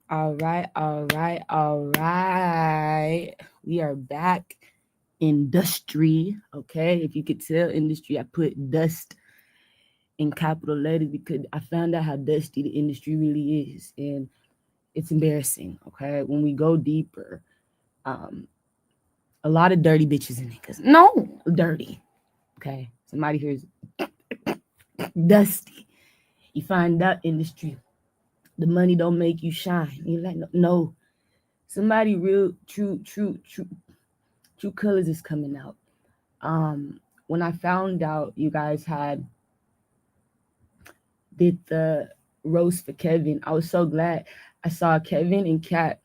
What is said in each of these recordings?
All right, all right, all right. We are back. inDUSTry. Okay. If you could tell industry, I put dust in capital letters because I found out how dusty the industry really is. And it's embarrassing. Okay. When we go deeper, um, a lot of dirty bitches and niggas. No, dirty. Okay. Somebody here is dusty. You find out industry, the money don't make you shine. You're like, no, no. Somebody real, true colors is coming out. When I found out you guys did the roast for Kevin, I was so glad. I saw Kevin and Kat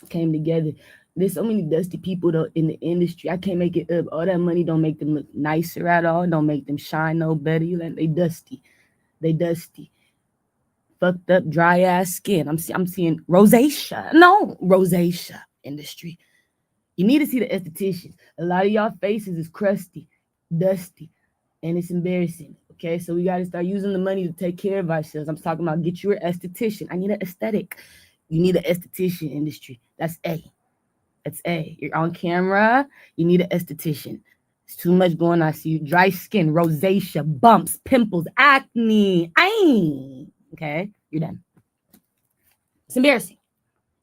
came together. There's so many dusty people though in the industry. I can't make it up. All that money don't make them look nicer at all. Don't make them shine no better. You like they dusty. They dusty. Fucked up, dry ass skin. I'm seeing rosacea. No, rosacea industry. You need to see the estheticians. A lot of y'all faces is crusty, dusty, and it's embarrassing. Okay, so we got to start using the money to take care of ourselves. I'm talking about get you an esthetician. I need an aesthetic. You need an esthetician industry. That's A. That's A. You're on camera. You need an esthetician. It's too much going on. I see you. Dry skin, rosacea, bumps, pimples, acne. Aye. Okay, you're done. It's embarrassing.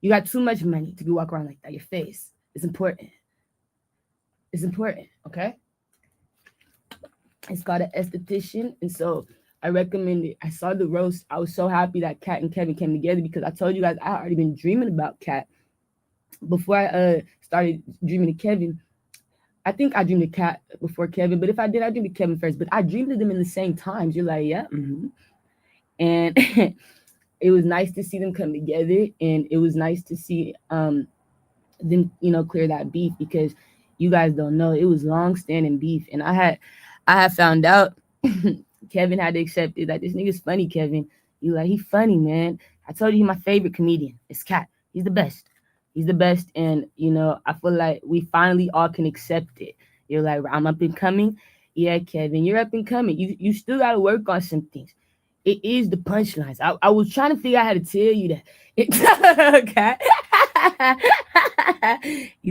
You got too much money to be walk around like that. Your face. It's important. It's important. Okay. It's called an esthetician, and so I recommend it. I saw the roast. I was so happy that Kat and Kevin came together because I told you guys I already been dreaming about Kat before I started dreaming of Kevin. I think I dreamed of Kat before Kevin, but if I did, I dreamed of Kevin first. But I dreamed of them in the same times. You're like, yeah, and it was nice to see them come together, and it was nice to see them, clear that beef because you guys don't know it was long standing beef, and I had found out Kevin had to accept it that this nigga's funny. Kevin, you like he funny, man. I told you he's my favorite comedian. It's Cat. He's the best. He's the best, and I feel like we finally all can accept it. You're like I'm up and coming. Yeah, Kevin, you're up and coming. You still gotta work on some things. It is the punchlines. I was trying to figure out how to tell you that. Okay.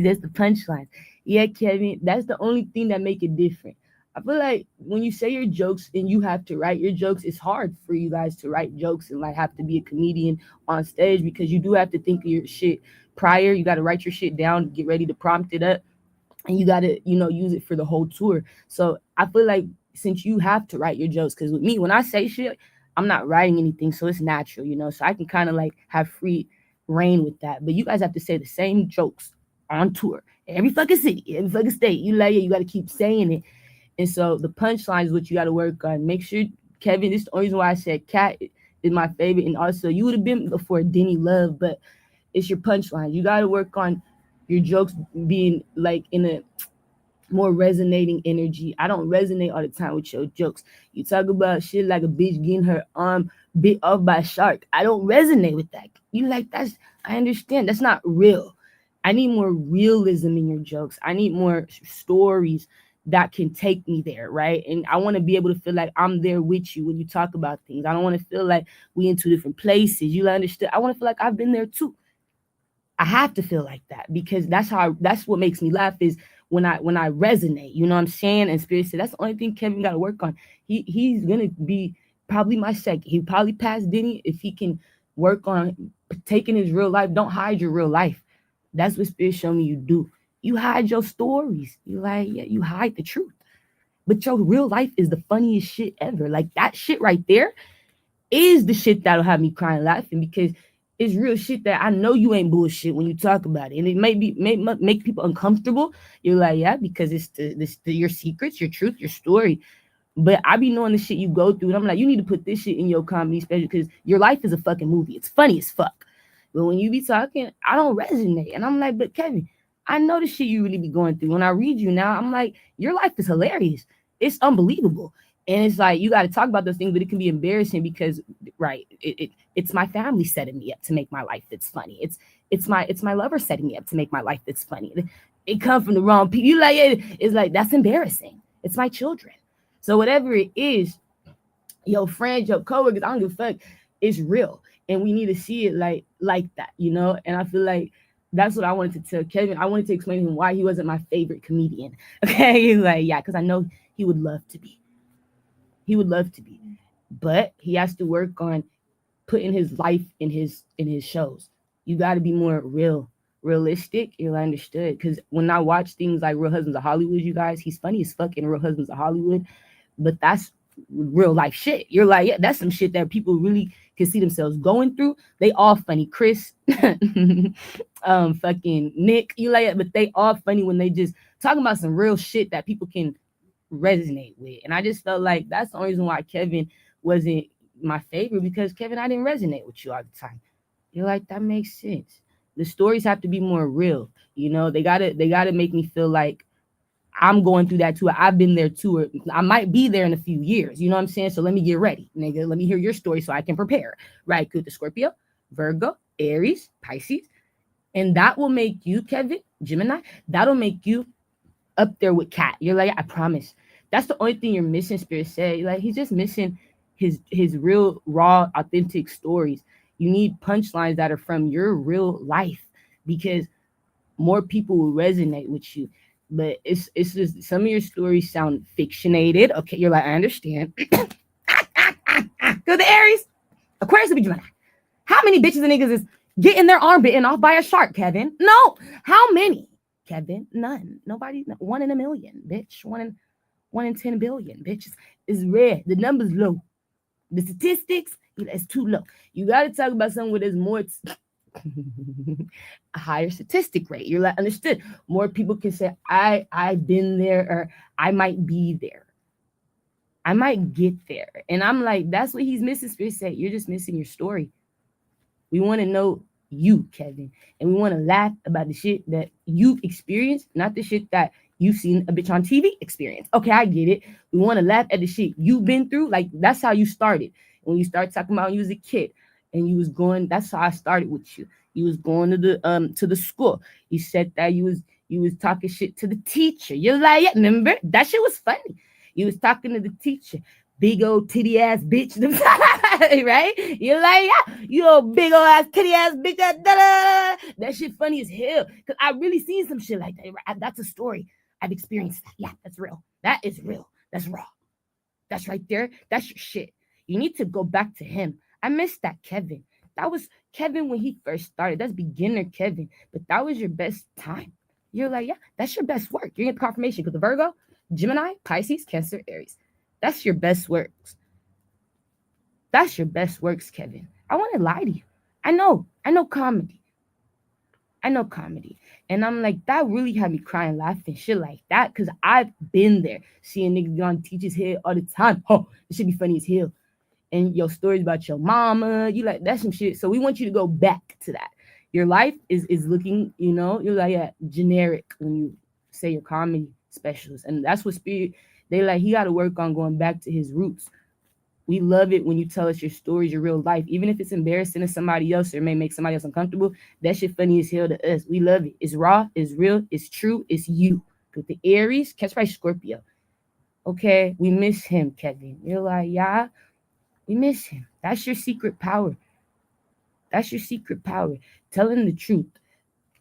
That's the punchlines. Yeah, Kevin, that's the only thing that make it different. I feel like when you say your jokes and you have to write your jokes, it's hard for you guys to write jokes and like have to be a comedian on stage because you do have to think of your shit prior. You got to write your shit down, get ready to prompt it up, and you got to use it for the whole tour. So I feel like since you have to write your jokes, because with me when I say shit, I'm not writing anything, so it's natural, so I can kind of like have free reign with that. But you guys have to say the same jokes on tour, every fucking city, every fucking state. You got to keep saying it. And so the punchline is what you got to work on. Make sure, Kevin, this is the only reason why I said Cat is my favorite. And also, you would have been before Denny Love, but it's your punchline. You got to work on your jokes being like in a more resonating energy. I don't resonate all the time with your jokes. You talk about shit like a bitch getting her arm bit off by a shark. I don't resonate with that. You like I understand. That's not real. I need more realism in your jokes. I need more stories that can take me there, right? And I want to be able to feel like I'm there with you when you talk about things. I don't want to feel like we in two different places. You understand? I want to feel like I've been there too. I have to feel like that because that's what makes me laugh is when I resonate. You know what I'm saying? And Spirit said that's the only thing Kevin got to work on. He's gonna be probably my second. He probably pass Denny if he can work on taking his real life. Don't hide your real life. That's what Spirit showed me you do. You hide your stories. You like, yeah, you hide the truth. But your real life is the funniest shit ever. Like that shit right there is the shit that'll have me crying laughing because it's real shit that I know you ain't bullshit when you talk about it. And it may make people uncomfortable. You're like, yeah, because it's your secrets, your truth, your story. But I be knowing the shit you go through. And I'm like, you need to put this shit in your comedy special because your life is a fucking movie. It's funny as fuck. But when you be talking, I don't resonate. And I'm like, but Kevin, I know the shit you really be going through. When I read you now, I'm like, your life is hilarious. It's unbelievable. And it's like, you got to talk about those things, but it can be embarrassing because, right, it's my family setting me up to make my life that's funny. It's my lover setting me up to make my life that's funny. It comes from the wrong people. You like it. It's like, that's embarrassing. It's my children. So whatever it is, your friends, your coworkers, I don't give a fuck. it's real, and we need to see it like that, you know. And I feel like that's what I wanted to tell Kevin. I wanted to explain to him why he wasn't my favorite comedian. Okay, he's like, yeah, because I know he would love to be. He would love to be, but he has to work on putting his life in his shows. You got to be more realistic. You'll understood, because when I watch things like Real Husbands of Hollywood, you guys, he's funny as fuck in Real Husbands of Hollywood, but that's real life shit. You're like, yeah, that's some shit that people really can see themselves going through. They all funny, Chris, fucking Nick, you like it, but they all funny when they just talking about some real shit that people can resonate with. And I just felt like that's the only reason why Kevin wasn't my favorite, because Kevin, I didn't resonate with you all the time. You're like, that makes sense. The stories have to be more real. You know, they gotta make me feel like I'm going through that too. I've been there too, or I might be there in a few years. You know what I'm saying? So let me get ready, nigga. Let me hear your story so I can prepare. Right? Good. The Scorpio, Virgo, Aries, Pisces, and that will make you, Kevin, Gemini. That'll make you up there with Cat. You're like, I promise. That's the only thing you're missing. Spirit said, like, he's just missing his real, raw, authentic stories. You need punchlines that are from your real life, because more people will resonate with you. But it's just some of your stories sound fictionated. Okay, you're like, I understand. Go the Aries, Aquarius will be Gemini. How many bitches and niggas is getting their arm bitten off by a shark, Kevin? No. How many, Kevin? None. Nobody. One in a million, bitch. One in 10 billion, bitches. It's rare. The number's low. The statistics, it's too low. You got to talk about something where there's more. A higher statistic rate. You're like, understood. More people can say, I've been there, or I might be there. I might get there. And I'm like, that's what he's missing. Spirit said, you're just missing your story. We want to know you, Kevin. And we want to laugh about the shit that you've experienced, not the shit that you've seen a bitch on TV experience. Okay, I get it. We want to laugh at the shit you've been through. Like, that's how you started. When you start talking about when you was a kid and you was going, that's how I started with you. You was going to the school. You said that you was talking shit to the teacher. You're like, yeah, remember? That shit was funny. You was talking to the teacher. Big old titty ass bitch. Right? You're like, yeah, you old big old ass titty ass bitch. That shit funny as hell. Cause I really seen some shit like that. That's a story. I've experienced that. Yeah, that's real. That is real. That's raw. That's right there. That's your shit. You need to go back to him. I missed that Kevin. That was Kevin when he first started. That's beginner Kevin. But that was your best time. You're like, yeah, that's your best work. You're getting confirmation because the Virgo, Gemini, Pisces, Cancer, Aries. That's your best works. That's your best works, Kevin. I want to lie to you. I know comedy. I know comedy. And I'm like, that really had me crying, laughing, shit like that. Because I've been there. Seeing niggas on teachers' head all the time. Oh, it should be funny as hell. And your stories about your mama, you like, that's some shit. So we want you to go back to that. Your life is looking, you know, you're like, yeah, generic when you say your comedy specials. And that's what Spirit, they like, he got to work on going back to his roots. We love it when you tell us your stories, your real life, even if it's embarrassing to somebody else or may make somebody else uncomfortable. That shit funny as hell to us. We love it. It's raw, it's real, it's true, it's you. With the Aries, catch by Scorpio. Okay, we miss him, Kevin. You're like, yeah, we miss him. That's your secret power. That's your secret power. Telling the truth.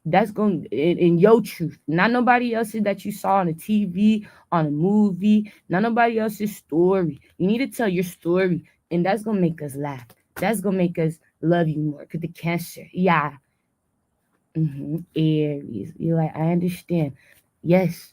That's going in your truth, not nobody else's that you saw on a TV, on a movie, not nobody else's story. You need to tell your story, and that's gonna make us laugh. That's gonna make us love you more. Cause the Cancer, yeah, Aries, you're like, I understand. Yes,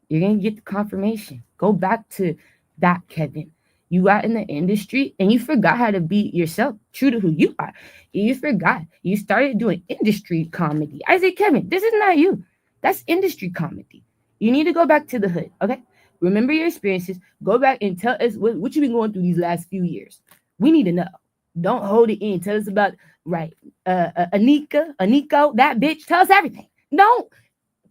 you're gonna get the confirmation. Go back to that, Kevin. You got in the industry and you forgot how to be yourself, true to who you are. You forgot. You started doing industry comedy. I say, Kevin, this is not you. That's industry comedy. You need to go back to the hood, okay? Remember your experiences. Go back and tell us what you've been going through these last few years. We need to know. Don't hold it in. Tell us about, right, Aniko, that bitch. Tell us everything. Don't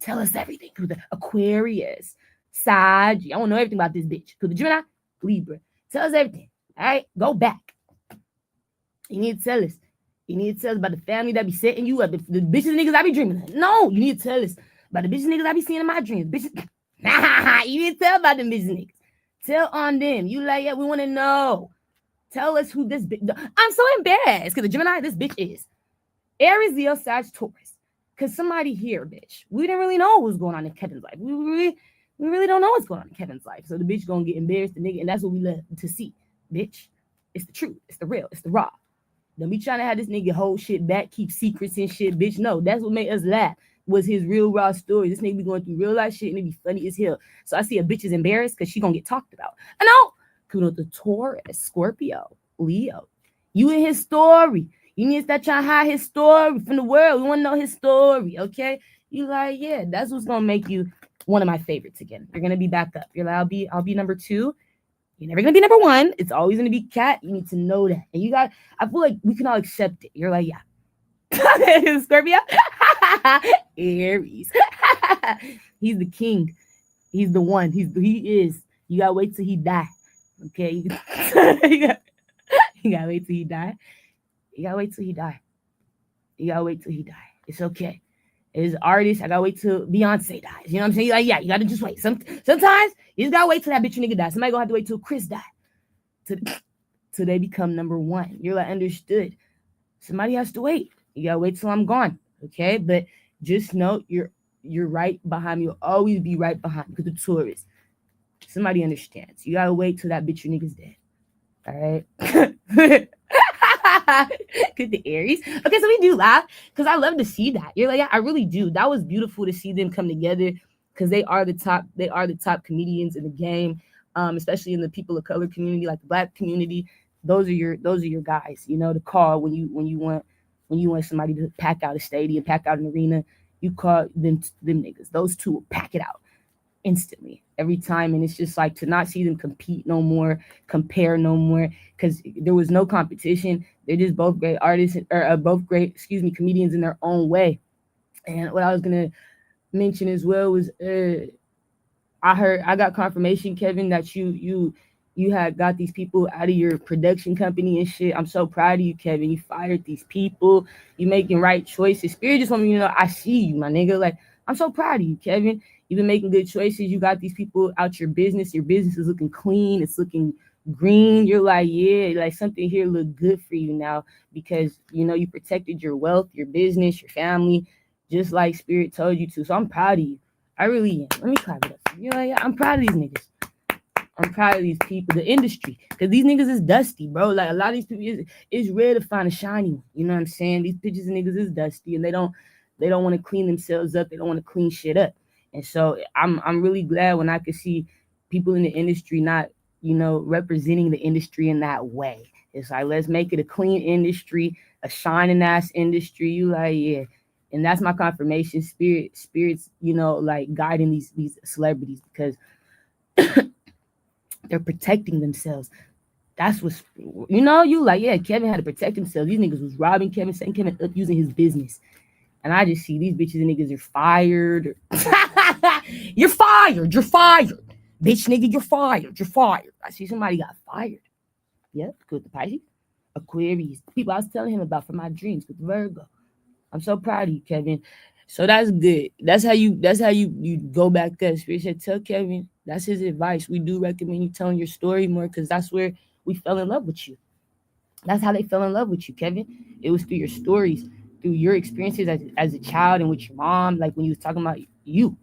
tell us everything. The Aquarius, Sag. I don't know everything about this bitch. Because the Gemini, Libra. Tell us everything. All right? Go back. You need to tell us. You need to tell us about the family that be setting you up. The bitches and niggas I be dreaming of. No, you need to tell us about the bitches and niggas I be seeing in my dreams. Bitches. You need to tell about them bitches and niggas. Tell on them. You like, yeah, we want to know. Tell us who this bitch. I'm so embarrassed because the Gemini this bitch is. Aries, Leo, Sag, Taurus. Because somebody here, bitch. We didn't really know what was going on in Kevin's life. We really don't know what's going on in Kevin's life. So the bitch gonna get embarrassed, the nigga, and that's what we love to see. Bitch. It's the truth. It's the real. It's the raw. Don't be trying to have this nigga hold shit back, keep secrets and shit, bitch. No, that's what made us laugh. Was his real raw story. This nigga be going through real life shit and it be funny as hell. So I see a bitch is embarrassed because she gonna get talked about. I know. Kudos to Taurus, Scorpio, Leo. You in his story. You need to start trying to hide his story from the world. We want to know his story, okay? You like, yeah, that's what's gonna make you one of my favorites again. You're gonna be back up. You're like, I'll be number 2. You're never gonna be number 1. It's always gonna be Cat. You need to know that. And you got, I feel like we can all accept it. You're like, yeah. Scorpio? Aries. He's the king. He's the one. He is. You gotta wait till he die. Okay? you gotta wait till he die. You gotta wait till he die. You gotta wait till he die. It's okay. As an artist, I gotta wait till Beyonce dies. You know what I'm saying? You're like, yeah, you gotta just wait. Sometimes you just gotta wait till that bitch nigga dies. Somebody gonna have to wait till Chris die. Till they become number 1. You're like, understood. Somebody has to wait. You gotta wait till I'm gone. Okay? But just know you're right behind me. You'll always be right behind me because the Taurus. Somebody understands. You gotta wait till that bitch your nigga's dead. All right? Good to Aries. Okay, so we do laugh because I love to see that. You're like, yeah, I really do. That was beautiful to see them come together because they are the top comedians in the game, especially in the people of color community, like the Black community. Those are your guys. You know, to call when you want somebody to pack out a stadium, pack out an arena. You call them niggas. Those two will pack it out instantly every time. And it's just like to not see them compete no more, compare no more, because there was no competition. They're just both great artists, or both great, comedians in their own way. And what I was gonna mention as well was I got confirmation, Kevin, that you had got these people out of your production company and shit. I'm so proud of you, Kevin. You fired these people. You making right choices. Spirit just want me to know I see you, my nigga. Like, I'm so proud of you, Kevin. You've been making good choices. You got these people out your business. Your business is looking clean. It's looking green. You're like, yeah, like something here look good for you now because, you know, you protected your wealth, your business, your family, just like Spirit told you to. So I'm proud of you. I really am. Let me clap it up. You know, yeah, I'm proud of these niggas. I'm proud of these people, the industry, because these niggas is dusty, bro. Like a lot of these people, it's rare to find a shiny one. You know what I'm saying? These bitches and niggas is dusty, and they don't want to clean themselves up. They don't want to clean shit up. And so I'm really glad when I could see people in the industry not, you know, representing the industry in that way. It's like, let's make it a clean industry, a shining ass industry. You like, yeah. And that's my confirmation. Spirits, you know, like guiding these celebrities because they're protecting themselves. That's what's, you know, you like, yeah, Kevin had to protect himself. These niggas was robbing Kevin, setting Kevin up, using his business. And I just see these bitches and niggas are fired. You're fired. You're fired. Bitch, nigga, you're fired. You're fired. I see somebody got fired. Yep, with the Pisces. Aquarius. People I was telling him about from my dreams with Virgo. I'm so proud of you, Kevin. So that's good. That's how you go back there. Spirit said, tell Kevin. That's his advice. We do recommend you telling your story more because that's where we fell in love with you. That's how they fell in love with you, Kevin. It was through your stories, through your experiences as a child and with your mom, like when you was talking about you.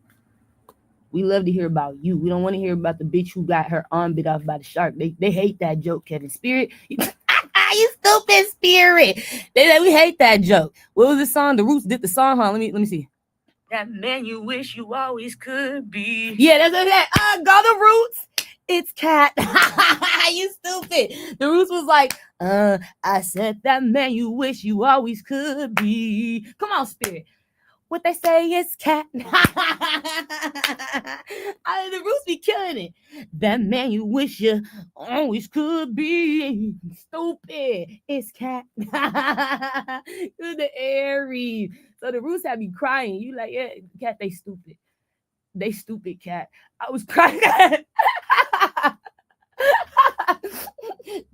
We love to hear about you. We don't want to hear about the bitch who got her arm bit off by the shark. They hate that joke, Kevin. Spirit, you stupid Spirit. We hate that joke. What was the song? The Roots did the song, huh? Let me see. That man you wish you always could be. Yeah, that's that. Go the Roots. It's Cat. You stupid. The Roots was like, I said that man you wish you always could be. Come on, Spirit. What they say is Cat. The Roots be killing it. That man you wish you always could be. Stupid. It's Cat. To the Aries. So the Roots have me crying. You like, yeah, Cat, they stupid. They stupid, Cat. I was crying.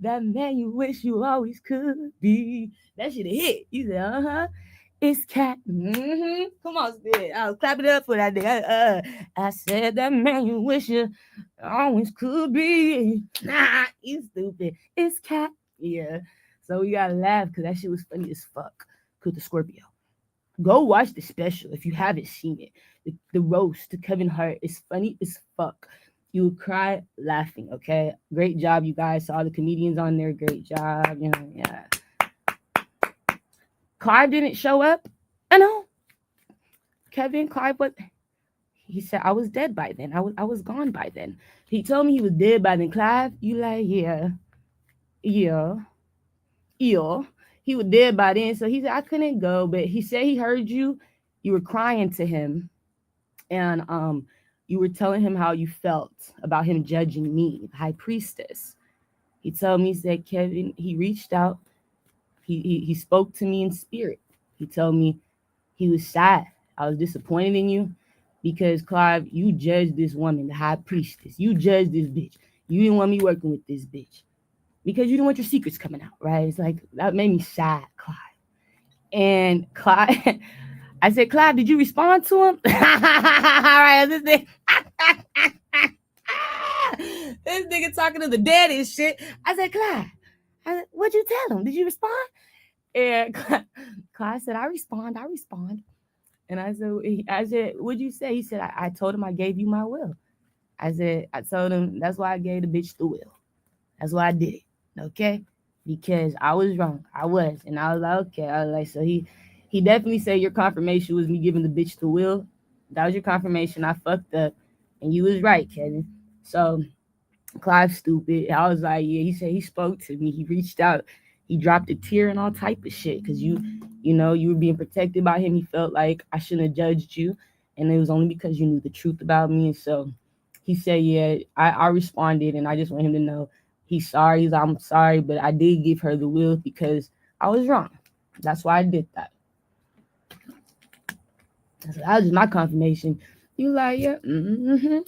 That man you wish you always could be. That should have hit. You said, uh-huh. It's Cat. Mm-hmm. Come on, Spirit. I'll clap it up for that nigga. I said that man you wish you always could be. Nah, you stupid. It's Cat. Yeah. So we gotta laugh because that shit was funny as fuck. Cause the Scorpio. Go watch the special if you haven't seen it. The roast to Kevin Hart is funny as fuck. You would cry laughing. Okay, great job, you guys. Saw the comedians on there. Great job. You know, yeah. Clive didn't show up. I know. Clive, what? He said I was dead by then. I was gone by then. He told me he was dead by then. Clive, you like, yeah, yeah, yeah. He was dead by then. So he said I couldn't go, but he said he heard you. You were crying to him, and you were telling him how you felt about him judging me, the high priestess. He told me, he said, Kevin, he reached out. He spoke to me in spirit. He told me he was sad. I was disappointed in you because, Clive, you judged this woman, the high priestess. You judged this bitch. You didn't want me working with this bitch because you didn't want your secrets coming out, right? It's like, that made me sad, Clive. And Clive, I said, Clive, did you respond to him? All right, this nigga, this nigga talking to the daddy and shit. I said, Clive, what'd you tell him? Did you respond? And Clive said, I respond. And I said, what'd you say? He said, I told him I gave you my will. I told him that's why I gave the bitch the will. That's why I did it. Okay? Because I was wrong. I was. And I was like, okay. I was like, so he definitely said your confirmation was me giving the bitch the will. That was your confirmation. I fucked up. And you was right, Kevin. So Clive's stupid. I was like, yeah, he said he spoke to me. He reached out. He dropped a tear and all type of shit. Cause you were being protected by him. He felt like I shouldn't have judged you. And it was only because you knew the truth about me. And so he said, yeah, I responded, and I just want him to know he's sorry. He's like, I'm sorry, but I did give her the will because I was wrong. That's why I did that. So that was just my confirmation. He was like, yeah, mm-hmm.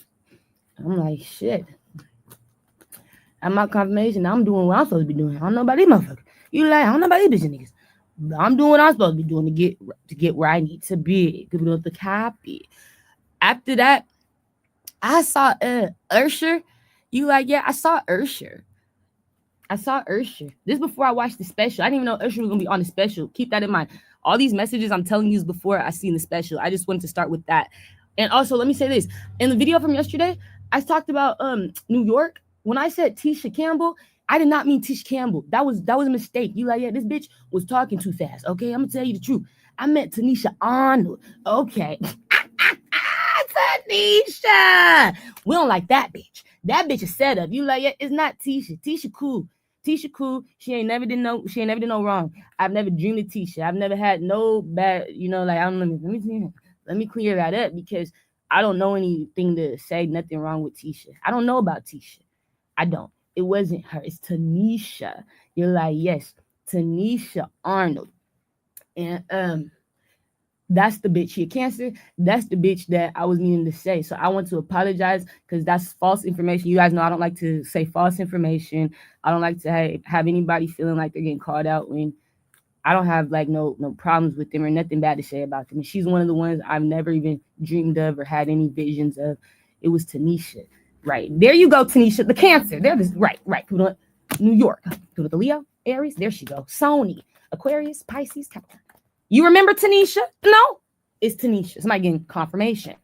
I'm like, shit. At my confirmation, I'm doing what I'm supposed to be doing. I don't know about these motherfuckers. You like, I don't know about these bitch niggas. But I'm doing what I'm supposed to be doing to get where I need to be. Give it the copy. After that, I saw Usher. You like, yeah, I saw Usher. This before I watched the special. I didn't even know Usher was gonna be on the special. Keep that in mind. All these messages I'm telling you is before I seen the special. I just wanted to start with that. And also, let me say this. In the video from yesterday, I talked about New York. When I said Tisha Campbell, I did not mean Tisha Campbell. That was a mistake. You like, yeah, this bitch was talking too fast. Okay, I'm gonna tell you the truth. I meant Tanisha Arnold. Okay. Tanisha. We don't like that bitch. That bitch is set up. You like, yeah, it's not Tisha. Tisha cool. She ain't never did no wrong. I've never dreamed of Tisha. I've never had no bad, like, I don't know. Let me clear that up because I don't know anything to say, nothing wrong with Tisha. I don't know about Tisha. I don't. It wasn't her. It's Tanisha. You're like, yes, Tanisha Arnold. And that's the bitch. She a Cancer. That's the bitch that I was meaning to say. So I want to apologize because that's false information. You guys know I don't like to say false information. I don't like to have anybody feeling like they're getting called out when I don't have like no problems with them or nothing bad to say about them. And she's one of the ones I've never even dreamed of or had any visions of. It was Tanisha. Right. There you go, Tanisha. The Cancer. There it is. Right. New York. Go to the Leo, Aries. There she go. Sony, Aquarius, Pisces, Capricorn. You remember Tanisha? No. It's Tanisha. Somebody getting confirmation.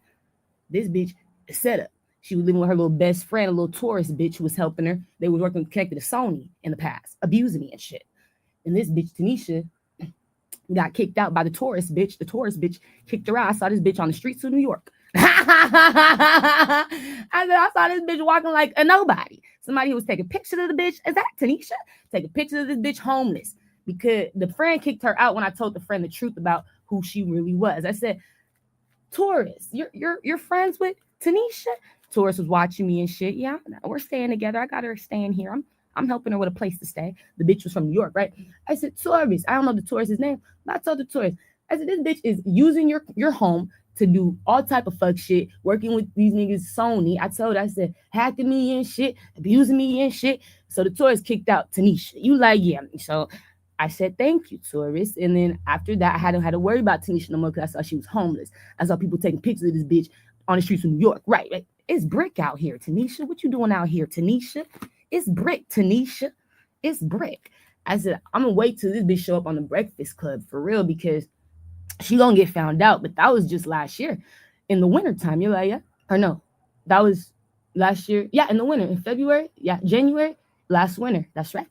This bitch is set up. She was living with her little best friend, a little Taurus bitch who was helping her. They was working connected to Sony in the past, abusing me and shit. And this bitch, Tanisha, got kicked out by the Taurus bitch. The Taurus bitch kicked her out. I saw this bitch on the streets of New York. I saw this bitch walking like a nobody. Somebody who was taking pictures of the bitch. Is that Tanisha? Taking pictures of this bitch homeless. Because the friend kicked her out when I told the friend the truth about who she really was. I said, Taurus, you're friends with Tanisha? Taurus was watching me and shit. Yeah, we're staying together. I got her staying here. I'm helping her with a place to stay. The bitch was from New York, right? I said, Taurus. I don't know the Taurus's name, but I told the Taurus. I said, this bitch is using your home to do all type of fuck shit, working with these niggas Sony. I told her, I said, hacking me and shit, abusing me and shit. So the Taurus kicked out Tanisha. You like, yeah. So I said, thank you, Taurus. And then after that, I hadn't had to worry about Tanisha no more because I saw she was homeless. I saw people taking pictures of this bitch on the streets of New York. Right. It's brick out here, Tanisha. What you doing out here, Tanisha? It's brick, Tanisha. It's brick. I said, I'm gonna wait till this bitch show up on the Breakfast Club for real because she gonna get found out. But that was just last year in the wintertime. You're like, yeah? Or no, that was last year. Yeah, in the winter, in February. Yeah, January, last winter. That's right.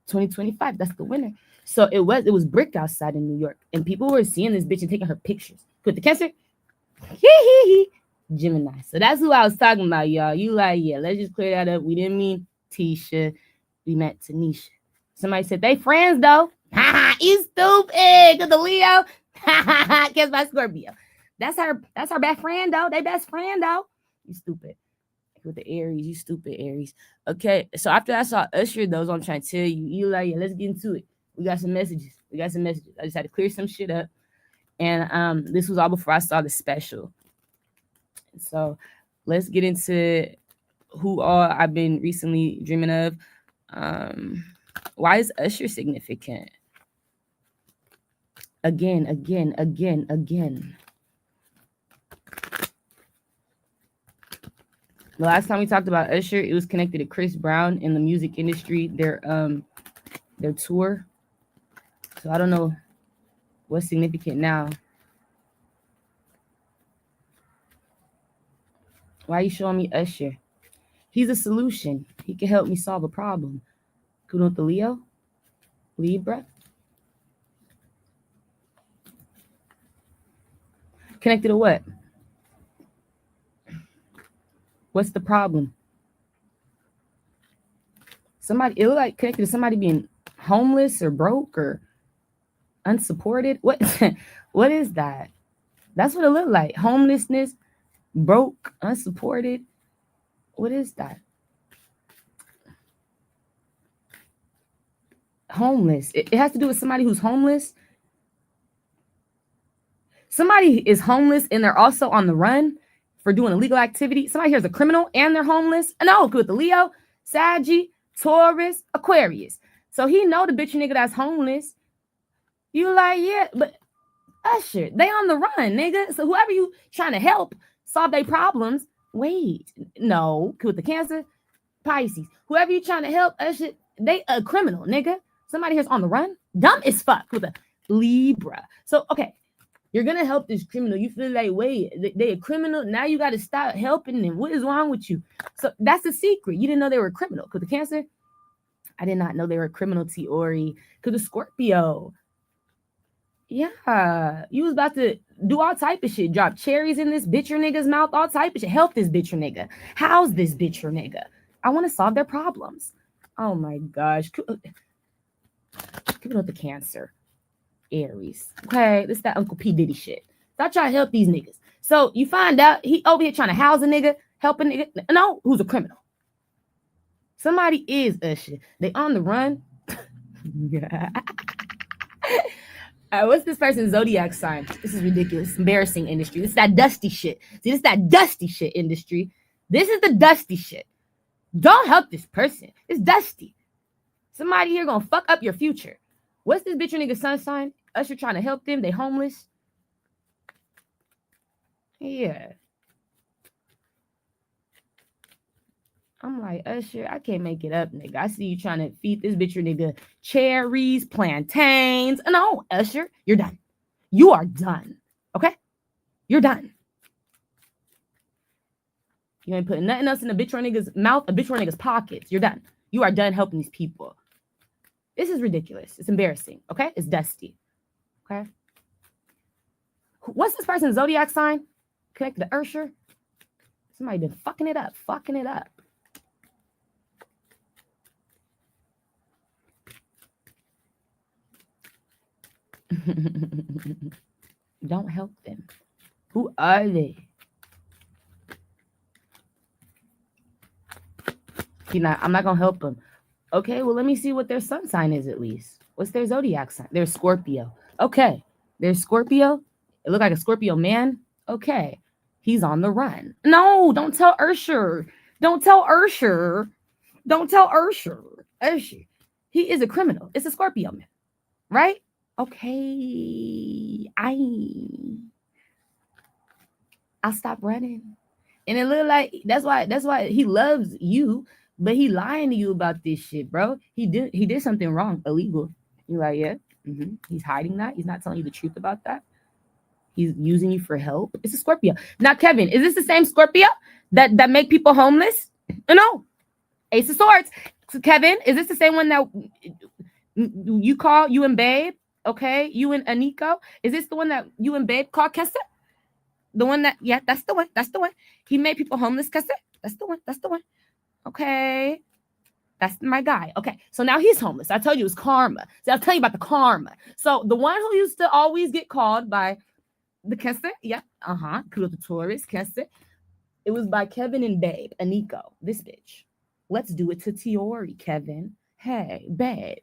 2025. That's the winter. So it was brick outside in New York. And people were seeing this bitch and taking her pictures. With the cancer. Gemini. So that's who I was talking about, y'all. You like, yeah, let's just clear that up. We didn't mean Tisha. We meant Tanisha. Somebody said they friends though. You stupid. Cause the Leo. Guess my Scorpio. That's her best friend though. They best friend though. You stupid. With the Aries, you stupid Aries. Okay, so after I saw Usher, those I'm trying to tell you. You like, yeah, let's get into it. We got some messages. I just had to clear some shit up. And this was all before I saw the special. So let's get into who all I've been recently dreaming of. Why is Usher significant? Again. The last time we talked about Usher, it was connected to Chris Brown in the music industry, their tour. So I don't know what's significant now. Why are you showing me Usher? He's a solution. He can help me solve a problem. Going with the Leo? Libra? Connected to what? What's the problem? It looked like connected to somebody being homeless or broke or unsupported. What is that? That's what it looked like. Homelessness, broke, unsupported. What is that? Homeless. It has to do with somebody who's homeless. Somebody is homeless and they're also on the run for doing illegal activity. Somebody here is a criminal and they're homeless. No, with the Leo, Saggy, Taurus, Aquarius. So he know the bitch nigga that's homeless. You like, yeah, but Usher, they on the run, nigga. So whoever you trying to help solve their problems, wait, no, with the Cancer, Pisces, whoever you trying to help, Usher, they a criminal, nigga. Somebody here's on the run, dumb as fuck with a Libra. So, okay, you're going to help this criminal. You feel like, wait, they a criminal. Now you got to stop helping them. What is wrong with you? So that's the secret. You didn't know they were a criminal. Because the Cancer, I did not know they were a criminal, Tiori. Because the Scorpio, yeah, you was about to do all type of shit. Drop cherries in this bitch nigga's mouth, all type of shit. Help this bitch nigga. House this bitch nigga. I want to solve their problems. Oh my gosh. Give it up the Cancer. Aries. Okay, this is that Uncle P. Diddy shit. So I try to help these niggas. So you find out he over here trying to house a nigga, help a nigga. No, who's a criminal. Somebody is Usher. They on the run. What's this person's zodiac sign? This is ridiculous. Embarrassing industry. This is that dusty shit. See, this is that dusty shit industry. This is the dusty shit. Don't help this person. It's dusty. Somebody here gonna fuck up your future. What's this bitch nigga sun sign? Usher trying to help them. They homeless. Yeah. I'm like, Usher, I can't make it up, nigga. I see you trying to feed this bitch nigga cherries, plantains. No, Usher, you're done. You are done. Okay? You're done. You ain't putting nothing else in a bitch nigga's mouth, a bitch nigga's pockets. You're done. You are done helping these people. This is ridiculous. It's embarrassing. Okay? It's dusty. Okay? What's this person's zodiac sign? Connected to Usher? Somebody been fucking it up. Fucking it up. Don't help them. Who are they? I'm not gonna help them. Okay, well, let me see what their sun sign is at least. What's their zodiac sign? They're Scorpio. Okay, they're Scorpio. It looked like a Scorpio man. Okay, he's on the run. No, don't tell Usher. Don't tell Usher. Don't tell Usher. Usher. He is a criminal. It's a Scorpio man, right? Okay, I'll stop running. And it looked like that's why he loves you, But he lying to you about this shit, bro. He did something wrong, illegal. You're like, yeah. He's hiding that. He's not telling you the truth about that. He's using you for help. It's a Scorpio. Now, Kevin, is this the same Scorpio that make people homeless? No. Ace of Swords. So Kevin, is this the same one that you call you and Babe? Okay, you and Aniko. Is this the one that you and Babe call Kessa? The one that, yeah, that's the one. That's the one. He made people homeless, Kessa. That's the one. That's the one. Okay. That's my guy. Okay. So now he's homeless. I told you it was karma. So I'll tell you about the karma. So the one who used to always get called by the Kessa, yeah, Kudo the Taurus, Kessa. It was by Kevin and Babe, Aniko, this bitch. Let's do it to Tiori, Kevin. Hey, Babe.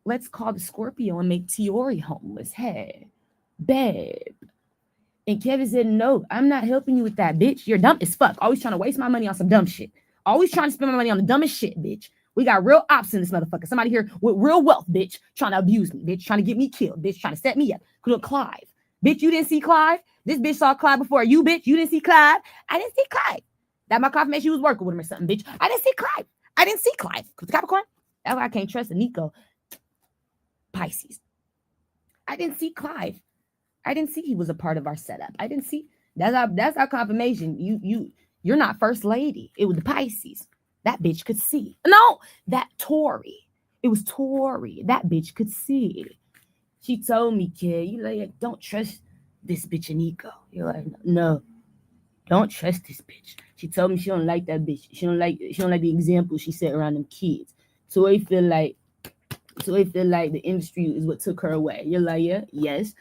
Let's call the Scorpio and make Tiori homeless. Hey, Babe. And Kevin said, no, I'm not helping you with that, bitch. You're dumb as fuck. Always trying to waste my money on some dumb shit. Always trying to spend my money on the dumbest shit, bitch. We got real ops in this motherfucker. Somebody here with real wealth, bitch, trying to abuse me, bitch, trying to get me killed, bitch, trying to set me up. Clive. Bitch, you didn't see Clive? This bitch saw Clive before you, bitch. You didn't see Clive? I didn't see Clive. That my confirmation you was working with him or something, bitch. I didn't see Clive. I didn't see Clive. Capricorn? That's why I can't trust Nico. Pisces. I didn't see Clive. I didn't see he was a part of our setup. I didn't see. That's our confirmation. You're not first lady. It was the Pisces. That bitch could see. No, that Tori. It was Tori. That bitch could see. She told me, kid, you like, don't trust this bitch Aniko. You're like, no, don't trust this bitch. She told me she don't like that bitch. She don't like the example she set around them kids. So I feel like the industry is what took her away. You're like, yeah, yes.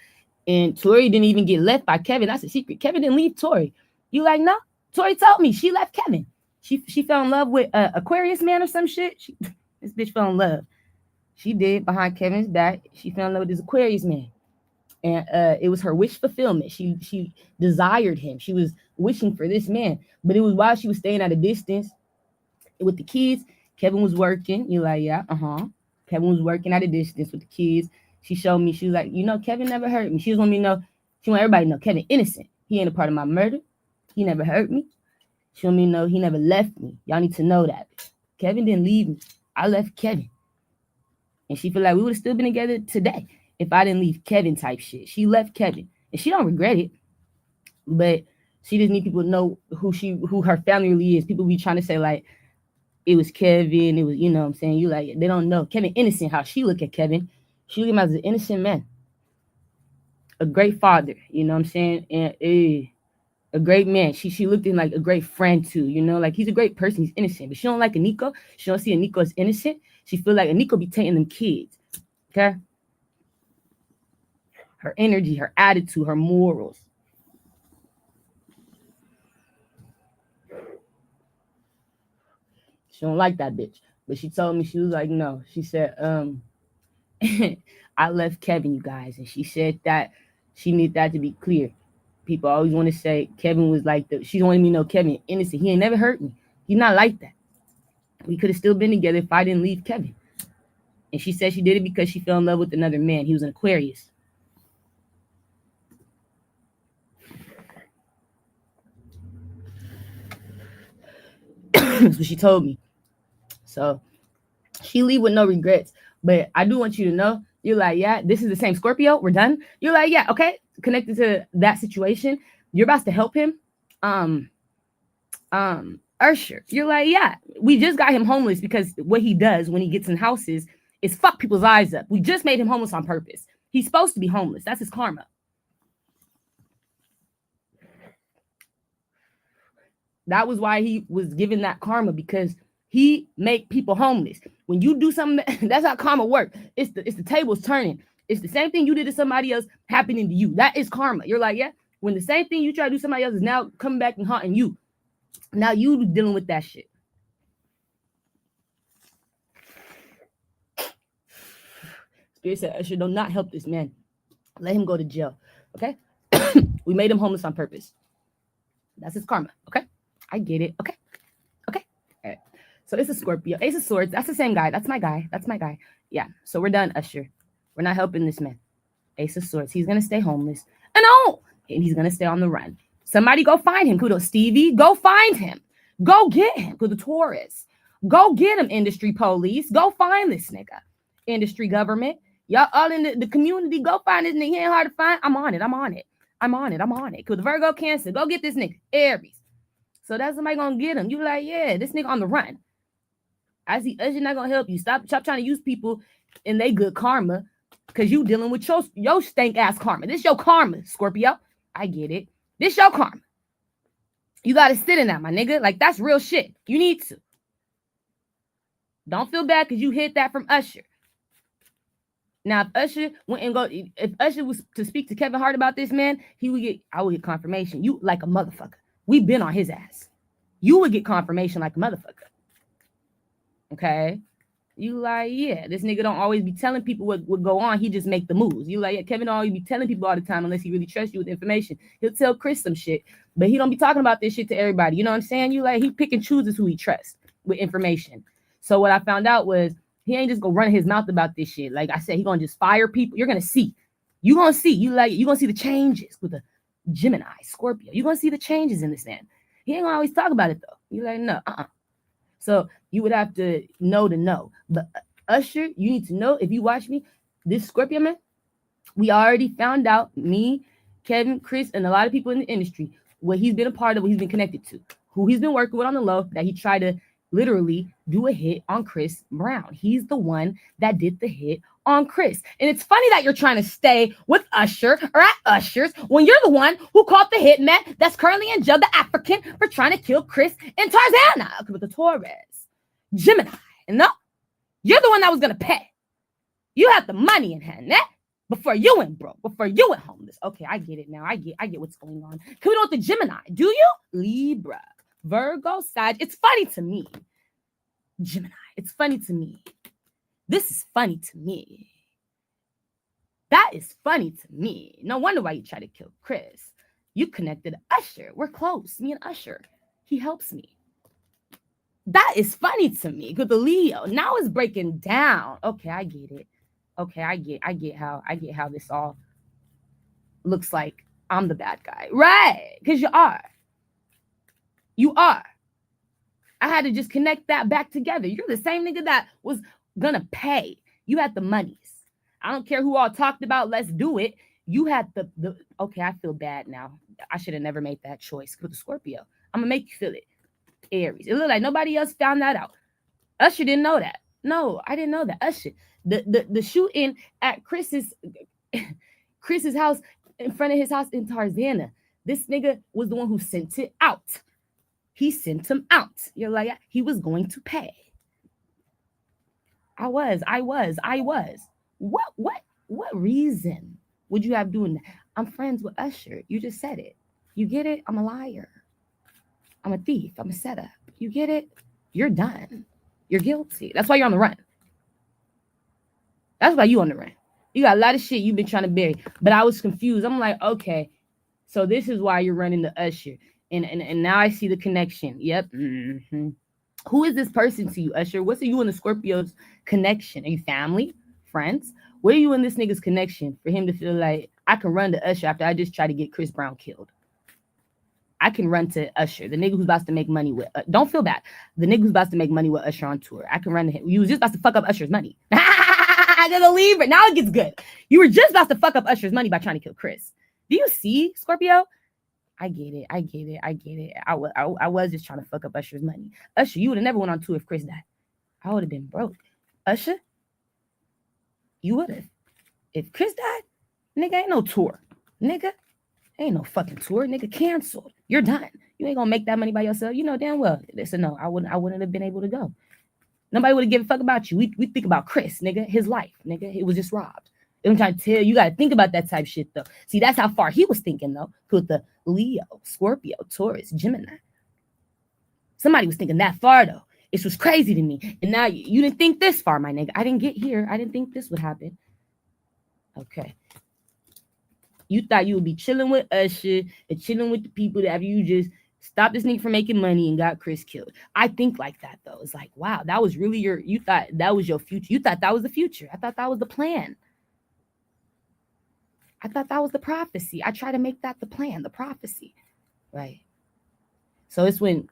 And Tori didn't even get left by Kevin. That's a secret. Kevin didn't leave Tori. You like, no? Tori told me she left Kevin. She fell in love with Aquarius man or some shit. This bitch fell in love. She did behind Kevin's back. She fell in love with this Aquarius man. And it was her wish fulfillment. She desired him. She was wishing for this man. But it was while she was staying at a distance with the kids. Kevin was working. You're like, yeah, Kevin was working at a distance with the kids. She showed me, she was like, Kevin never hurt me. She just wanted me to know, she want everybody to know Kevin innocent. He ain't a part of my murder. He never hurt me. She want me to know he never left me. Y'all need to know that. Kevin didn't leave me. I left Kevin. And she feel like we would have still been together today if I didn't leave Kevin type shit. She left Kevin. And she don't regret it. But she just need people to know who her family really is. People be trying to say like, it was Kevin. It was, you know what I'm saying? You like, they don't know. Kevin innocent, how she look at Kevin. She look at him as an innocent man. A great father, you know what I'm saying? And a great man. She looked at him like a great friend too, like he's a great person. He's innocent. But she don't like Aniko. She don't see Aniko as innocent. She feel like Aniko be taking them kids. Okay? Her energy, her attitude, her morals. She don't like that bitch. But she told me, she was like, no. She said, I left Kevin, you guys. And she said that she needed that to be clear. People always want to say Kevin was like she wanted me to know Kevin innocent. He ain't never hurt me. He's not like that. We could have still been together if I didn't leave Kevin. And she said she did it because she fell in love with another man. He was an Aquarius. That's what she told me. So she leave with no regrets. But I do want you to know, you're like, yeah, this is the same Scorpio. We're done. You're like, yeah, okay. Connected to that situation. You're about to help him. Usher. You're like, yeah, we just got him homeless because what he does when he gets in houses is fuck people's eyes up. We just made him homeless on purpose. He's supposed to be homeless. That's his karma. That was why he was given that karma, because he make people homeless. When you do something, that's how karma works. It's the tables turning. It's the same thing you did to somebody else happening to you. That is karma. You're like, yeah, when the same thing you try to do to somebody else is now coming back and haunting you. Now you dealing with that shit. Spirit said, Usher, do not help this man. Let him go to jail. Okay? We made him homeless on purpose. That's his karma. Okay? I get it. Okay? Okay? All right. So it's a Scorpio. Ace of Swords. That's the same guy. That's my guy. That's my guy. Yeah. So we're done, Usher. We're not helping this man. Ace of Swords. He's going to stay homeless. And he's going to stay on the run. Somebody go find him. Kudos, Stevie. Go find him. Go get him. Kudos, Taurus. Go get him, industry police. Go find this nigga. Industry government. Y'all all in the community. Go find this nigga. He ain't hard to find. I'm on it. Cause Virgo Cancer. Go get this nigga. Aries. So that's somebody gonna get him. You like, yeah, this nigga on the run. I see Usher not gonna help you. Stop trying to use people in they good karma. Cause you dealing with your stank ass karma. This your karma, Scorpio. I get it. This your karma. You gotta sit in that, my nigga. Like, that's real shit. You need to. Don't feel bad because you hit that from Usher. Now, if Usher was to speak to Kevin Hart about this, man, I would get confirmation. You like a motherfucker. We've been on his ass. You would get confirmation like a motherfucker. Okay? You like, yeah, this nigga don't always be telling people what would go on. He just make the moves. You like, yeah, Kevin don't always be telling people all the time unless he really trusts you with information. He'll tell Chris some shit, but he don't be talking about this shit to everybody. You know what I'm saying? You like, he pick and chooses who he trusts with information. So what I found out was he ain't just gonna run his mouth about this shit. Like I said, he gonna just fire people. You're gonna see. You gonna see. You gonna see the changes with the Gemini, Scorpio. You gonna see the changes in this man. He ain't gonna always talk about it though. You like, no, So you would have to know. But Usher, you need to know, if you watch me, this Scorpio man, we already found out, me, Kevin, Chris, and a lot of people in the industry, what he's been a part of, what he's been connected to, who he's been working with on the low, that he tried to literally do a hit on Chris Brown. He's the one that did the hit on Chris. And it's funny that you're trying to stay with Usher or at Usher's when you're the one who caught the hitman that's currently in jail, the African, for trying to kill Chris and Tarzana with the Taurus. Gemini. No, you're the one that was going to pay. You had the money in hand, before you went broke, before you went homeless. Okay, I get it now. I get what's going on. Can we know what the Gemini? Do you? Libra. Virgo, Sag. It's funny to me. Gemini. It's funny to me. This is funny to me. That is funny to me. No wonder why you try to kill Chris. You connected to Usher. We're close. Me and Usher. He helps me. That is funny to me. Because the Leo. Now it's breaking down. Okay, I get it. Okay, I get how this all looks like I'm the bad guy. Right. Because you are. You are. I had to just connect that back together. You're the same nigga that was gonna pay. You had the monies. I don't care who all talked about, let's do it. You had the okay, I feel bad now. I should have never made that choice with the Scorpio. I'm gonna make you feel it. Aries. It looked like nobody else found that out. Usher didn't know that. No, I didn't know that. Usher. The shooting at Chris's house, in front of his house in Tarzana. This nigga was the one who sent it out. He sent him out. You're like, he was going to pay. I was. What reason would you have doing that? I'm friends with Usher. You just said it. You get it? I'm a liar. I'm a thief. I'm a setup. You get it? You're done. You're guilty. That's why you're on the run. That's why you on the run. You got a lot of shit you've been trying to bury. But I was confused. I'm like, okay, so this is why you're running the Usher. And now I see the connection. Yep. Mm-hmm. Who is this person to you, Usher? What's you and the Scorpio's connection? Are you family? Friends? Where are you in this nigga's connection for him to feel like I can run to Usher after I just tried to get Chris Brown killed? I can run to Usher, the nigga who's about to make money with. Don't feel bad. The nigga who's about to make money with Usher on tour. I can run to him. You was just about to fuck up Usher's money. I gotta leave it. Now it gets good. You were just about to fuck up Usher's money by trying to kill Chris. Do you see, Scorpio? I get it. I was just trying to fuck up Usher's money. Usher, you would have never went on tour if Chris died. I would have been broke. Usher, you would have. If Chris died, nigga, ain't no tour. Nigga, ain't no fucking tour. Nigga, canceled. You're done. You ain't gonna make that money by yourself. You know damn well. Listen, no, I wouldn't have been able to go. Nobody would have given a fuck about you. We think about Chris, nigga, his life, nigga. It was just robbed. I'm trying to tell you, got to think about that type of shit, though. See, that's how far he was thinking, though, with the Leo, Scorpio, Taurus, Gemini. Somebody was thinking that far, though. It was crazy to me. And now you didn't think this far, my nigga. I didn't get here. I didn't think this would happen. Okay. You thought you would be chilling with Usher and chilling with the people that you just stopped this nigga from making money and got Chris killed. I think like that, though. It's like, wow, that was really you thought that was your future. You thought that was the future. I thought that was the plan. I thought that was the prophecy. I try to make that the plan, the prophecy, right? So it's when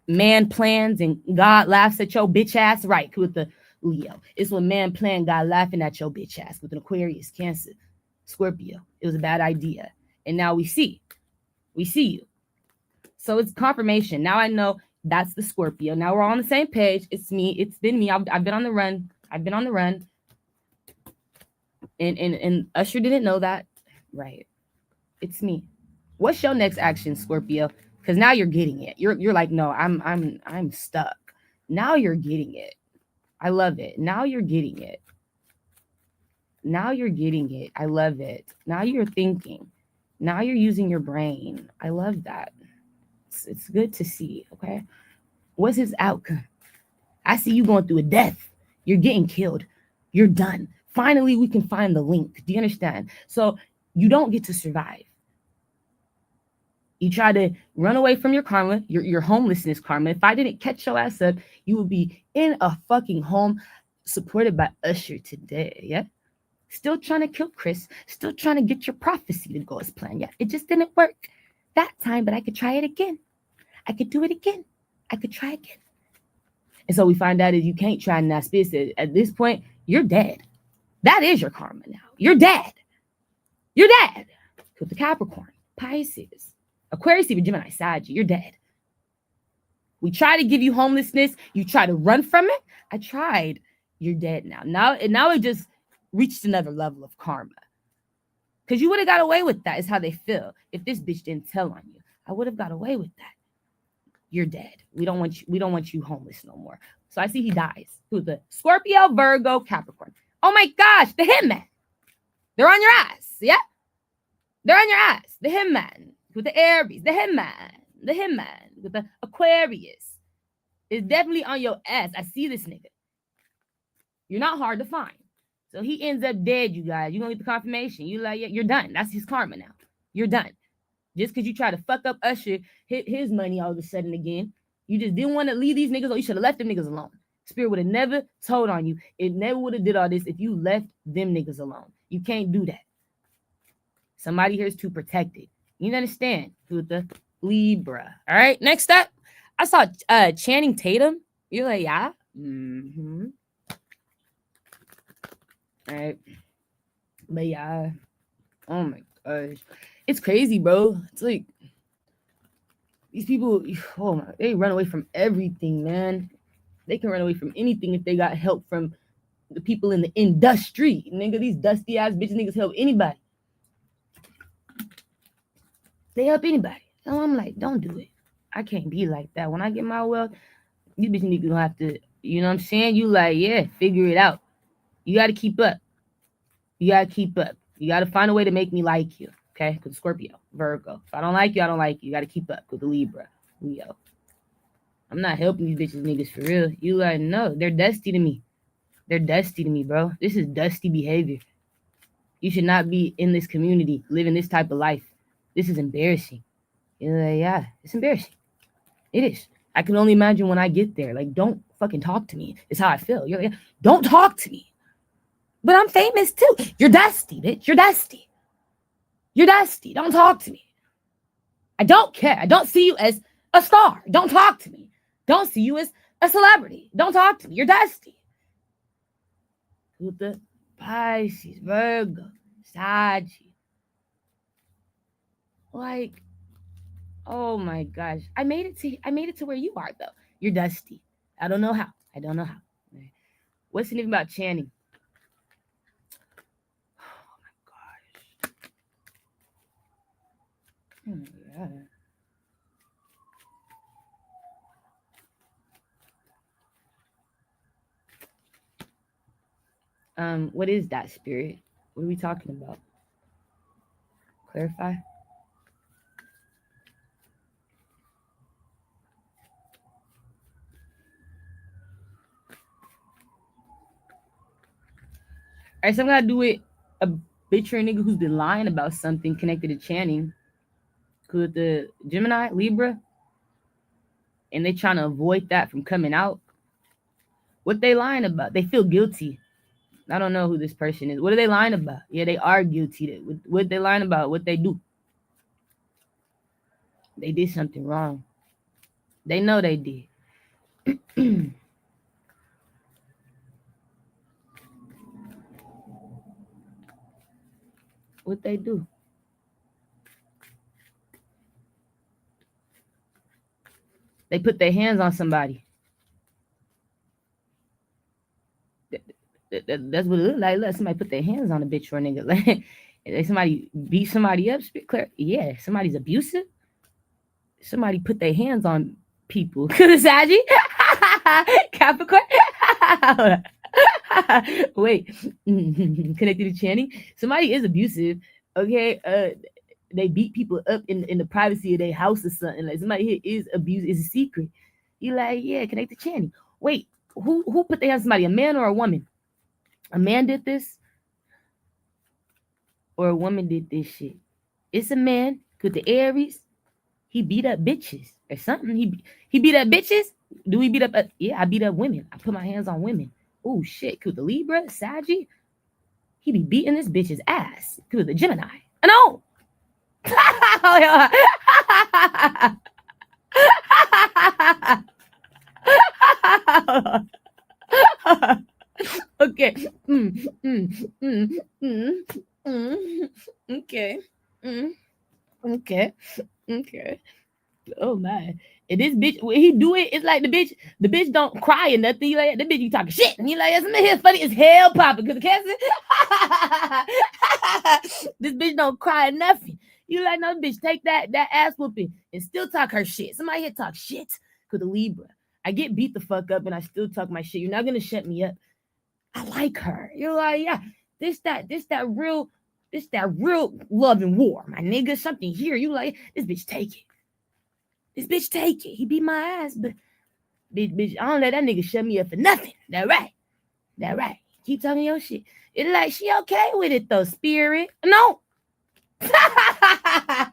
man plans and God laughs at your bitch ass. Right, with the Leo. It's when man planned, God laughing at your bitch ass. With an Aquarius, Cancer, Scorpio. It was a bad idea. And now we see you. So it's confirmation. Now I know that's the Scorpio. Now we're all on the same page. It's me. It's been me. I've been on the run. And Usher didn't know that. Right. It's me. What's your next action, Scorpio? Because now you're getting it. You're like, no, I'm stuck. Now you're getting it. I love it. Now you're getting it. I love it. Now you're thinking. Now you're using your brain. I love that. It's good to see. Okay. What's his outcome? I see you going through a death. You're getting killed. You're done. Finally, we can find the link. Do you understand? So you don't get to survive. You try to run away from your karma, your homelessness karma. If I didn't catch your ass up, you would be in a fucking home supported by Usher today. Yeah. Still trying to kill Chris. Still trying to get your prophecy to go as planned. Yeah. It just didn't work that time, but I could try it again. I could do it again. I could try again. And so we find out is you can't try in that space. At this point, you're dead. That is your karma now. You're dead. You're dead. With the Capricorn, Pisces, Aquarius, even Gemini, Sag, you're dead. We try to give you homelessness. You try to run from it. I tried. You're dead now. Now it just reached another level of karma. Because you would have got away with that, is how they feel. If this bitch didn't tell on you, I would have got away with that. You're dead. We don't want you homeless no more. So I see he dies. Who's the Scorpio, Virgo, Capricorn? Oh my gosh, the Hitman. They're on your ass. Yeah? They're on your ass. The Hitman. With the Aries, the Hitman. With the Aquarius. Is definitely on your ass. I see this nigga. You're not hard to find. So he ends up dead, you guys. You're going to get the confirmation. You like, yeah, you're done. That's his karma now. You're done. Just because you try to fuck up Usher, hit his money all of a sudden again. You just didn't want to leave these niggas alone. You should have left them niggas alone. Spirit would have never told on you. It never would have did all this if you left them niggas alone. You can't do that. Somebody here is too protected. You understand? With the Libra. All right. Next up, I saw Channing Tatum. You're like, yeah. Mm-hmm. All right. But yeah. Oh my gosh. It's crazy, bro. It's like these people, oh my, they run away from everything, man. They can run away from anything if they got help from the people in the industry. Nigga, these dusty ass bitches niggas help anybody. They help anybody. So I'm like, don't do it. I can't be like that. When I get my wealth, these bitches niggas gonna have to, you know what I'm saying? You like, yeah, figure it out. You got to keep up. You got to find a way to make me like you. Okay? Because Scorpio, Virgo. If I don't like you, I don't like you. You got to keep up with the Libra, Leo. I'm not helping these bitches niggas for real. You like, no, they're dusty to me. They're dusty to me, bro. This is dusty behavior. You should not be in this community, living this type of life. This is embarrassing. You're like, yeah, it's embarrassing. It is. I can only imagine when I get there. Like, don't fucking talk to me. It's how I feel. You're like, don't talk to me. But I'm famous too. You're dusty, bitch. You're dusty. You're dusty. Don't talk to me. I don't care. I don't see you as a star. Don't talk to me. Don't see you as a celebrity. Don't talk to me. You're dusty. With the Pisces, Virgo, Sag. Like, oh my gosh. I made it to where you are though. You're dusty. I don't know how. What's the name about Channing? Oh my God. What is that, Spirit? What are we talking about? Clarify. All right, so I'm gonna do it a bitch or a nigga who's been lying about something connected to Channing. Could the Gemini, Libra, and they trying to avoid that from coming out. What they lying about? They feel guilty. I don't know who this person is. What are they lying about? Yeah, they are guilty. What they lying about? What they do? They did something wrong. They know they did. What they do? They put their hands on somebody. That's what it look like. Let somebody put their hands on a bitch or a nigga. Like somebody beat somebody up. Spit clear. Yeah, somebody's abusive. Somebody put their hands on people. Saji, Capricorn. Wait, connected to Channing. Somebody is abusive. Okay, they beat people up in the privacy of their house or something. Like somebody here is abuse is a secret. You like, yeah, connect to Channing. Wait, who put their hands on somebody? A man or a woman? A man did this, or a woman did this shit? It's a man with the Aries. He beat up bitches or something. He beat up bitches. Do we beat up? Yeah, I beat up women. I put my hands on women. Oh shit, with the Libra, Saggy, he be beating this bitch's ass. With the Gemini. No. Okay. Okay. Okay. Okay. Oh my. And this bitch, when he do it, it's like the bitch don't cry or nothing. You like the bitch, you talking shit. And you like, something here funny as hell popping. Cause this bitch don't cry or nothing. You like, no bitch, take that ass whooping and still talk her shit. Somebody here talk shit. Cause the Libra. I get beat the fuck up and I still talk my shit. You're not gonna shut me up. I like her. You're like, yeah, this that real love and war, my nigga. Something here. You like, this bitch take it. This bitch take it. He beat my ass, but bitch, I don't let that nigga shut me up for nothing. That right. Keep talking your shit. It's like she okay with it though, spirit. No. I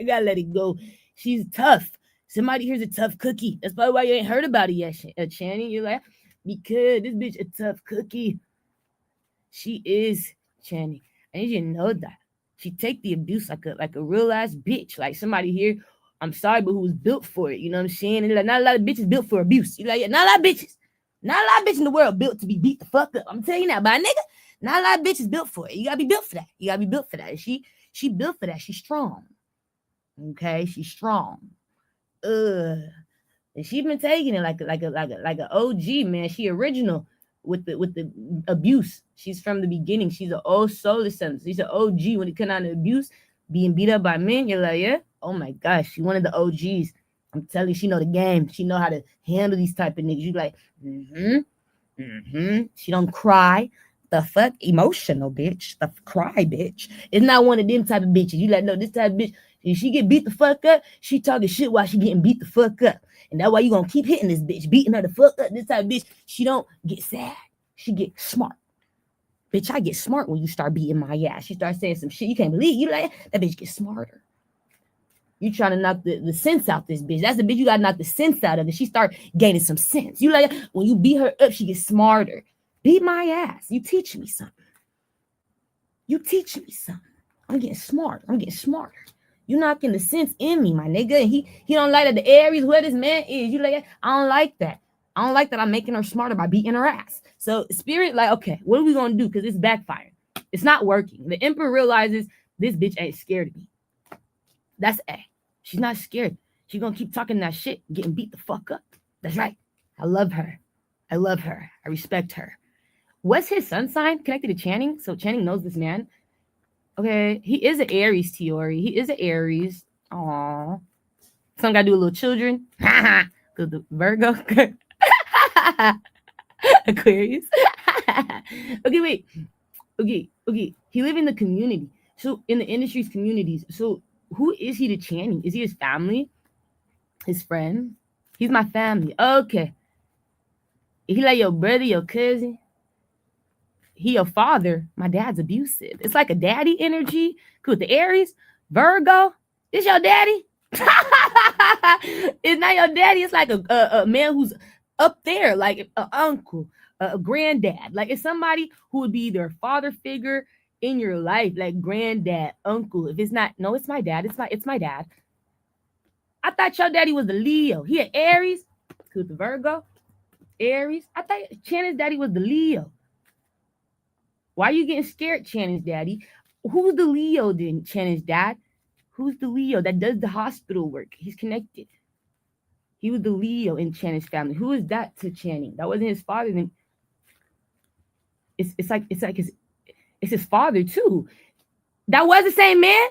gotta let it go. She's tough. Somebody here's a tough cookie. That's probably why you ain't heard about it yet, Channing. You're like, because this bitch a tough cookie. She is, Channing. I need you to know that. She take the abuse like a real ass bitch. Like somebody here, I'm sorry, but who was built for it. You know what I'm saying? And like, not a lot of bitches built for abuse. You like, yeah, not a lot of bitches. Not a lot of bitches in the world built to be beat the fuck up. I'm telling you now, but nigga, not a lot of bitches built for it. You gotta be built for that. You gotta be built for that. She built for that. She's strong. Okay, she's strong. And she been taking it like an OG, man. She original with the abuse. She's from the beginning. She's an old soul son. She's an OG when it comes down to abuse, being beat up by men. You're like, yeah, oh my gosh, she one of the OGs. I'm telling you, she know the game. She know how to handle these type of niggas. You like, She don't cry. The fuck, emotional bitch. The cry bitch. It's not one of them type of bitches. You like, no, this type of bitch. If she get beat the fuck up, she talking shit while she getting beat the fuck up. And that's why you gonna keep hitting this bitch, beating her the fuck up. This type of bitch, she don't get sad. She get smart. Bitch, I get smart when you start beating my ass. She starts saying some shit you can't believe. You like, that bitch get smarter. You trying to knock the sense out this bitch. That's the bitch you gotta knock the sense out of it. She start gaining some sense. You like, when you beat her up, she gets smarter. Beat my ass. You teach me something. I'm getting smart. I'm getting smarter. You knocking the sense in me, my nigga. And he don't like that the Aries, where this man is. You like, I don't like that. I don't like that I'm making her smarter by beating her ass. So spirit, like, okay, what are we gonna do? Because it's backfiring. It's not working. The Emperor realizes this bitch ain't scared of me. That's A. She's not scared. She's gonna keep talking that shit, getting beat the fuck up. That's right. I love her. I respect her. What's his sun sign connected to Channing? So Channing knows this man. Okay, he is an Aries, Tiori. He is an Aries. Aww. Some gotta do a little children. Because the Virgo. Aquarius. Okay, wait. Okay. He live in the community. So in the industry's communities. So who is he to Channing? Is he his family? His friend? He's my family. Okay. He like your brother, your cousin? He your father. My dad's abusive. It's like a daddy energy. With the Aries, Virgo. It's your daddy. It's not your daddy. It's like a man who's up there, like an uncle, a granddad. Like it's somebody who would be their father figure in your life, like granddad, uncle. If it's not, no, it's my dad. It's my dad. I thought your daddy was the Leo. He an Aries, who's the Virgo, Aries. I thought Channing's daddy was the Leo. Why are you getting scared, Channing's daddy? Who's the Leo then, Channing's dad? Who's the Leo that does the hospital work? He's connected. He was the Leo in Channing's family. Who is that to Channing? That wasn't his father. Then it's like it's his father too. That was the same man.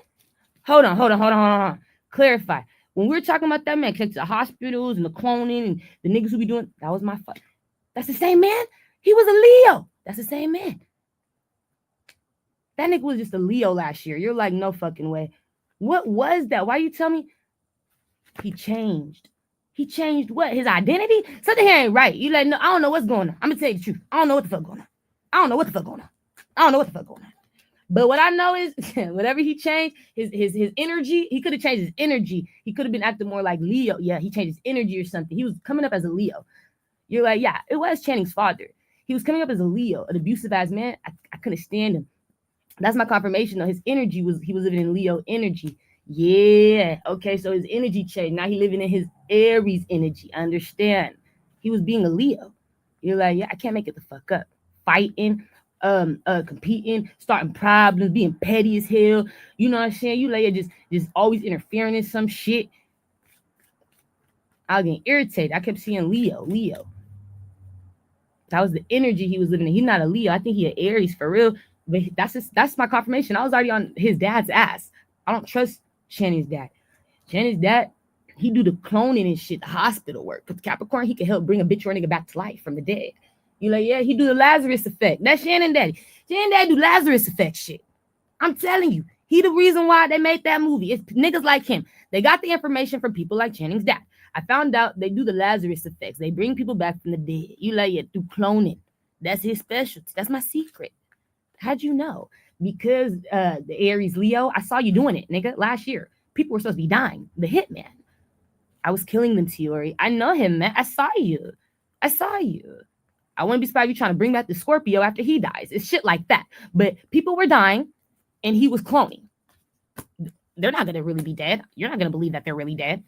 Hold on. Clarify. When we were talking about that man connected to the hospitals and the cloning and the niggas who be doing, that was my father. That's the same man. He was a Leo. That's the same man. That nigga was just a Leo last year. You're like, no fucking way. What was that? Why you tell me? He changed. He changed what? His identity? Something here ain't right. You like, no, I don't know what's going on. I'm gonna tell you the truth. I don't know what the fuck going on. I don't know what the fuck going on. But what I know is whatever he changed, his energy, he could have changed his energy. He could have been acting more like Leo. Yeah, he changed his energy or something. He was coming up as a Leo. You're like, yeah, it was Channing's father. He was coming up as a Leo, an abusive ass man. I couldn't stand him. That's my confirmation though. His energy he was living in Leo energy. Yeah. Okay, so his energy changed. Now he living in his Aries energy. I understand. He was being a Leo. You're like, yeah, I can't make it the fuck up. Fighting, competing, starting problems, being petty as hell. You know what I'm saying? You like just always interfering in some shit. I was getting irritated. I kept seeing Leo. That was the energy he was living in. He's not a Leo. I think he an Aries for real. But that's my confirmation. I was already on his dad's ass. I don't trust Channing's dad. Channing's dad, he do the cloning and shit, the hospital work. Because Capricorn, he can help bring a bitch or a nigga back to life from the dead. You like, yeah, he do the Lazarus effect. That's Shannon daddy. Shannon daddy do Lazarus effect shit. I'm telling you. He the reason why they made that movie. It's niggas like him. They got the information from people like Channing's dad. I found out they do the Lazarus effects. They bring people back from the dead. You like it through cloning. That's his specialty. That's my secret. How'd you know? Because the Aries Leo, I saw you doing it, nigga, last year. People were supposed to be dying. The hitman. I was killing them, Tiori. I know him, man. I saw you. I wouldn't be surprised if you're trying to bring back the Scorpio after he dies. It's shit like that. But people were dying, and he was cloning. They're not going to really be dead. You're not going to believe that they're really dead.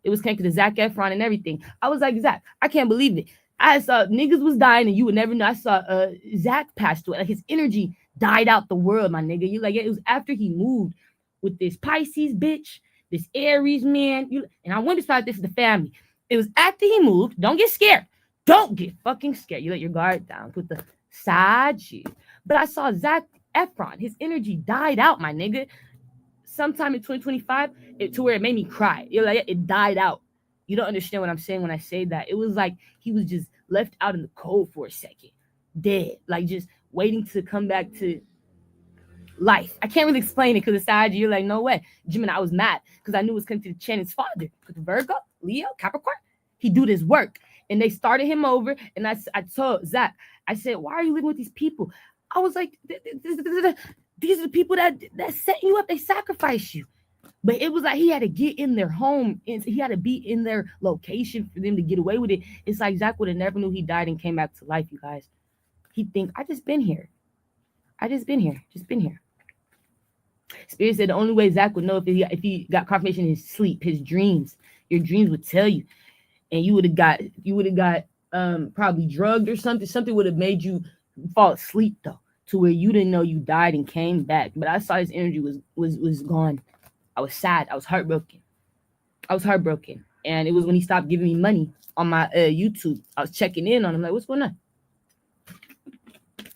It was connected to Zac Efron and everything. I was like, Zac, I can't believe it. I saw niggas was dying and you would never know. I saw Zac passed away. Like his energy died out the world, my nigga. You like it was after he moved with this Pisces bitch, this Aries man. And I wouldn't be surprised this is the family. It was after he moved. Don't get scared. Don't get fucking scared. You let your guard down. Put the side shit. But I saw Zac Efron. His energy died out, my nigga. Sometime in 2025, to where it made me cry. You're like, it died out. You don't understand what I'm saying when I say that. It was like he was just left out in the cold for a second. Dead. Like just waiting to come back to life. I can't really explain it because aside you're like, no way. Gemini, I was mad because I knew it was connected to Channing's father. Because Virgo, Leo, Capricorn, he do this work. And they started him over. And I told Zac, I said, why are you living with these people? I was like, these are the people that set you up. They sacrifice you. But it was like he had to get in their home and he had to be in their location for them to get away with it. It's like Zac would have never knew he died and came back to life, you guys. He'd think, I just been here. Just been here. Spirit said the only way Zac would know if he got confirmation in his sleep, his dreams. Your dreams would tell you. And you would have got probably drugged or something. Something would have made you fall asleep though, to where you didn't know you died and came back. But I saw his energy was gone. I was sad. I was heartbroken. And it was when he stopped giving me money on my YouTube. I was checking in on him like, what's going on?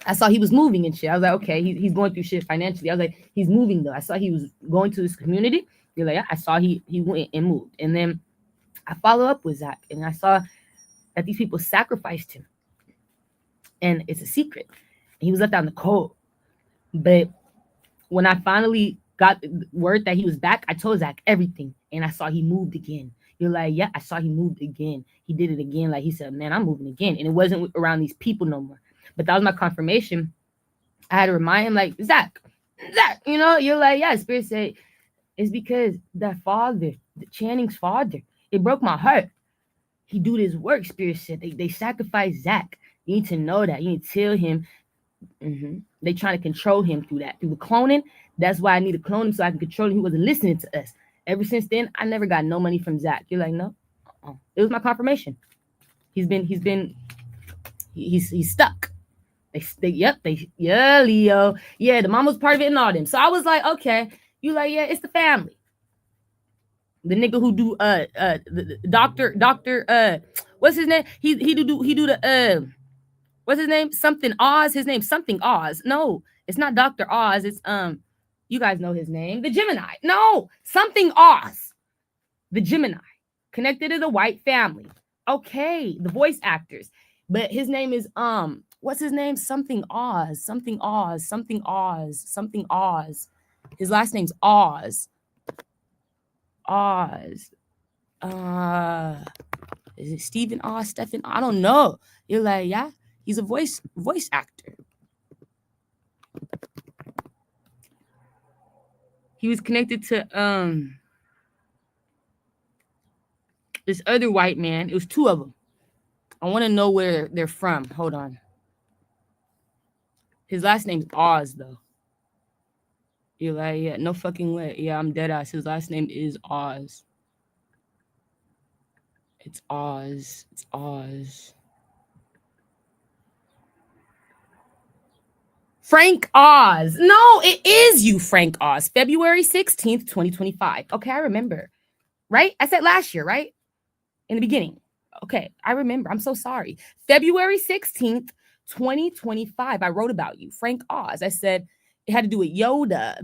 I saw he was moving and shit. I was like, okay, he's going through shit financially. I was like, he's moving though. I saw he was going to this community. You're like, yeah, I saw he went and moved. And then I follow up with Zac and I saw that these people sacrificed him. And it's a secret. And he was left out in the cold. But when I finally got the word that he was back, I told Zac everything. And I saw he moved again. You're like, yeah, I saw he moved again. He did it again. Like he said, man, I'm moving again. And it wasn't around these people no more. But that was my confirmation. I had to remind him, like, Zac, you know, you're like, yeah, Spirit said, it's because that father, the Channing's father, it broke my heart. He do this work, Spirit said. They sacrificed Zac. You need to know that. You need to tell him They trying to control him through that, through the cloning. That's why I need to clone him so I can control him. He wasn't listening to us. Ever since then, I never got no money from Zach. You're like, no, it was my confirmation. He's stuck. Yeah, Leo. Yeah, the mom was part of it and all them. So I was like, okay. You like, yeah, it's the family. The nigga who do the doctor what's his name? He do the what's his name? Something Oz. His name something Oz. No, it's not Dr. Oz. It's you guys know his name. The Gemini. No, something Oz. The Gemini. Connected to the white family. Okay, the voice actors. But his name is what's his name? Something Oz. Something Oz. Something Oz. Something Oz. His last name's Oz. Oz. Is it Stephen Oz? Stephen? I don't know. You're like, yeah, he's a voice actor. He was connected to this other white man. It was two of them. I want to know where they're from. Hold on. His last name's Oz, though. You're like, yeah, no fucking way. Yeah, I'm dead ass. His last name is Oz. It's Oz. It's Oz. Frank Oz. No, it is you, Frank Oz. February 16th, 2025. Okay, I remember. Right? I said last year, right? In the beginning. Okay, I remember. I'm so sorry. February 16th, 2025. I wrote about you, Frank Oz. I said it had to do with Yoda,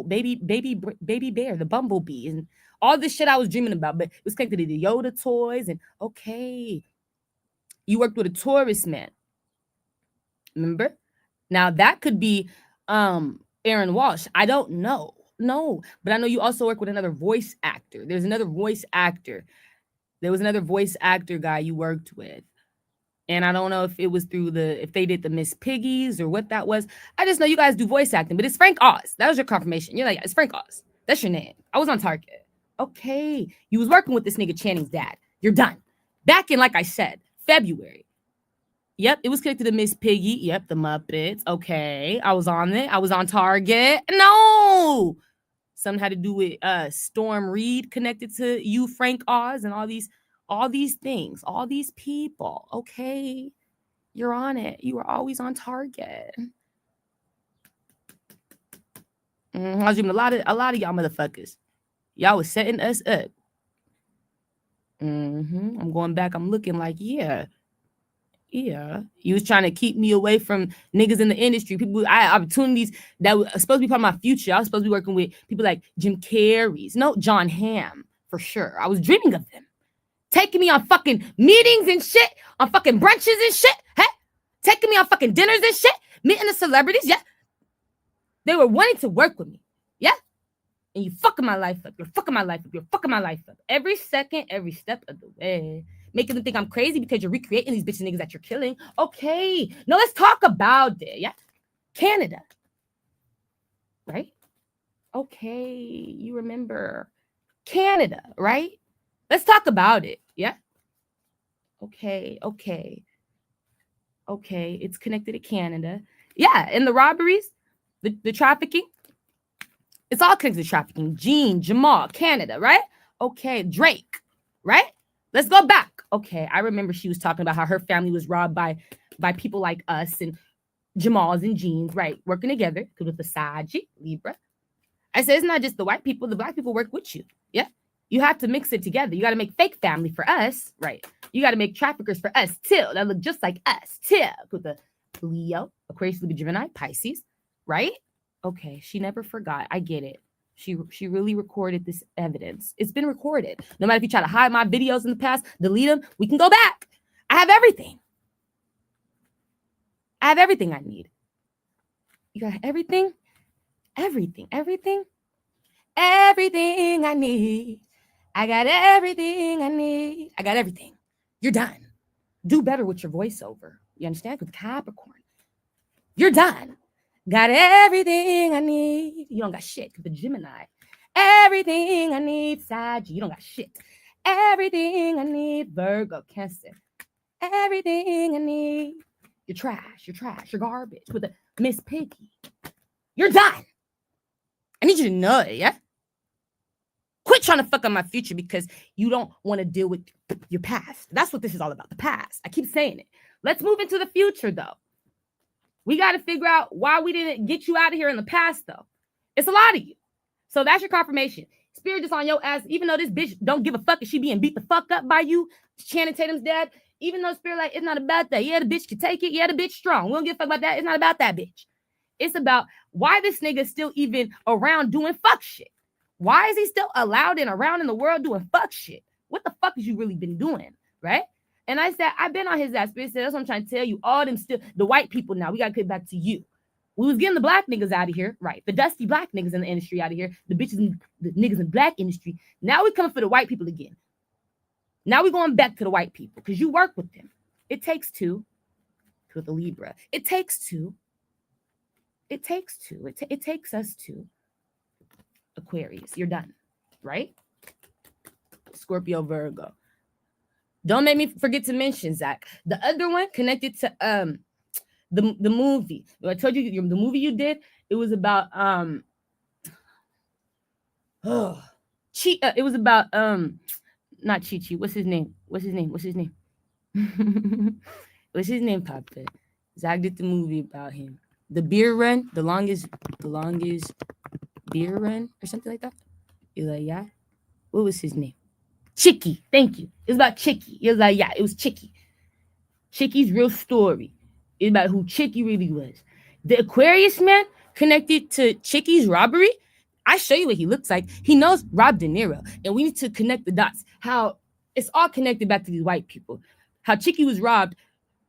baby bear, the bumblebee, and all this shit I was dreaming about, but it was connected to the Yoda toys. And okay, you worked with a tourist man. Remember? Now that could be Aaron Walsh. I don't know. No, but I know you also work with another voice actor. There's another voice actor. There was another voice actor guy you worked with. And I don't know if it was through if they did the Miss Piggies or what that was. I just know you guys do voice acting, but it's Frank Oz. That was your confirmation. You're like, it's Frank Oz. That's your name. I was on target. Okay. You was working with this nigga Channing's dad. You're done. Back in, like I said, February. Yep, it was connected to Miss Piggy. Yep, the Muppets. Okay. I was on it. I was on target. No. Something had to do with Storm Reed connected to you, Frank Oz, and all these things, all these people. Okay, you're on it. You were always on target. I was dreaming a lot of y'all motherfuckers. Y'all was setting us up. I'm going back. I'm looking like, yeah. You was trying to keep me away from niggas in the industry. People, I had opportunities that were supposed to be part of my future. I was supposed to be working with people like Jim Carrey's, John Hamm, for sure. I was dreaming of them. Taking me on fucking meetings and shit, on fucking brunches and shit, hey? Taking me on fucking dinners and shit, meeting the celebrities, yeah? They were wanting to work with me, yeah? And you fucking my life up. You're fucking my life up. You're fucking my life up. Every second, every step of the way. Making them think I'm crazy because you're recreating these bitches niggas that you're killing. Okay. No, let's talk about it. Yeah. Canada. Right? Okay. You remember Canada, right? Let's talk about it. Yeah. Okay. It's connected to Canada. Yeah. And the robberies, the trafficking. It's all connected to trafficking. Gene, Jamal, Canada, right? Okay. Drake, right? Let's go back. Okay, I remember she was talking about how her family was robbed by people like us and Jamal's and Jeans, right? Working together with the Saji, Libra. I said, it's not just the white people. The black people work with you. Yeah. You have to mix it together. You got to make fake family for us, right? You got to make traffickers for us, too. That look just like us, too. With the Leo, Aquarius, Libra, Gemini, Pisces, right? Okay, she never forgot. I get it. She really recorded this evidence. It's been recorded. No matter if you try to hide my videos in the past, delete them, we can go back. I have everything. I have everything I need. You got everything? Everything I need. I got everything I need. I got everything. You're done. Do better with your voiceover. You understand? With Capricorn. You're done. Got everything I need. You don't got shit. The Gemini. Everything I need. Sag. You don't got shit. Everything I need. Virgo. Cancer. Everything I need. You're trash. You're trash. You're garbage. With a Miss Piggy. You're done. I need you to know it, yeah? Quit trying to fuck up my future because you don't want to deal with your past. That's what this is all about, the past. I keep saying it. Let's move into the future, though. We got to figure out why we didn't get you out of here in the past, though. It's a lot of you. So that's your confirmation. Spirit is on your ass, even though this bitch don't give a fuck if she being beat the fuck up by you, Channing Tatum's dad, even though Spirit like, it's not about that. Yeah, the bitch can take it. Yeah, the bitch strong. We don't give a fuck about that. It's not about that bitch. It's about why this nigga still even around doing fuck shit. Why is he still allowed and around in the world doing fuck shit? What the fuck has you really been doing, right? And I said, I've been on his ass. Spirit said, that's what I'm trying to tell you. All them still, the white people now, we got to get back to you. We was getting the black niggas out of here, right? The dusty black niggas in the industry out of here. The bitches and the niggas in the black industry. Now we coming for the white people again. Now we going back to the white people because you work with them. It takes two to the Libra. It takes two. It takes two. It takes us to Aquarius. You're done, right? Scorpio, Virgo. Don't make me forget to mention, Zach. The other one connected to the movie. I told you the movie you did. It was about it was about not Chi-Chi. What's his name? What's his name, Papa? Zach did the movie about him. The beer run, the longest beer run or something like that. You're like, yeah. What was his name? Chicky. Thank you. It was about Chicky. It was like, yeah, it was Chicky. Chicky's real story. It's about who Chicky really was. The Aquarius man connected to Chicky's robbery. I show you what he looks like. He knows Rob De Niro. And we need to connect the dots. How it's all connected back to these white people. How Chicky was robbed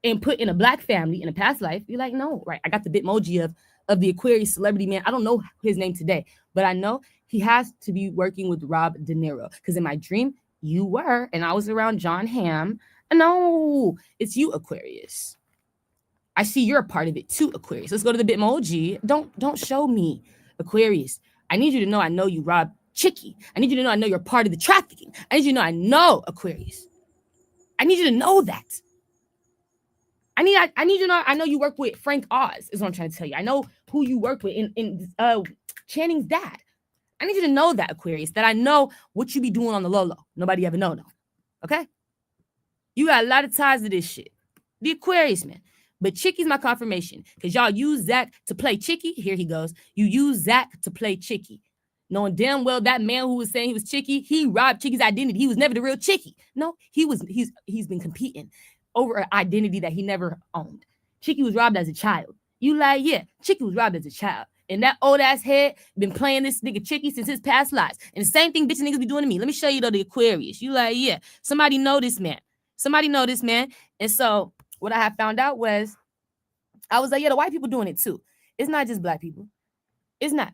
and put in a black family in a past life. You're like, no, right? I got the Bitmoji of the Aquarius celebrity man. I don't know his name today, but I know he has to be working with Rob De Niro. Because in my dream, you were, and I was around John Hamm. No, it's you, Aquarius. I see you're a part of it too, Aquarius. Let's go to the Bitmoji. Don't show me, Aquarius. I need you to know I know you robbed Chicky. I need you to know I know you're part of the trafficking. I need you to know I know, Aquarius. I need you to know that. I need you to know I know you work with Frank Oz, is what I'm trying to tell you. I know who you work with in Channing's dad. I need you to know that, Aquarius, that I know what you be doing on the low. Nobody ever know, okay? You got a lot of ties to this shit. The Aquarius, man. But Chicky's my confirmation because y'all use Zach to play Chicky. Here he goes. You use Zach to play Chicky. Knowing damn well that man who was saying he was Chicky, he robbed Chicky's identity. He was never the real Chicky. No, he's been competing over an identity that he never owned. Chicky was robbed as a child. You like, yeah, Chicky was robbed as a child. And that old ass head been playing this nigga Chicky since his past lives. And the same thing bitch niggas be doing to me. Let me show you though the Aquarius. You like, yeah, somebody know this man. And so what I have found out was, I was like, yeah, the white people doing it too. It's not just black people. It's not.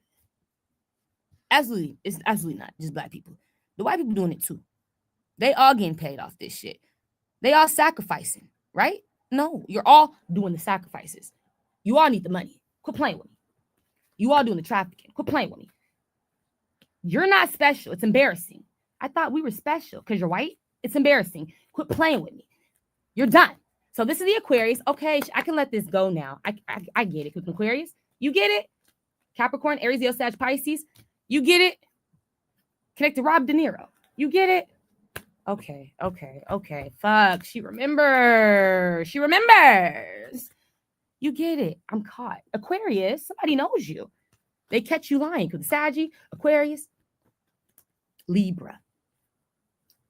It's absolutely not just black people. The white people doing it too. They all getting paid off this shit. They all sacrificing, right? No, you're all doing the sacrifices. You all need the money. Quit playing with me. You all doing the trafficking. Quit playing with me. You're not special. It's embarrassing. I thought we were special because you're white. It's embarrassing. Quit playing with me. You're done. So this is the Aquarius. Okay, I can let this go now. I get it. With Aquarius, you get it. Capricorn, Aries, Leo, Sag, Pisces, you get it. Connect to Rob De Niro. You get it. Okay. Fuck. She remembers. You get it. I'm caught. Aquarius, somebody knows you. They catch you lying. Because Saggy, Aquarius, Libra.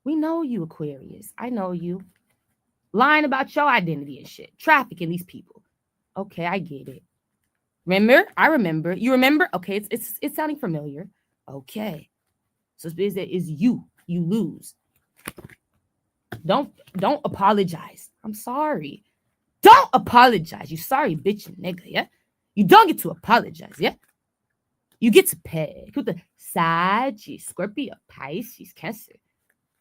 We know you, Aquarius. I know you. Lying about your identity and shit. Trafficking these people. Okay, I get it. Remember? I remember. You remember? Okay, it's sounding familiar. Okay. So it's you. You lose. Don't apologize. I'm sorry. Don't apologize. You sorry bitch nigga, yeah? You don't get to apologize, yeah? You get to pay. With the Sagittarius, Scorpio, Pisces, Cancer.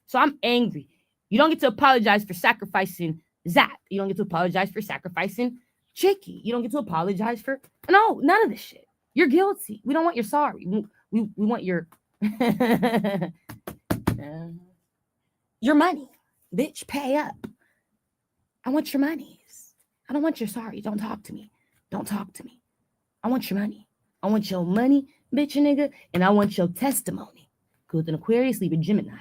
So I'm angry. You don't get to apologize for sacrificing Zach. You don't get to apologize for sacrificing Chicky. You don't get to apologize for none of this shit. You're guilty. We don't want your sorry. We want your your money. Bitch, pay up. I want your monies. I don't want your sorry. Don't talk to me. Don't talk to me. I want your money. I want your money, bitch nigga, and I want your testimony. With an Aquarius, leave a Gemini.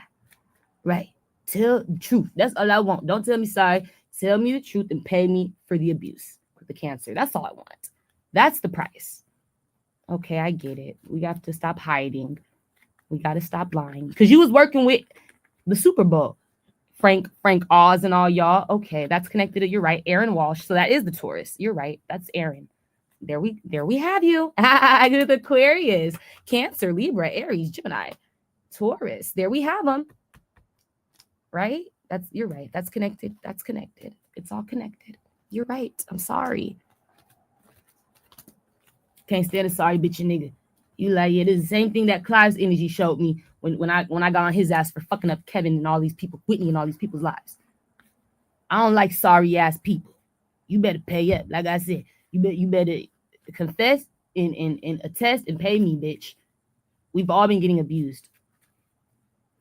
Right. Tell the truth. That's all I want. Don't tell me sorry. Tell me the truth and pay me for the abuse. With the Cancer. That's all I want. That's the price. Okay, I get it. We have to stop hiding. We got to stop lying. Because you was working with the Super Bowl. Frank Oz and all y'all. Okay, that's connected to, you're right, Aaron Walsh. So that is the Taurus. You're right. That's Aaron. There we have you. The Aquarius, Cancer, Libra, Aries, Gemini, Taurus. There we have them. Right? You're right. That's connected. That's connected. It's all connected. You're right. I'm sorry. Can't stand a sorry bitch nigga. You like, yeah, this is the same thing that Clive's energy showed me when I got on his ass for fucking up Kevin and all these people, Whitney and all these people's lives. I don't like sorry ass people. You better pay up. Like I said, you better confess and attest and pay me, bitch. We've all been getting abused.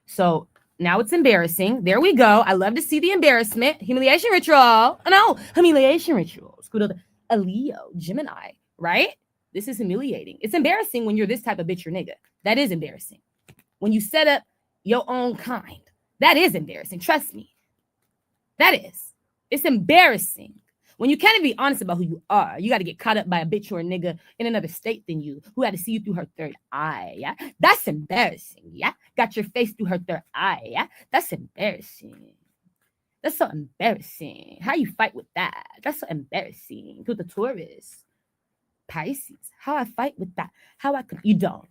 So now it's embarrassing. There we go. I love to see the embarrassment. Humiliation ritual. No, humiliation rituals. A Leo, Gemini, right? This is humiliating. It's embarrassing when you're this type of bitch or nigga. That is embarrassing. When you set up your own kind, that is embarrassing. Trust me. That is. It's embarrassing. When you can't even be honest about who you are, you got to get caught up by a bitch or a nigga in another state than you, who had to see you through her third eye, yeah? That's embarrassing, yeah? Got your face through her third eye, yeah? That's embarrassing. That's so embarrassing. How you fight with that? That's so embarrassing. To the Taurus. Pisces. How I fight with that? You don't.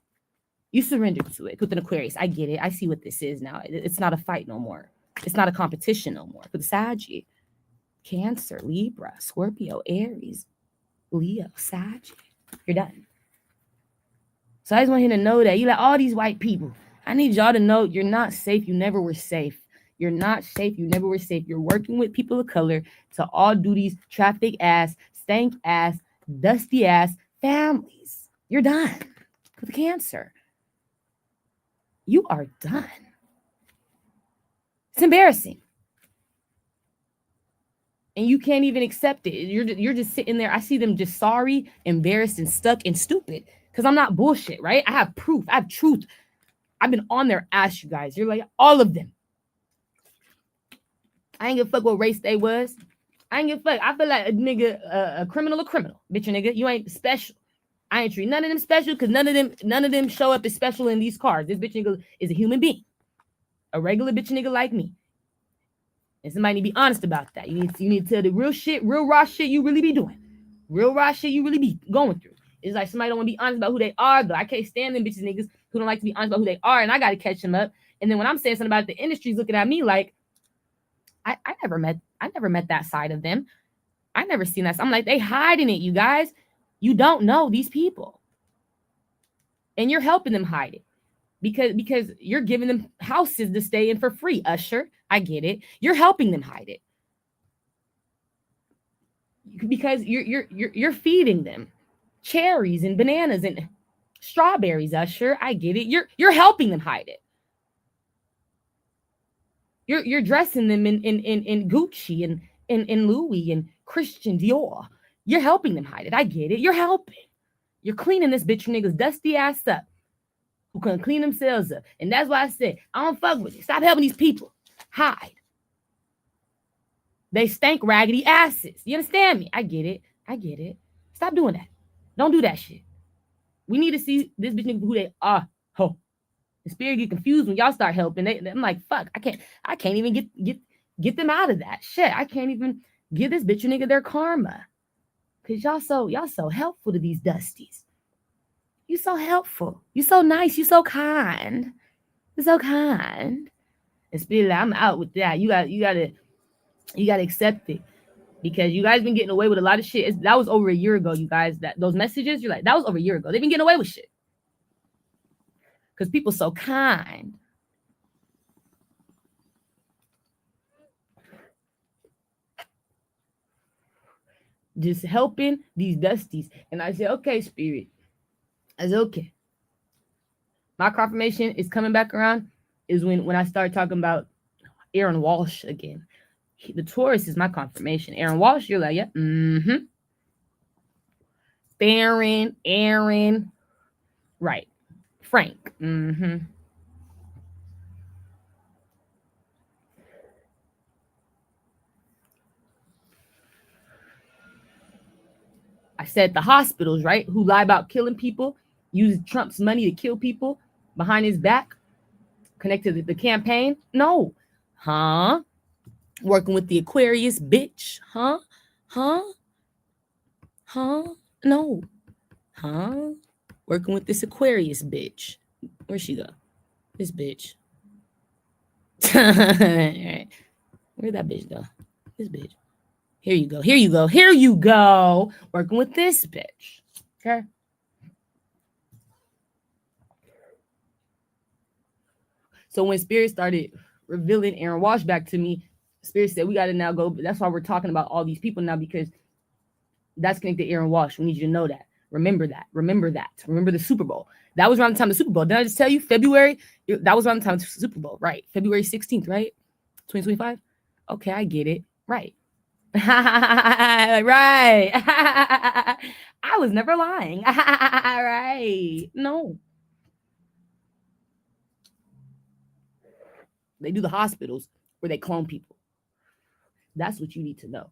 You surrender to it. With an Aquarius, I get it. I see what this is now. It's not a fight no more. It's not a competition no more. With Sagittarius, Cancer, Libra, Scorpio, Aries, Leo, Sagittarius. You're done. So I just want you to know that you like all these white people. I need y'all to know you're not safe. You never were safe. You're not safe. You never were safe. You're working with people of color to all do these traffic ass, stank ass, dusty ass families. You're done. With Cancer. You are done. It's embarrassing. And you can't even accept it. You're just sitting there. I see them just sorry, embarrassed, and stuck and stupid. Because I'm not bullshit, right? I have proof. I have truth. I've been on their ass, you guys. You're like, all of them. I ain't give a fuck what race they was. I ain't give a fuck. I feel like a nigga, a criminal, bitch, a nigga. You ain't special. I ain't treat none of them special because none of them show up as special in these cards. This bitch nigga is a human being. A regular bitch nigga like me. And somebody need to be honest about that. You need to tell the real shit, real raw shit you really be doing. Real raw shit you really be going through. It's like somebody don't want to be honest about who they are, though. I can't stand them bitches niggas who don't like to be honest about who they are, and I got to catch them up. And then when I'm saying something about it, the industry's looking at me like, I never met that side of them. I never seen that. I'm like, they hiding it, you guys. You don't know these people. And you're helping them hide it. Because you're giving them houses to stay in for free, Usher. I get it. You're helping them hide it. Because you're feeding them cherries and bananas and strawberries, Usher. I get it. You're helping them hide it. You're dressing them in Gucci and in Louis and Christian Dior. You're helping them hide it. I get it. You're helping. You're cleaning this bitch nigga's dusty ass up. Who couldn't clean themselves up. And that's why I said, I don't fuck with you. Stop helping these people hide. They stank raggedy asses. You understand me? I get it. Stop doing that. Don't do that shit. We need to see this bitch nigga who they are. Oh. The spirit get confused when y'all start helping. I'm like, fuck, I can't even get them out of that shit. I can't even give this bitch nigga their karma. Cause y'all so helpful to these dusties. You so helpful. You so nice. You so kind. You're so kind. And spirit, I'm out with that. You gotta accept it. Because you guys been getting away with a lot of shit. That was over a year ago, you guys. Those messages, you're like, that was over a year ago. They've been getting away with shit. Because people so kind. Just helping these dusties. And I said, okay, spirit. I said, okay. My confirmation is coming back around is when I start talking about Aaron Walsh again. The Taurus is my confirmation. Aaron Walsh, you're like, yeah, Theron, Aaron, right. Frank, I said the hospitals, right? Who lie about killing people, use Trump's money to kill people behind his back, connected to the campaign. No. Huh? Working with the Aquarius bitch. Huh? No. Huh? Working with this Aquarius bitch. Where'd she go? This bitch. Right. Where'd that bitch go? This bitch. Here you go. Here you go. Here you go. Working with this bitch. Okay. So when Spirit started revealing Aaron Walsh back to me, Spirit said, we got to now go. That's why we're talking about all these people now, because that's connected to Aaron Walsh. We need you to know that. Remember that. Remember that. Remember the Super Bowl. That was around the time of the Super Bowl. Did I just tell you February? That was around the time of the Super Bowl, right? February 16th, right? 2025? Okay, I get it. Right. Right. I was never lying. Right. No. They do the hospitals where they clone people. That's what you need to know.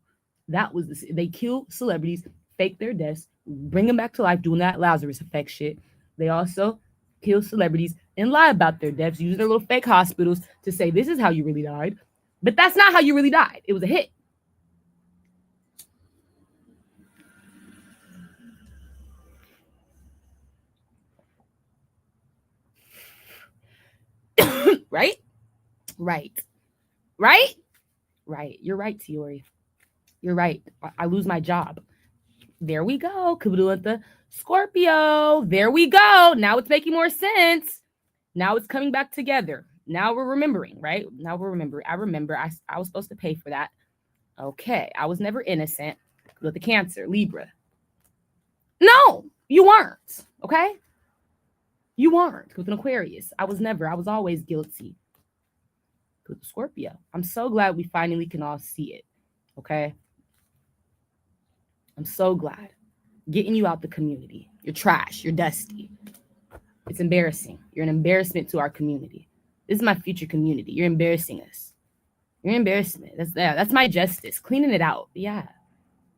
That was they kill celebrities, fake their deaths, bring them back to life, doing that Lazarus effect shit. They also kill celebrities and lie about their deaths, use their little fake hospitals to say this is how you really died. But that's not how you really died. It was a hit. Right? Right. Right? Right. You're right, Tiori. You're right. I lose my job. There we go. Kubudu at the Scorpio. There we go. Now it's making more sense. Now it's coming back together. Now we're remembering, right? Now we're remembering. I remember I was supposed to pay for that. Okay. I was never innocent with the Cancer, Libra. No, you weren't. Okay? You weren't with an Aquarius. I was always guilty with the Scorpio. I'm so glad we finally can all see it. Okay? I'm so glad. Getting you out the community. You're trash. You're dusty. It's embarrassing. You're an embarrassment to our community. This is my future community. You're embarrassing us. You're an embarrassment. That's my justice. Cleaning it out. Yeah.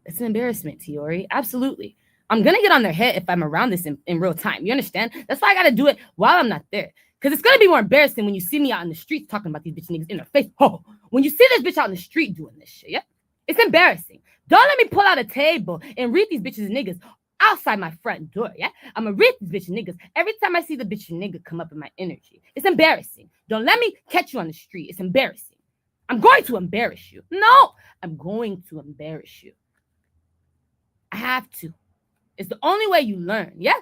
It's an embarrassment, Tiori. Absolutely. I'm going to get on their head if I'm around this in real time. You understand? That's why I got to do it while I'm not there. Because it's going to be more embarrassing when you see me out in the streets talking about these bitch niggas in their face. Oh, when you see this bitch out in the street doing this shit, yeah? It's embarrassing. Don't let me pull out a table and read these bitches niggas outside my front door, yeah? I'm going to read these bitch niggas every time I see the bitch nigga come up in my energy. It's embarrassing. Don't let me catch you on the street. It's embarrassing. I'm going to embarrass you. No, I'm going to embarrass you. I have to. It's the only way you learn, yeah?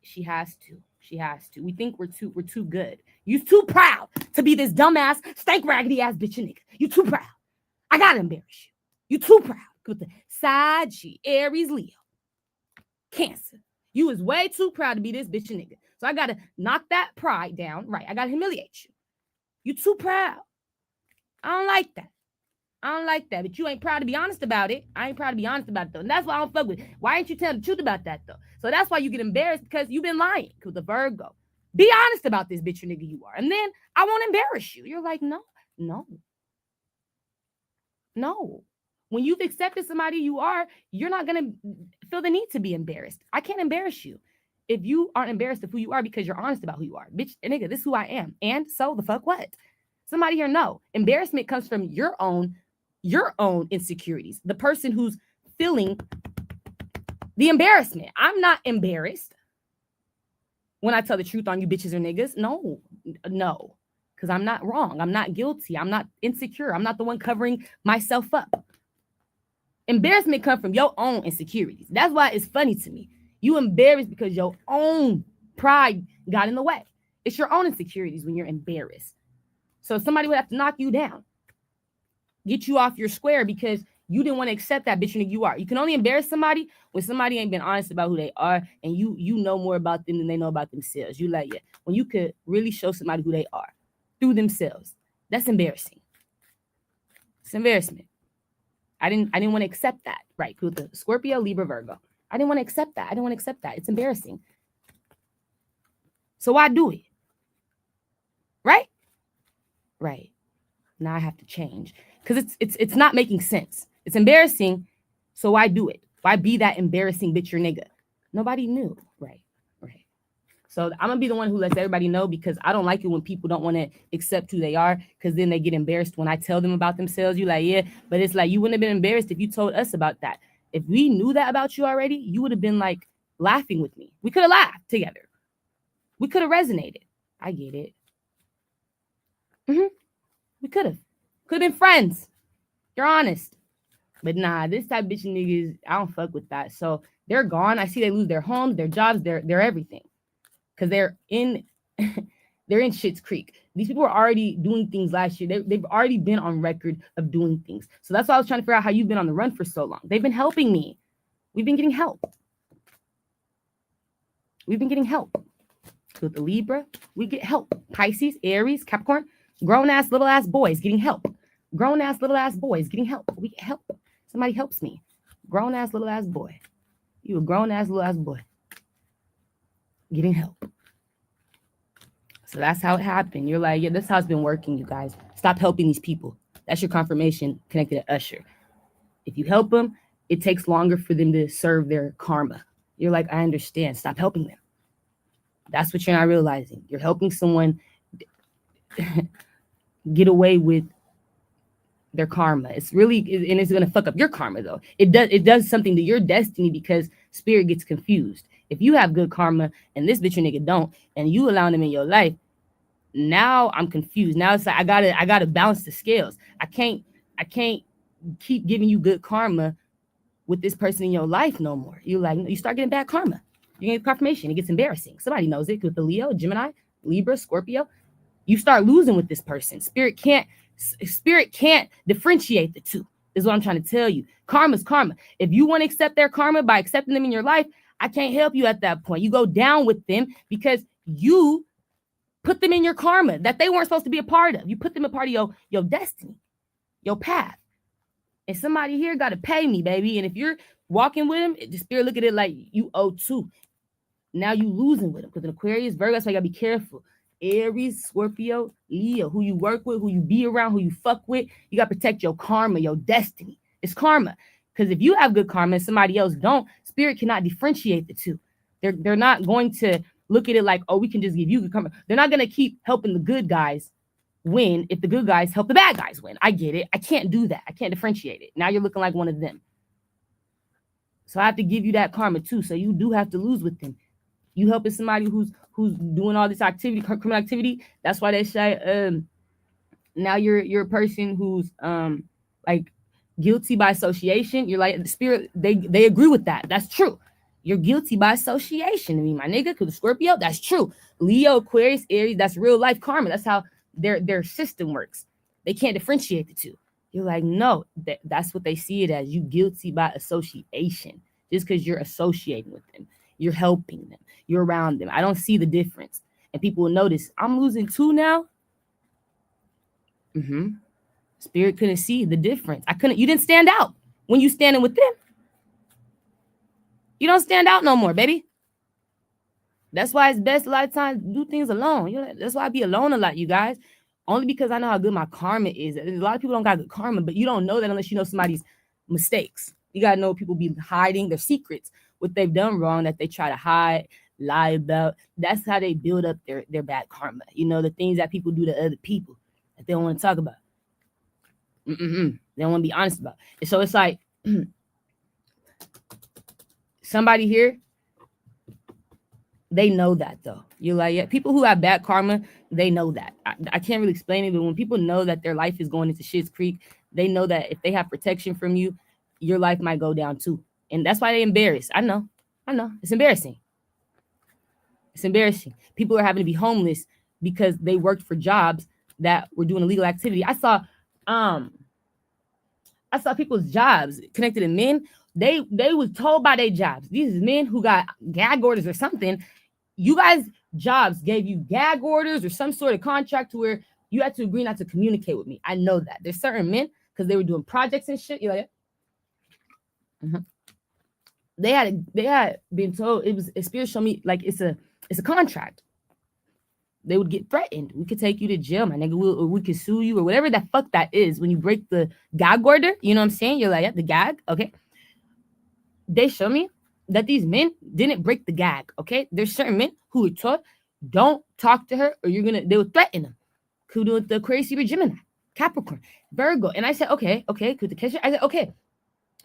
She has to. She has to. We think we're too good. You too proud to be this dumbass, stank raggedy ass bitch nigga. You too proud. I gotta embarrass you. You too proud. With the Sag, Aries, Leo, Cancer. You is way too proud to be this bitch nigga. So I gotta knock that pride down. Right. I gotta humiliate you. You too proud. I don't like that. I don't like that, but you ain't proud to be honest about it. I ain't proud to be honest about it, though. And that's why I don't fuck with it. Why ain't you telling the truth about that, though? So that's why you get embarrassed, because you've been lying. Because the Virgo. Be honest about this bitch or nigga you are. And then I won't embarrass you. You're like, no. When you've accepted somebody you are, you're not going to feel the need to be embarrassed. I can't embarrass you if you aren't embarrassed of who you are because you're honest about who you are. Bitch, nigga, this is who I am. And so the fuck what? Somebody here know. Embarrassment comes from your own insecurities. The person who's feeling the embarrassment. I'm not embarrassed when I tell the truth on you bitches or niggas. No. Because I'm not wrong. I'm not guilty. I'm not insecure. I'm not the one covering myself up. Embarrassment comes from your own insecurities. That's why it's funny to me. You embarrassed because your own pride got in the way. It's your own insecurities when you're embarrassed. So somebody would have to knock you down. Get you off your square because you didn't want to accept that bitch nigga you are. You can only embarrass somebody when somebody ain't been honest about who they are and you know more about them than they know about themselves. You like, yeah, when you could really show somebody who they are through themselves. That's embarrassing. It's embarrassment. I didn't want to accept that. Right. With the Scorpio, Libra, Virgo. I didn't want to accept that. I didn't want to accept that. It's embarrassing. So why do it? Right? Right. Now I have to change. Because it's not making sense. It's embarrassing. So why do it? Why be that embarrassing bitch or nigga? Nobody knew. Right. Right. So I'm going to be the one who lets everybody know, because I don't like it when people don't want to accept who they are, because then they get embarrassed when I tell them about themselves. You like, yeah, but it's like, you wouldn't have been embarrassed if you told us about that. If we knew that about you already, you would have been like laughing with me. We could have laughed together. We could have resonated. I get it. We could have been friends. You're honest. But nah, this type of bitch niggas, I don't fuck with that. So they're gone. I see they lose their homes, their jobs, their everything. Because they're in Schitt's Creek. These people were already doing things last year. They've already been on record of doing things. So that's why I was trying to figure out how you've been on the run for so long. They've been helping me. We've been getting help. With the Libra, we get help. Pisces, Aries, Capricorn, grown-ass, little-ass boys getting help. Grown-ass, little-ass boys getting help. We get help. Somebody helps me. Grown-ass, little-ass boy. You a grown-ass, little-ass boy. Getting help. So that's how it happened. You're like, yeah, this is how it's been working, you guys. Stop helping these people. That's your confirmation connected to Usher. If you help them, it takes longer for them to serve their karma. You're like, I understand. Stop helping them. That's what you're not realizing. You're helping someone get away with their karma. It's really, and it's going to fuck up your karma, though. It does something to your destiny, because spirit gets confused. If you have good karma and this bitch or nigga don't, and you allow them in your life, now I'm confused. Now it's like I gotta balance the scales. I can't keep giving you good karma with this person in your life no more. You start getting bad karma. You get confirmation. It gets embarrassing. Somebody knows it. With the Leo, Gemini, Libra, Scorpio, you start losing with this person. Spirit can't differentiate the two. Is what I'm trying to tell you. Karma's karma. If you want to accept their karma by accepting them in your life, I can't help you at that point. You go down with them because you put them in your karma that they weren't supposed to be a part of. You put them a part of your destiny, your path. And somebody here got to pay me, baby. And if you're walking with them, the spirit look at it like you owe too. Now you losing with them. Because in Aquarius, Virgo, so you got to be careful. Aries, Scorpio, Leo, who you work with, who you be around, who you fuck with, you got to protect your karma, your destiny. It's karma. Because if you have good karma and somebody else don't, spirit cannot differentiate the two. They're not going to look at it like, oh, we can just give you good karma. They're not going to keep helping the good guys win if the good guys help the bad guys win. I get it. I can't do that. I can't differentiate it. Now you're looking like one of them. So I have to give you that karma too. So you do have to lose with them. You helping somebody who's doing all this activity, criminal activity. That's why they say now you're a person who's like guilty by association. You're like the spirit. They agree with that. That's true. You're guilty by association. I mean, my nigga, because Scorpio, that's true. Leo, Aquarius, Aries, that's real life karma. That's how their system works. They can't differentiate the two. You're like, no, that's what they see it as. You guilty by association. Just because you're associating with them. You're helping them. You're around them. I don't see the difference. And people will notice, I'm losing 2 now. Spirit couldn't see the difference. You didn't stand out when you standing with them. You don't stand out no more, baby. That's why it's best a lot of times do things alone. That's why I be alone a lot, you guys. Only because I know how good my karma is. A lot of people don't got good karma, but you don't know that unless you know somebody's mistakes. You got to know people be hiding their secrets, what they've done wrong that they try to hide, lie about. That's how they build up their bad karma. The things that people do to other people that they don't want to talk about. They don't want to be honest about. And so it's like somebody here, they know that though. You're like, yeah, people who have bad karma, they know that. I can't really explain it, but when people know that their life is going into Schitt's Creek, they know that if they have protection from you, your life might go down too. And that's why they embarrassed. I know. It's embarrassing. People are having to be homeless because they worked for jobs that were doing illegal activity. I saw people's jobs connected to men. They was told by their jobs. These men who got gag orders or something. You guys' jobs gave you gag orders or some sort of contract to where you had to agree not to communicate with me. I know that. There's certain men because they were doing projects and shit. You're like, mm-hmm. They had been told it was a spirit showed me like it's a contract. They would get threatened. We could take you to jail, my nigga. We could sue you or whatever the fuck that is when you break the gag order. You know what I'm saying? You're like, yeah, the gag. Okay. They show me that these men didn't break the gag. Okay. There's certain men who were taught, don't talk to her or they would threaten them. Could do the crazy Gemini, Capricorn, Virgo. And I said, okay. Could the catch it? I said, okay.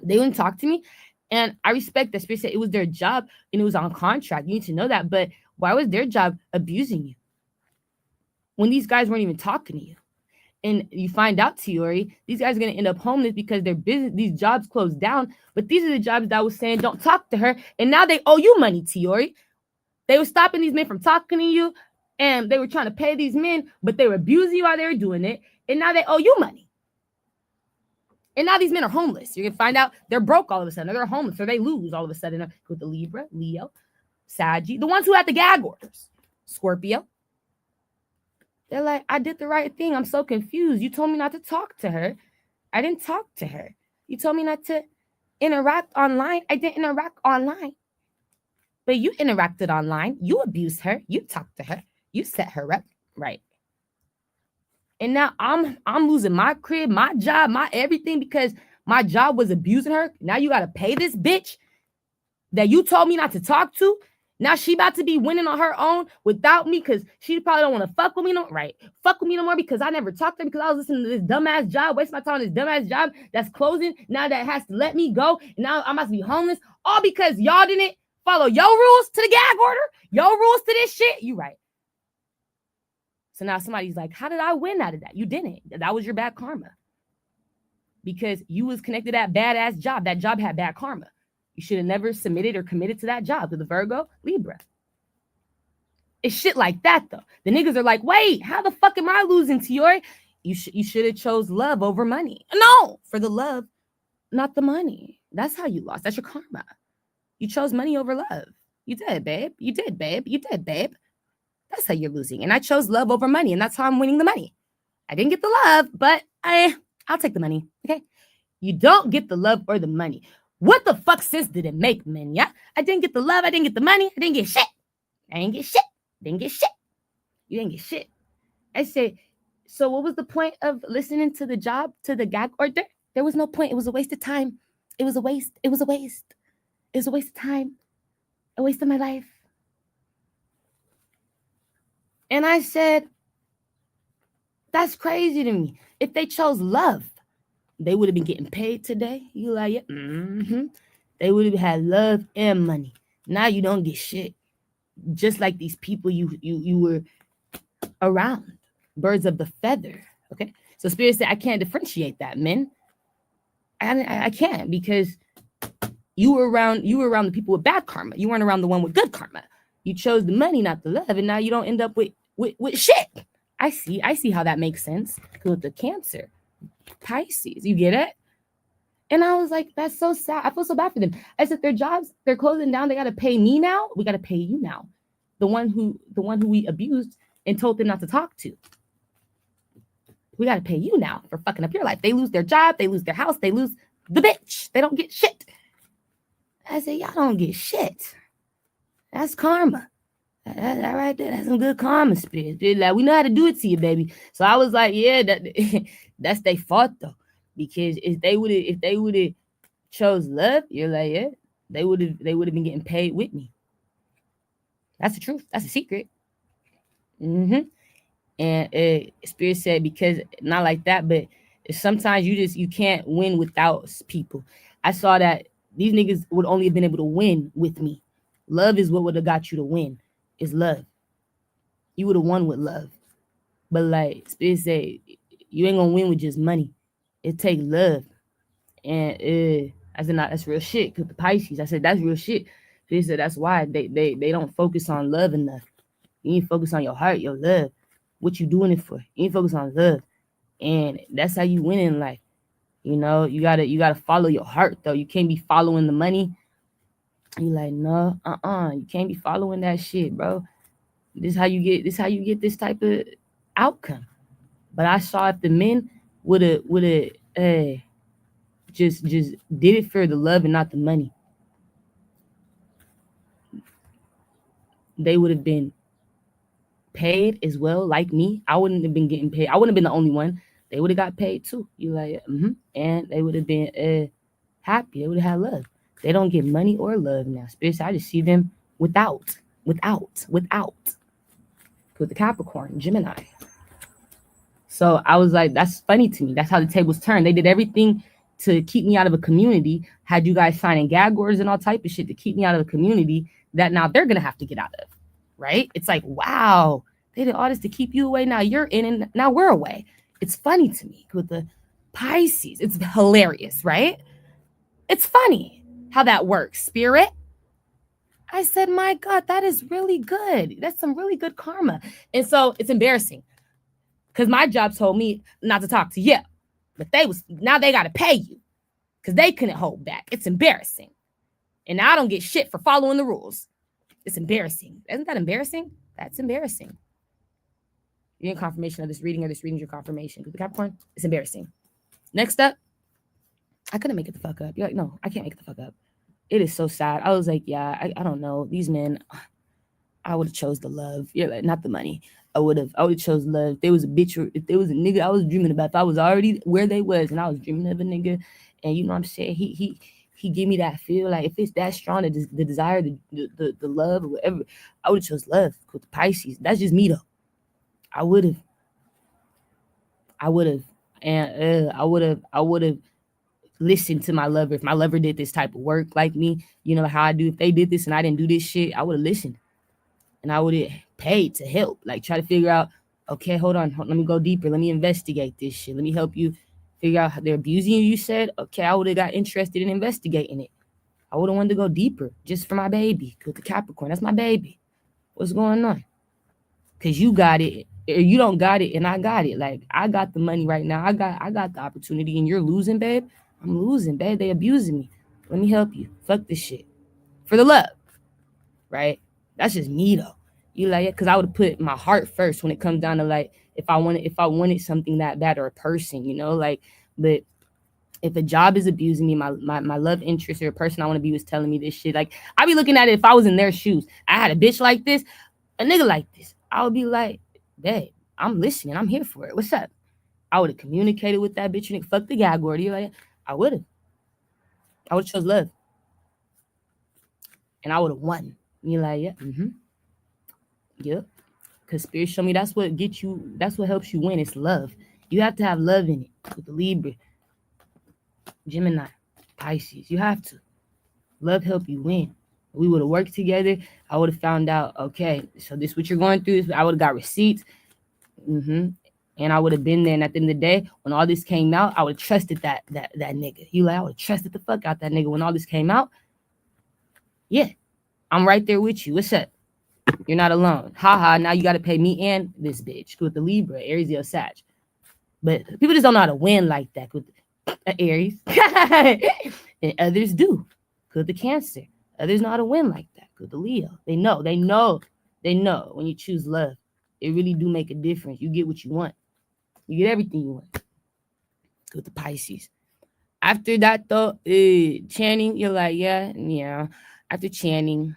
They wouldn't talk to me. And I respect that spirit said it was their job and it was on contract. You need to know that. But why was their job abusing you when these guys weren't even talking to you? And you find out, Tiori, these guys are going to end up homeless because their business, these jobs closed down. But these are the jobs that was saying, don't talk to her. And now they owe you money, Tiori. They were stopping these men from talking to you. And they were trying to pay these men, but they were abusing you while they were doing it. And now they owe you money. And now these men are homeless. You're going to find out they're broke all of a sudden. Or they're homeless. Or they lose all of a sudden with the Libra, Leo, Saggy. The ones who had the gag orders. Scorpio. They're like, I did the right thing. I'm so confused. You told me not to talk to her. I didn't talk to her. You told me not to interact online. I didn't interact online. But you interacted online. You abused her. You talked to her. You set her up. Right. And now I'm losing my crib, my job, my everything because my job was abusing her. Now you got to pay this bitch that you told me not to talk to. Now she about to be winning on her own without me because she probably don't want to fuck with me no right. Fuck with me no more because I never talked to her because I was listening to this dumbass job, waste my time on this dumbass job that's closing. Now that has to let me go. And now I must be homeless. All because y'all didn't follow your rules to the gag order. Your rules to this shit. You right. So now somebody's like, how did I win out of that? You didn't. That was your bad karma. Because you was connected to that badass job. That job had bad karma. You should have never submitted or committed to that job. To the Virgo, Libra. It's shit like that, though. The niggas are like, wait, how the fuck am I losing, Tiori? You should have chose love over money. No, for the love, not the money. That's how you lost. That's your karma. You chose money over love. You did, babe. You did, babe. You did, babe. That's how you're losing. And I chose love over money, and that's how I'm winning the money. I didn't get the love, but I'll take the money, okay? You don't get the love or the money. What the fuck sense did it make, man, yeah? I didn't get the love. I didn't get the money. I didn't get shit. I didn't get shit. Didn't get shit. You didn't get shit. I say, so what was the point of listening to the job, to the gag order? There was no point. It was a waste of time. It was a waste. It was a waste. It was a waste of time. A waste of my life. And I said, that's crazy to me. If they chose love, they would have been getting paid today. You like, yeah, mm-hmm. They would have had love and money. Now you don't get shit. Just like these people you were around. Birds of the feather. Okay. So Spirit said, I can't differentiate that, men. I can't because you were around the people with bad karma. You weren't around the one with good karma. You chose the money, not the love, and now you don't end up with shit. I see how that makes sense. With the Cancer, Pisces, you get it? And I was like, that's so sad. I feel so bad for them. I said, their jobs, they're closing down. They got to pay me now. We got to pay you now. The one who we abused and told them not to talk to. We got to pay you now for fucking up your life. They lose their job. They lose their house. They lose the bitch. They don't get shit. I said, y'all don't get shit. That's karma. That right there, that's some good karma, Spirit. Like, we know how to do it to you, baby. So I was like, yeah, that's their fault though. Because if they would have chose love, you're like, yeah, they would have been getting paid with me. That's the truth. That's a secret. Mm-hmm. And Spirit said, because not like that, but sometimes you can't win without people. I saw that these niggas would only have been able to win with me. Love is what would have got you to win. Is love. You would have won with love. But like Spirit said, you ain't gonna win with just money. It takes love. And I said, nah, that's real shit. Cause the Pisces, I said, that's real shit. Spirit said, that's why they don't focus on love enough. You need to focus on your heart, your love. What you doing it for? You need to focus on love. And that's how you win in life. You know, you gotta follow your heart though. You can't be following the money. You like, no, you can't be following that shit, bro. This how you get this type of outcome. But I saw if the men would have just did it for the love and not the money, they would have been paid as well, like me. I wouldn't have been getting paid. I wouldn't have been the only one. They would have got paid too. You like, and they would have been happy. They would have had love. They don't get money or love now. Spirits, I just see them without. With the Capricorn, Gemini. So I was like, that's funny to me. That's how the tables turned. They did everything to keep me out of a community. Had you guys signing gag orders and all type of shit to keep me out of a community that now they're gonna have to get out of. Right? It's like, wow, they did all this to keep you away. Now you're in and now we're away. It's funny to me with the Pisces. It's hilarious, right? It's funny how that works, Spirit. I said, my God, that is really good. That's some really good karma. And so it's embarrassing because my job told me not to talk to you, but now they got to pay you because they couldn't hold back. It's embarrassing. And now I don't get shit for following the rules. It's embarrassing. Isn't that embarrassing? That's embarrassing. You're in confirmation of this reading, or this reading is your confirmation. With the Capricorn, it's embarrassing. Next up, I couldn't make it the fuck up. You're like, no, I can't make it the fuck up. It is so sad. I was like, yeah, I don't know. These men, I would have chose the love. Yeah, like, not the money. I would have chose love. If there was a bitch or if there was a nigga I was dreaming about, if I was already where they was and I was dreaming of a nigga, and you know what I'm saying, he give me that feel, like if it's that strong, the desire, the love or whatever, I would have chose love with the Pisces. That's just me though. I would have, and I would have listened to my lover. If my lover did this type of work like me, you know how I do. If they did this and I didn't do this shit, I would have listened, and I would have paid to help, like try to figure out. Okay, hold on, let me go deeper. Let me investigate this shit. Let me help you figure out how they're abusing you. You said, okay, I would have got interested in investigating it. I would have wanted to go deeper just for my baby. With the Capricorn, that's my baby. What's going on? Because you got it, or you don't got it, and I got it. Like, I got the money right now. I got the opportunity, and you're losing, babe. I'm losing, babe. They abusing me. Let me help you. Fuck this shit. For the love. Right? That's just me, though. You like it? Because I would have put my heart first when it comes down to, like, if I wanted something that bad, or a person, you know, like, but if a job is abusing me, my love interest or a person I want to be was telling me this shit, like, I'd be looking at it if I was in their shoes. I had a bitch like this, a nigga like this. I would be like, babe, I'm listening. I'm here for it. What's up? I would have communicated with that bitch. Fuck the gag order. You like, I would have chose love. And I would have won. You like, yeah, yep. Because Spirit showed me that's what helps you win. It's love. You have to have love in it. With the Libra, Gemini, Pisces, you have to. Love help you win. We would have worked together. I would have found out, okay, so this is what you're going through. I would have got receipts. And I would have been there. And at the end of the day, when all this came out, I would have trusted that nigga. You like, I would have trusted the fuck out that nigga when all this came out. Yeah, I'm right there with you. What's up? You're not alone. Haha, now you got to pay me and this bitch. With the Libra, Aries, Leo, Sag. But people just don't know how to win like that with Aries. And others do. With the Cancer. Others know how to win like that. With the Leo. They know when you choose love. It really do make a difference. You get what you want. You get everything you want. With the Pisces. After that, though, Channing, you're like, yeah. After Channing.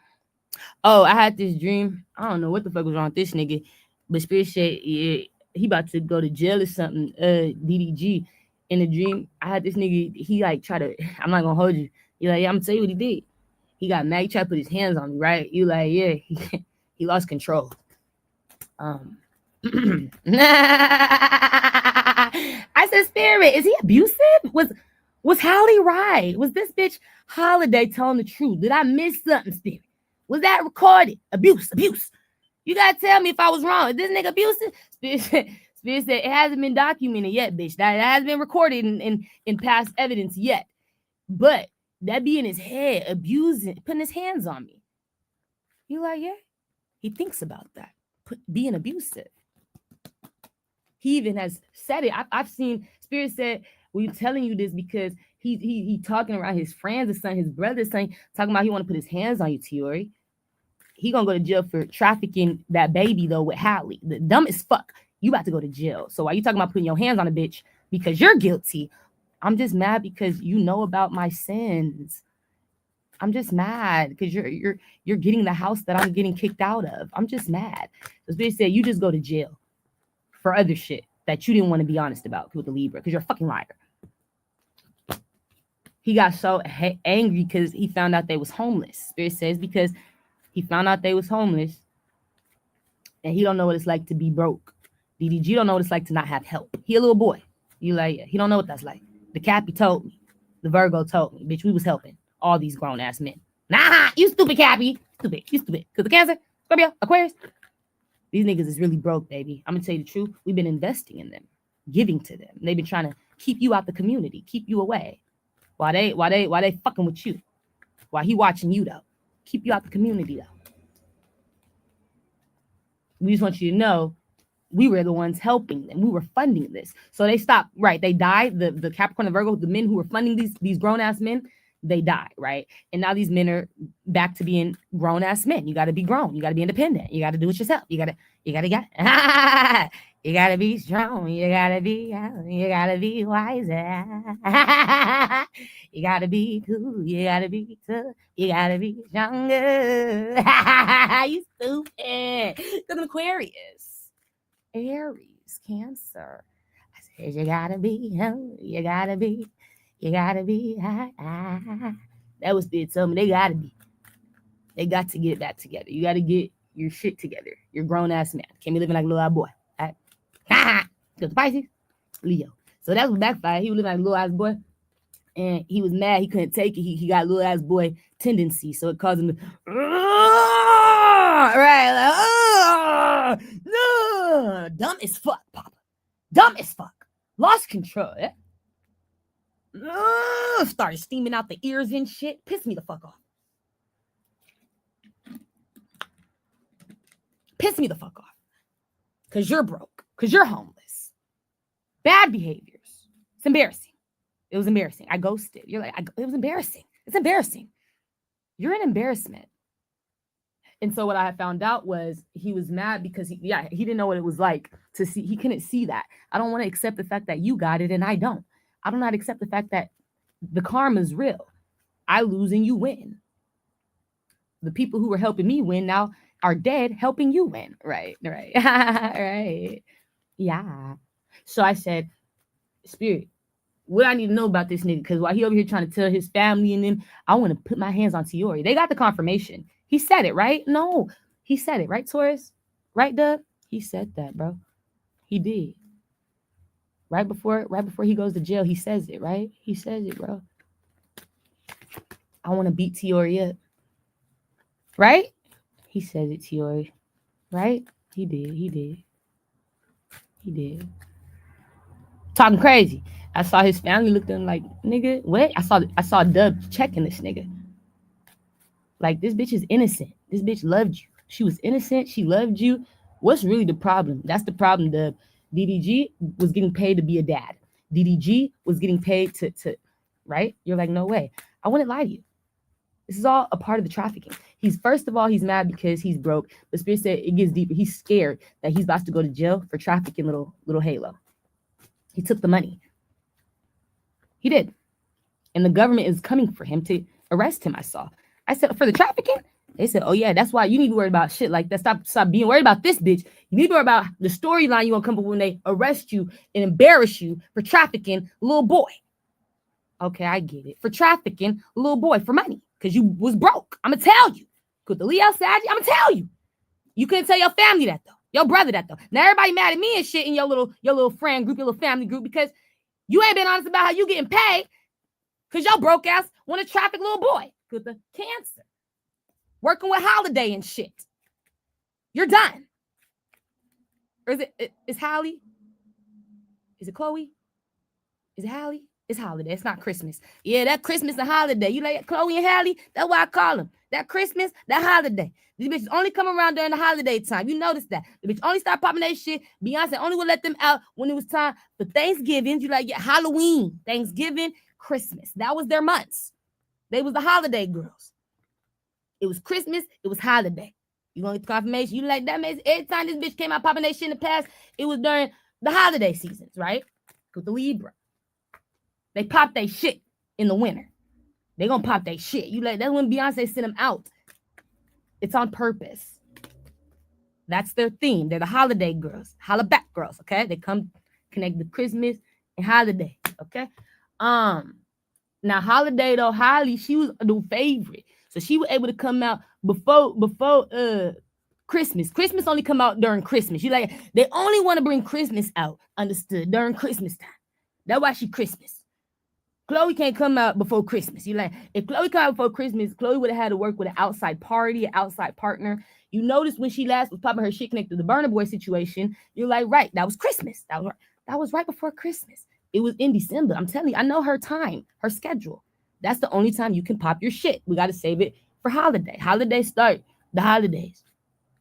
Oh, I had this dream. I don't know what the fuck was wrong with this nigga. But Spirit said, yeah, he about to go to jail or something. DDG. In the dream, I had this nigga, he like try to, I'm not gonna hold you. You're like, yeah, I'm gonna tell you what he did. He got mad, he tried to put his hands on me, right? You like, yeah, he lost control. I said, Spirit, is he abusive? Was Howdy right? Was this bitch Holiday telling the truth? Did I miss something, Spirit? Was that recorded? Abuse. You gotta tell me if I was wrong. Is this nigga abusive? Spirit said, it hasn't been documented yet, bitch. That hasn't been recorded in past evidence yet. But that be in his head, abusing, putting his hands on me. You like, yeah? He thinks about that. Being abusive. He even has said it. I've seen Spirit said, we're telling you this because he talking around his friends, his son, his brother's son, talking about he want to put his hands on you, Tiori. He gonna go to jail for trafficking that baby though with Hallie. The dumb as fuck. You about to go to jail. So why you talking about putting your hands on a bitch because you're guilty? I'm just mad because you know about my sins. I'm just mad because you're getting the house that I'm getting kicked out of. I'm just mad. This bitch said you just go to jail for other shit that you didn't want to be honest about with the Libra because you're a fucking liar. He got so angry because he found out they was homeless. Spirit says because he found out they was homeless and he don't know what it's like to be broke. DDG don't know what it's like to not have help. He a little boy. You like, he don't know what that's like. The Cappy told me. The Virgo told me. Bitch, we was helping all these grown-ass men. Nah, you stupid Cappy. Stupid. You stupid. Because the Cancer, Scorpio, Aquarius. These niggas is really broke, baby. I'm going to tell you the truth. We've been investing in them. Giving to them. They've been trying to keep you out the community. Keep you away. Why they fucking with you? Why he watching you, though? Keep you out the community, though. We just want you to know we were the ones helping them. We were funding this. So they stopped, right? They died. The Capricorn and Virgo, the men who were funding these grown-ass men, they died, right? And now these men are back to being grown-ass men. You got to be grown. You got to be independent. You got to do it yourself. You got to you got to be strong. You got to be wiser. You got to be cool. You got to be tough. You got to be stronger. You stupid. Look at Aquarius. Aries, Cancer. I said you gotta be, you gotta be high. That was it. So they got to get it back together. You gotta get your shit together. You're grown ass man. Can't be living like a little ass boy. All right? Because Pisces, Leo. So that was backfire. He was living like a little ass boy, and he was mad. He couldn't take it. He got little ass boy tendency, so it caused him to right, like, no, dumb as fuck, Papa. Dumb as fuck. Lost control. Started steaming out the ears and shit. Pissed me the fuck off. Pissed me the fuck off. Because you're broke. Because you're homeless. Bad behaviors. It's embarrassing. It was embarrassing. I ghosted. You're like, it was embarrassing. It's embarrassing. You're an embarrassment. And so what I found out was he was mad because he didn't know what it was like to see. He couldn't see that. I don't want to accept the fact that you got it and I don't. I do not accept the fact that the karma is real. I lose and you win. The people who were helping me win now are dead helping you win. Right. Right. Yeah. So I said, Spirit, what I need to know about this nigga, because while he over here trying to tell his family and them, I want to put my hands on Tiori. They got the confirmation. He said it, right? No, he said it, right, Taurus? Right, Doug? He said that, bro. He did. Right before he goes to jail, he says it, right? He says it, bro. I want to beat Tiori up. Right? He says it, Tiori. Right? He did. Talking crazy. I saw his family looked at him like, nigga, what? I saw Dub checking this nigga. Like, this bitch is innocent. This bitch loved you. She was innocent. She loved you. What's really the problem? That's the problem. The DDG was getting paid to be a dad. DDG was getting paid to right? You're like, no way. I wouldn't lie to you. This is all a part of the trafficking. First of all, he's mad because he's broke. But Spirit said it gets deeper. He's scared that he's about to go to jail for trafficking little Halo. He took the money. He did. And the government is coming for him to arrest him, I said, for the trafficking? They said, oh, yeah, that's why you need to worry about shit like that. Stop being worried about this bitch. You need to worry about the storyline you're going to come up with when they arrest you and embarrass you for trafficking a little boy. Okay, I get it. For trafficking a little boy for money because you was broke. I'm going to tell you. Because the Leo Sag, I'm going to tell you. You couldn't tell your family that, though. Your brother that, though. Now everybody mad at me and shit in your little friend group, your little family group because you ain't been honest about how you getting paid because your broke ass want to traffic little boy. With the Cancer. Working with Holiday and shit. You're done. Or is Hallie? Is it Chloe? Is it Hallie? It's Holiday. It's not Christmas. Yeah, that Christmas and Holiday. You like Chloe and Hallie? That's why I call them. That Christmas, that Holiday. These bitches only come around during the holiday time. You notice that. The bitch only start popping that shit. Beyonce only would let them out when it was time for Thanksgiving. You like, yeah, Halloween, Thanksgiving, Christmas. That was their months. They was the holiday girls. It was Christmas. It was holiday. You gonna get the confirmation? You like that? Every time this bitch came out popping that shit in the past, it was during the holiday seasons, right? With the Libra. They pop their shit in the winter. They gonna pop their shit. You like that's when Beyonce sent them out. It's on purpose. That's their theme. They're the holiday girls, hollaback girls. Okay, they come connect the Christmas and holiday. Okay, now holiday though, Holly, she was the favorite, so she was able to come out before Christmas. Christmas only come out during Christmas. You like they only want to bring Christmas out. Understood during Christmas time. That's why she Christmas. Chloe can't come out before Christmas. You like if Chloe come out before Christmas, Chloe would have had to work with an outside party, an outside partner. You notice when she last was popping her shit connected to the Burna Boy situation, you're like, right, that was Christmas. That was right before Christmas. It was in December. I'm telling you, I know her time, her schedule. That's the only time you can pop your shit. We got to save it for holiday. Holidays start the holidays.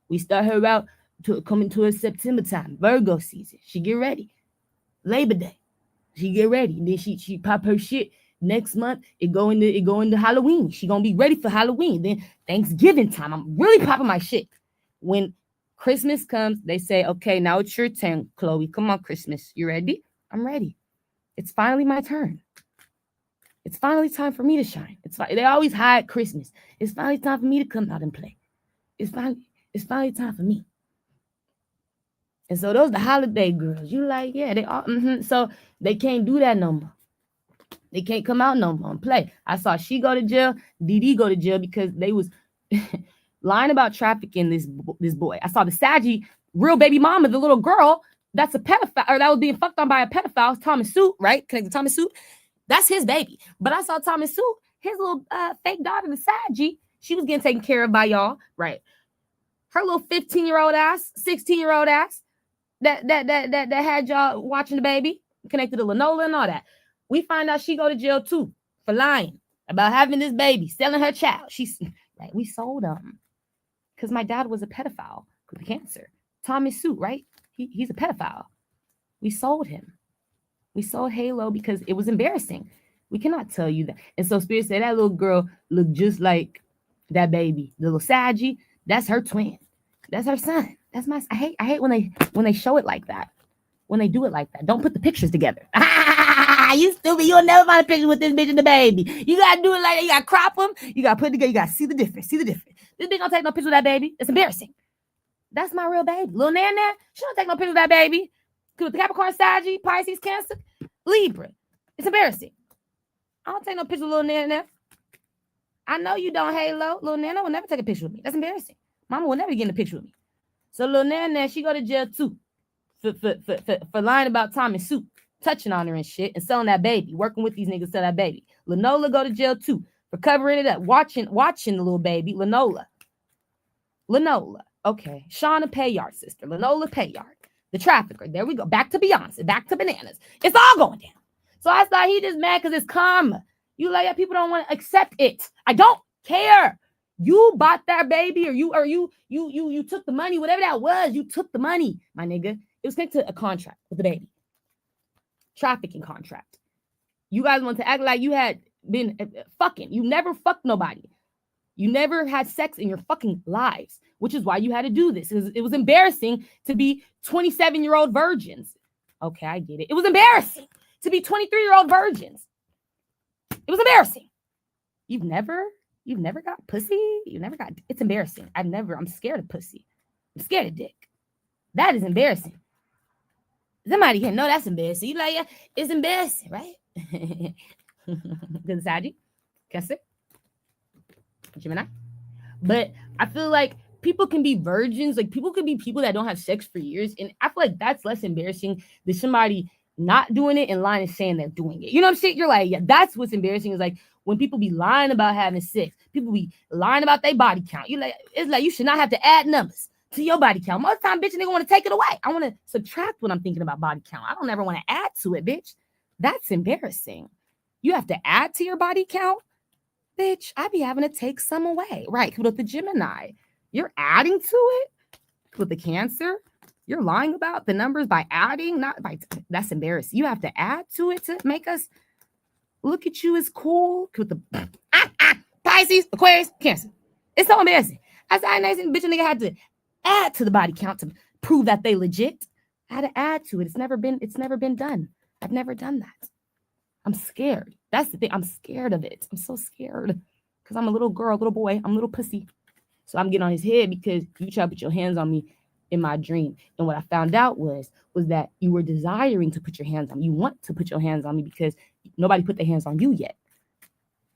We start her out to coming to a September time, Virgo season. She get ready. Labor Day. She get ready. Then she pop her shit. Next month, it go into Halloween. She gonna be ready for Halloween. Then Thanksgiving time, I'm really popping my shit. When Christmas comes, they say, okay, now it's your turn, Chloe. Come on, Christmas. You ready? I'm ready. It's finally my turn. It's finally time for me to shine. They always hide Christmas. It's finally time for me to come out and play. It's finally time for me. And so those the holiday girls. You like, yeah, they all so they can't do that no more. They can't come out no more and play. I saw she go to jail, DD go to jail because they was lying about trafficking this boy. I saw the Saggy real baby mama, the little girl that's a pedophile, or that was being fucked on by a pedophile, Thomas Suit, right? Connected to Thomas Suit. That's his baby. But I saw Thomas Suit, his little fake daughter, the Saggy, she was getting taken care of by y'all, right? Her little 15-year-old ass, 16-year-old ass that had y'all watching the baby, connected to Lanola and all that. We find out she go to jail too for lying about having this baby, selling her child. She's right. We sold him because my dad was a pedophile with cancer. Thomas Suit, right? He's a pedophile. We sold him. We sold Halo because it was embarrassing. We cannot tell you that. And so Spirit said that little girl looked just like that baby, the little Saggy. That's her twin. That's her son. That's my. I hate when they show it like that. When they do it like that, don't put the pictures together. You stupid. You'll never find a picture with this bitch and the baby. You gotta do it like that. You gotta crop them. You gotta put it together. You gotta see the difference. See the difference. This bitch don't take no picture of that baby. It's embarrassing. That's my real baby. Little Nana, she don't take no picture of that baby. With the Capricorn, Saggy, Pisces, Cancer, Libra. It's embarrassing. I don't take no picture of little Nana. I know you don't, Halo. Little Nana will never take a picture with me. That's embarrassing. Mama will never get in a picture with me. So little Nana, she go to jail too for lying about Thomas Suit, touching on her and shit, and selling that baby, working with these niggas to sell that baby. Lanola go to jail too for covering it up, watching the little baby. Lanola. Okay. Shauna Payard, sister. Lanola Payard, the trafficker. There we go. Back to Beyonce. Back to bananas. It's all going down. So I thought he just mad because it's karma. You like that people don't want to accept it. I don't care. You bought that baby, or you took the money, whatever that was. You took the money, my nigga. It was connected to a contract with the baby. Trafficking contract. You guys want to act like you had been fucking. You never fucked nobody. You never had sex in your fucking lives, which is why you had to do this. It was embarrassing to be 27-year-old virgins. Okay, I get it. It was embarrassing to be 23-year-old virgins. It was embarrassing. You've never got pussy. It's embarrassing. I'm scared of pussy. I'm scared of dick. That is embarrassing. Somebody can know that's embarrassing. You like, yeah, it's embarrassing, right? Good Saggy, Cancer, Gemini. But I feel like people can be virgins. Like people can be people that don't have sex for years. And I feel like that's less embarrassing than somebody not doing it and lying and saying they're doing it. You know what I'm saying? You're like, yeah, that's what's embarrassing is like when people be lying about having sex, people be lying about their body count. You like, it's like you should not have to add numbers to your body count. Most of the time, bitch, nigga want to take it away. I want to subtract when I'm thinking about body count. I don't ever want to add to it, bitch. That's embarrassing. You have to add to your body count? Bitch, I be having to take some away. Right, with the Gemini. You're adding to it? With the Cancer? You're lying about the numbers by adding? Not by. That's embarrassing. You have to add to it to make us look at you as cool. With the Pisces, Aquarius, Cancer. It's so embarrassing. I said, bitch, a nigga had to add to the body count to prove that they legit. I had to add to it. It's never been done. I've never done that. I'm scared. That's the thing. I'm scared of it. I'm so scared because I'm a little girl, little boy. I'm a little pussy. So I'm getting on his head because you try to put your hands on me in my dream. And what I found out was that you were desiring to put your hands on me. You want to put your hands on me because nobody put their hands on you yet.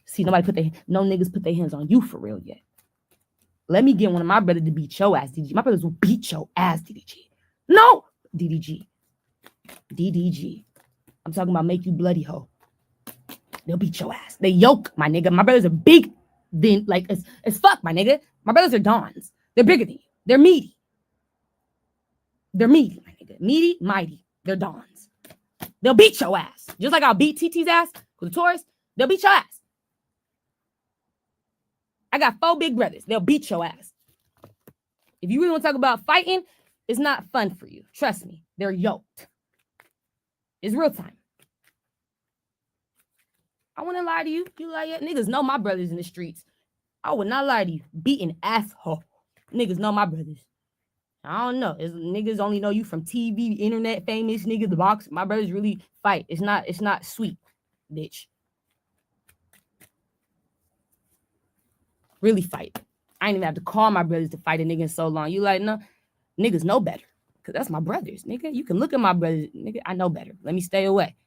See, no niggas put their hands on you for real yet. Let me get one of my brothers to beat your ass, DDG. My brothers will beat your ass, DDG. No, DDG. DDG. I'm talking about make you bloody hoe. They'll beat your ass. They yoke, my nigga. My brothers are big, then like as fuck, my nigga. My brothers are dons. They're bigger than you. They're meaty. They're meaty, my nigga. Meaty, mighty. They're dons. They'll beat your ass. Just like I'll beat TT's ass with the Taurus, they'll beat your ass. I got 4 big brothers. They'll beat your ass. If you really want to talk about fighting, it's not fun for you. Trust me. They're yoked. It's real time. I wouldn't lie to you. You like it? Niggas know my brothers in the streets. I would not lie to you. Beating asshole. Niggas know my brothers. I don't know. Niggas only know you from TV, internet, famous niggas, the box. My brothers really fight. It's not sweet, bitch. Really fight. I ain't even have to call my brothers to fight a nigga in so long. You like, no, niggas know better. Because that's my brothers, nigga. You can look at my brothers. Nigga, I know better. Let me stay away.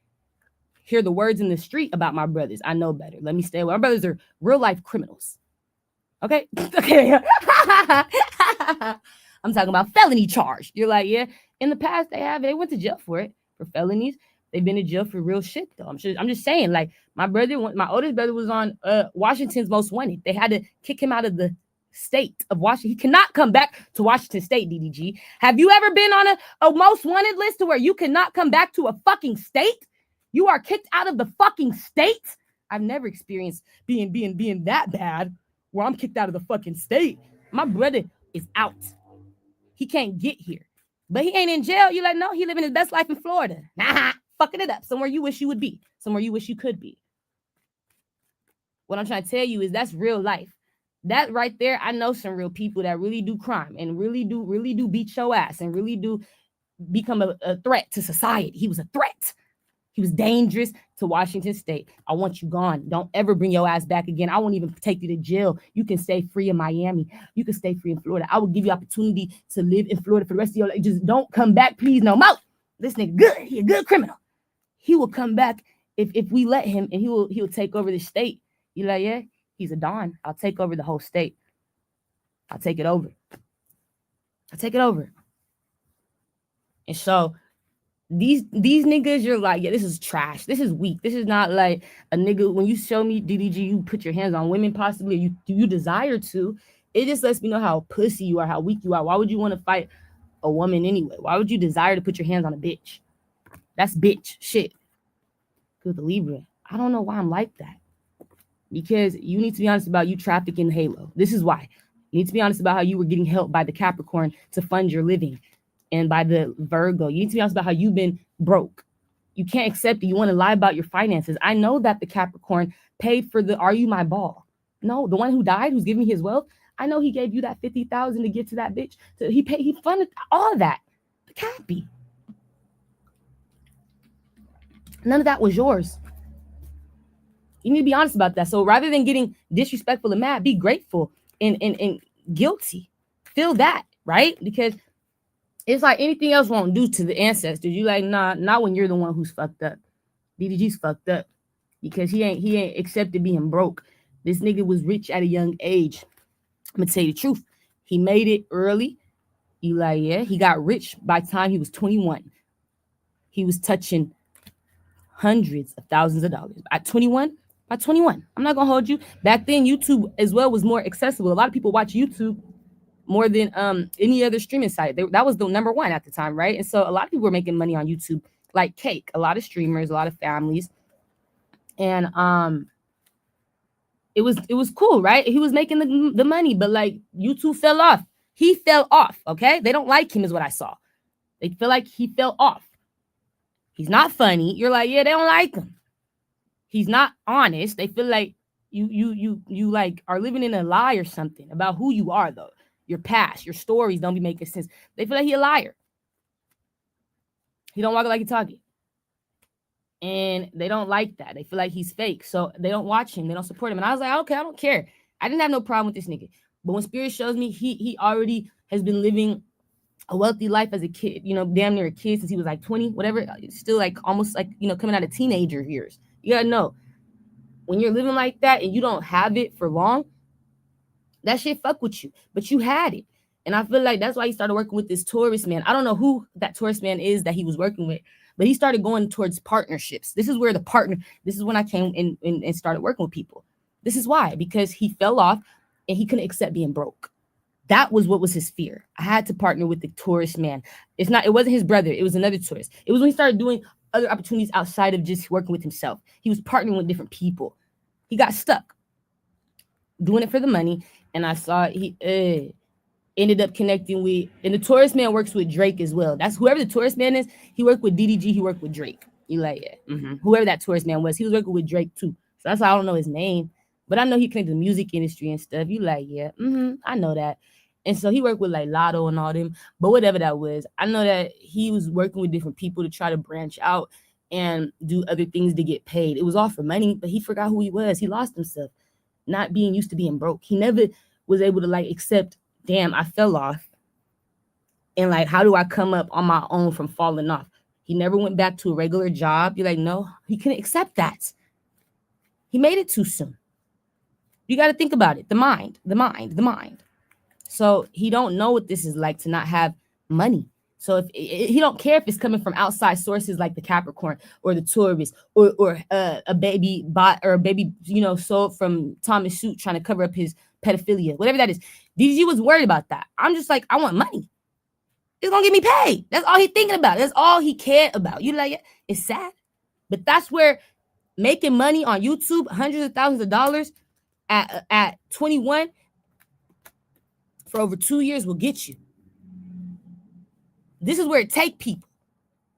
Hear the words in the street about my brothers. I know better. Let me stay away. My brothers are real life criminals. Okay? Okay. I'm talking about felony charge. You're like, yeah. In the past, they went to jail for it, for felonies. They've been in jail for real shit, though. I'm just saying, like, my oldest brother was on Washington's Most Wanted. They had to kick him out of the state of Washington. He cannot come back to Washington State, DDG. Have you ever been on a Most Wanted list to where you cannot come back to a fucking state? You are kicked out of the fucking state? I've never experienced being that bad where I'm kicked out of the fucking state. My brother is out. He can't get here. But he ain't in jail. You like, no, he living his best life in Florida. Nah, fucking it up. Somewhere you wish you would be. Somewhere you wish you could be. What I'm trying to tell you is that's real life. That right there, I know some real people that really do crime and really do beat your ass and really do become a threat to society. He was a threat. He was dangerous to Washington State. I want you gone. Don't ever bring your ass back again. I won't even take you to jail. You can stay free in Miami. You can stay free in Florida. I will give you opportunity to live in Florida for the rest of your life. Just don't come back, please, no more. This nigga good. He a good criminal. He will come back if we let him, and he will take over the state. You like, yeah, he's a don. I'll take over the whole state. I'll take it over. And so these niggas, you're like, yeah, this is trash. This is weak. This is not like a nigga. When you show me DDG, you put your hands on women, possibly you desire to. It just lets me know how pussy you are, how weak you are. Why would you want to fight a woman anyway? Why would you desire to put your hands on a bitch? That's bitch shit. Good Libra. I don't know why I'm like that. Because you need to be honest about you trafficking Halo. This is why. You need to be honest about how you were getting help by the Capricorn to fund your living. And by the Virgo, you need to be honest about how you've been broke. You can't accept it. You want to lie about your finances. I know that the Capricorn paid for the Are You My Ball? No, the one who died, who's giving his wealth. I know he gave you that $50,000 to get to that bitch. So he funded all of that. The Cappy. None of that was yours. You need to be honest about that. So rather than getting disrespectful and mad, be grateful and guilty. Feel that, right? Because it's like anything else won't do to the ancestors. You like, nah, not when you're the one who's fucked up. DDG's fucked up because he ain't accepted being broke. This nigga was rich at a young age. I'm gonna tell you the truth. He made it early. You like, yeah, he got rich by the time he was 21. He was touching hundreds of thousands of dollars. By 21, I'm not gonna hold you. Back then, YouTube as well was more accessible. A lot of people watch YouTube more than any other streaming site. That was the number one at the time, right? And so a lot of people were making money on YouTube like cake. A lot of streamers, a lot of families. And it was cool, right? He was making the money, but like YouTube fell off. He fell off, okay? They don't like him is what I saw. They feel like he fell off. He's not funny. You're like, yeah, they don't like him. He's not honest. They feel like you like are living in a lie or something about who you are, though. Your past, your stories don't be making sense. They feel like he a liar. He don't walk like he talking. And they don't like that. They feel like he's fake. So they don't watch him. They don't support him. And I was like, okay, I don't care. I didn't have no problem with this nigga. But when Spirit shows me he already has been living a wealthy life as a kid, damn near a kid since he was like 20, whatever, still like almost like, coming out of teenager years. You gotta know, when you're living like that and you don't have it for long, that shit fuck with you. But you had it. And I feel like that's why he started working with this tourist man. I don't know who that tourist man is that he was working with, but he started going towards partnerships. This is when I came in and started working with people. This is why, because he fell off and he couldn't accept being broke. That was what was his fear. I had to partner with the tourist man. It wasn't his brother. It was another tourist. It was when he started doing other opportunities outside of just working with himself. He was partnering with different people. He got stuck doing it for the money. And I saw he ended up connecting with, and the tourist man works with Drake as well. That's whoever the tourist man is. He worked with DDG. He worked with Drake. You like, yeah. Whoever that tourist man was, he was working with Drake too. So that's why I don't know his name, but I know he connected to the music industry and stuff. You like, yeah, I know that. And so he worked with like Lotto and all them, but whatever that was, I know that he was working with different people to try to branch out and do other things to get paid. It was all for money, but he forgot who he was. He lost himself, not being used to being broke. He never was able to like accept, damn, I fell off. And like, how do I come up on my own from falling off? He never went back to a regular job. You're like, no, he couldn't accept that. He made it too soon. You got to think about it. The mind. So he don't know what this is like to not have money. So if he don't care if it's coming from outside sources like the Capricorn or the Taurus or a baby bot or a baby, sold from Thomas Suit trying to cover up his pedophilia, whatever that is. DG was worried about that. I'm just like, I want money. It's gonna get me paid. That's all he's thinking about. That's all he cared about. You like it? It's sad, but that's where making money on YouTube, hundreds of thousands of dollars at 21 for over 2 years will get you. This is where it take people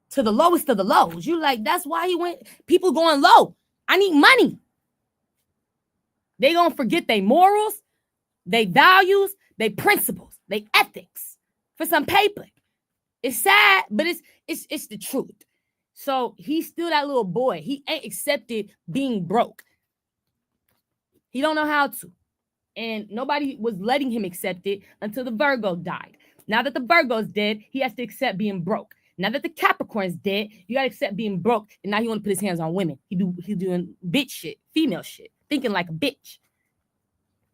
to the lowest of the lows. You like, that's why he went, people going low. I need money. They gonna forget their morals, their values, their principles, their ethics for some paper. It's sad, but it's the truth. So he's still that little boy. He ain't accepted being broke. He don't know how to. And nobody was letting him accept it until the Virgo died. Now that the Virgo's dead, he has to accept being broke. Now that the Capricorn's dead, you got to accept being broke. And now he want to put his hands on women. He's doing bitch shit, female shit, thinking like a bitch.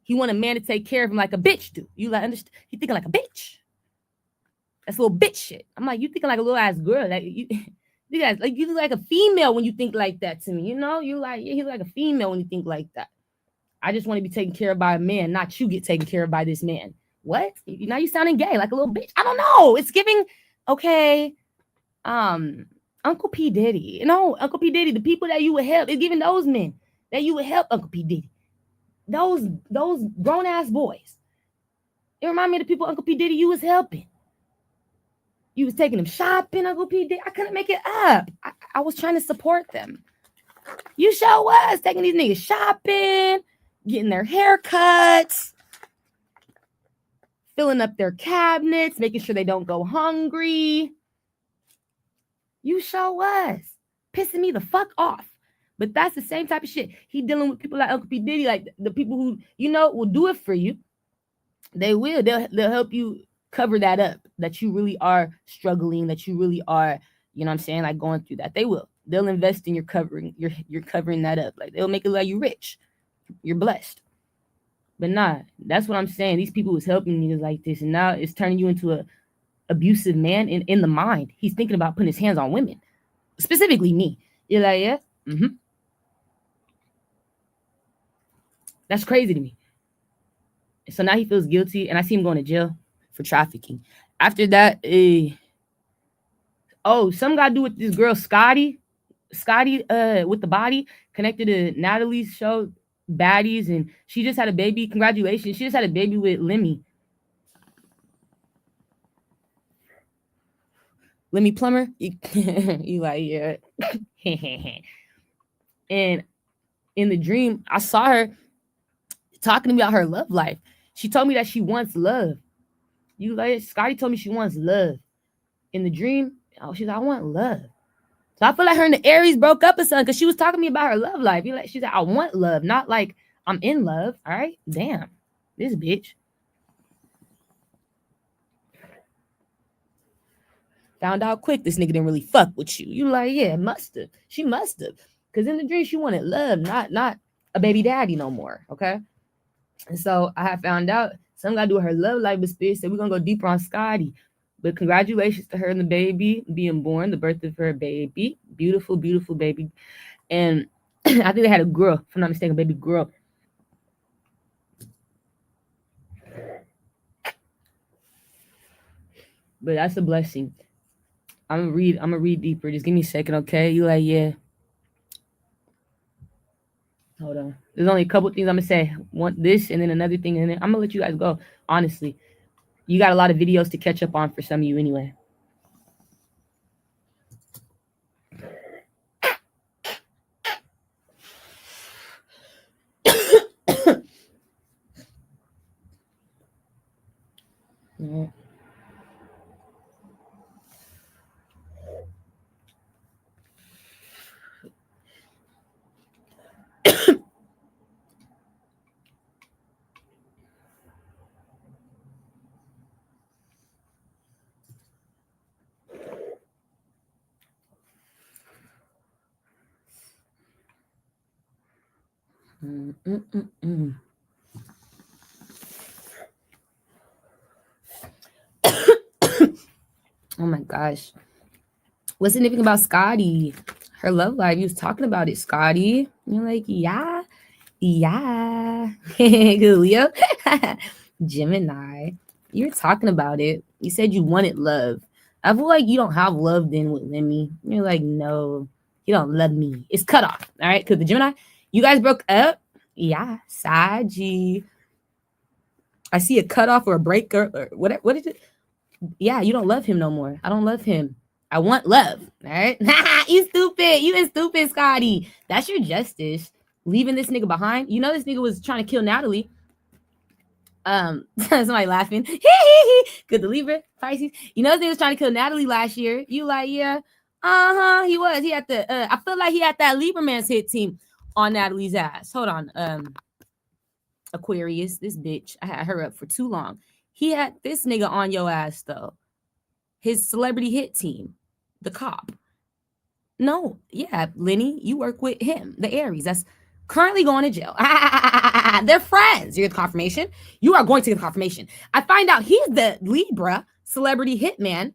He want a man to take care of him like a bitch do. You like understand? He thinking like a bitch. That's little bitch shit. I'm like, you thinking like a little ass girl. Like you guys, like you look like a female when you think like that to me. You like, yeah, he's like a female when you think like that. I just want to be taken care of by a man, not you get taken care of by this man. What? Now you sounding gay, like a little bitch. I don't know. It's giving, okay. Uncle P. Diddy. Uncle P. Diddy, the people that you would help, it's giving those men that you would help Uncle P. Diddy. Those grown-ass boys. It remind me of the people Uncle P. Diddy you was helping. You was taking them shopping, Uncle P. Diddy. I couldn't make it up. I was trying to support them. You sure was taking these niggas shopping, getting their haircuts, filling up their cabinets, making sure they don't go hungry. You sure was. Pissing me the fuck off. But that's the same type of shit. He dealing with people like Uncle P. Diddy, like the people who, will do it for you. They will. They'll help you cover that up, that you really are struggling, that you really are, like going through that. They will. They'll invest in your covering. You're covering that up. Like they'll make it like you rich. You're blessed. But nah, that's what I'm saying. These people was helping niggas like this, and now it's turning you into a abusive man in the mind. He's thinking about putting his hands on women, specifically me. You're like, yeah, That's crazy to me. So now he feels guilty, and I see him going to jail for trafficking. After that, some got to do with this girl Scotty, with the body connected to Natalie's show Baddies, and she just had a baby. Congratulations, she just had a baby with Lemmy Plummer. You like, yeah. And in the dream, I saw her talking to me about her love life. She told me that she wants love. You like, Scotty told me she wants love. In the dream, she's like, I want love. So I feel like her and the Aries broke up or something because she was talking to me about her love life. You like, she's like, I want love, not like I'm in love. All right, damn, this bitch. Found out quick this nigga didn't really fuck with you. You like, yeah, must have. She must have. Because in the dream, she wanted love, not a baby daddy no more. Okay. And so I have found out something got to do with her love life, but Spirit said we're going to go deeper on Scotty. But congratulations to her and the baby being born, the birth of her baby. Beautiful, beautiful baby. And I think they had a girl, if I'm not mistaken, baby girl. But that's a blessing. I'm gonna read deeper. Just give me a second, okay? You like, yeah. Hold on. There's only a couple things I'm gonna say. One this and then another thing, and then I'm gonna let you guys go. Honestly. You got a lot of videos to catch up on for some of you anyway. Yeah. Oh my gosh. What's significant about Scotty? Her love life. You was talking about it, Scotty. You're like, yeah. Good, Leo. Gemini. You're talking about it. You said you wanted love. I feel like you don't have love then with Lemmy. You're like, no, you don't love me. It's cut off. All right. Because the Gemini, you guys broke up. Yeah. Saji. I see a cutoff or a break or whatever. What is it? Yeah, you don't love him no more. I don't love him. I want love. All right. You stupid. You been stupid, Scotty. That's your justice. Leaving this nigga behind. You know this nigga was trying to kill Natalie. Somebody laughing. Good to Libra, Pisces. You know this nigga was trying to kill Natalie last year. You like, yeah. He was. He had the I feel like he had that Libra man's hit team on Natalie's ass. Hold on. Aquarius, this bitch. I had her up for too long. He had this nigga on your ass though. His celebrity hit team, the cop. No, yeah, Lenny, you work with him, the Aries. That's currently going to jail. They're friends. You get the confirmation. You are going to get the confirmation. I find out he's the Libra celebrity hitman.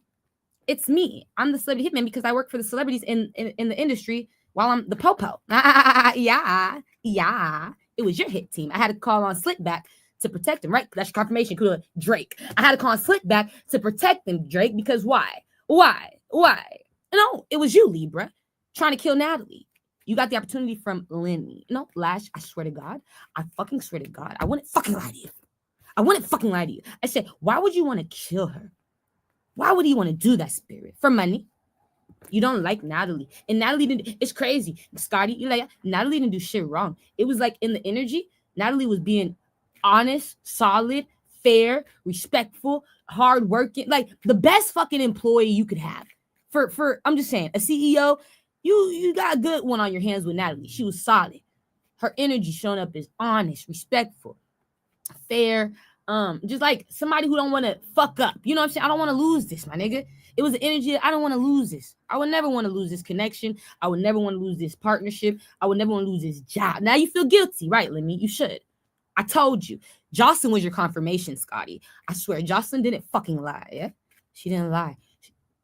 It's me. I'm the celebrity hitman because I work for the celebrities in the industry while I'm the popo. Yeah. It was your hit team. I had to call on Slickback to protect him, right? That's your confirmation. Could Drake. I had to call on Slickback to protect him, Drake, because why? No, it was you, Libra, trying to kill Natalie. You got the opportunity from Lenny. No, Lash, I swear to God. I fucking swear to God. I wouldn't fucking lie to you. I said, why would you want to kill her? Why would he want to do that, Spirit? For money? You don't like Natalie. And Natalie didn't. It's crazy. Scotty, you like, Natalie didn't do shit wrong. It was like in the energy, Natalie was being honest, solid, fair, respectful, hardworking, like the best fucking employee you could have. For I'm just saying, a CEO, you got a good one on your hands with Natalie. She was solid. Her energy showing up as honest, respectful, fair, just like somebody who don't want to fuck up. You know what I'm saying? I don't want to lose this, my nigga. It was the energy. I don't want to lose this. I would never want to lose this connection. I would never want to lose this partnership. I would never want to lose this job. Now you feel guilty, right, Lemmy? You should. I told you. Jocelyn was your confirmation, Scotty. I swear, Jocelyn didn't fucking lie, yeah? She didn't lie.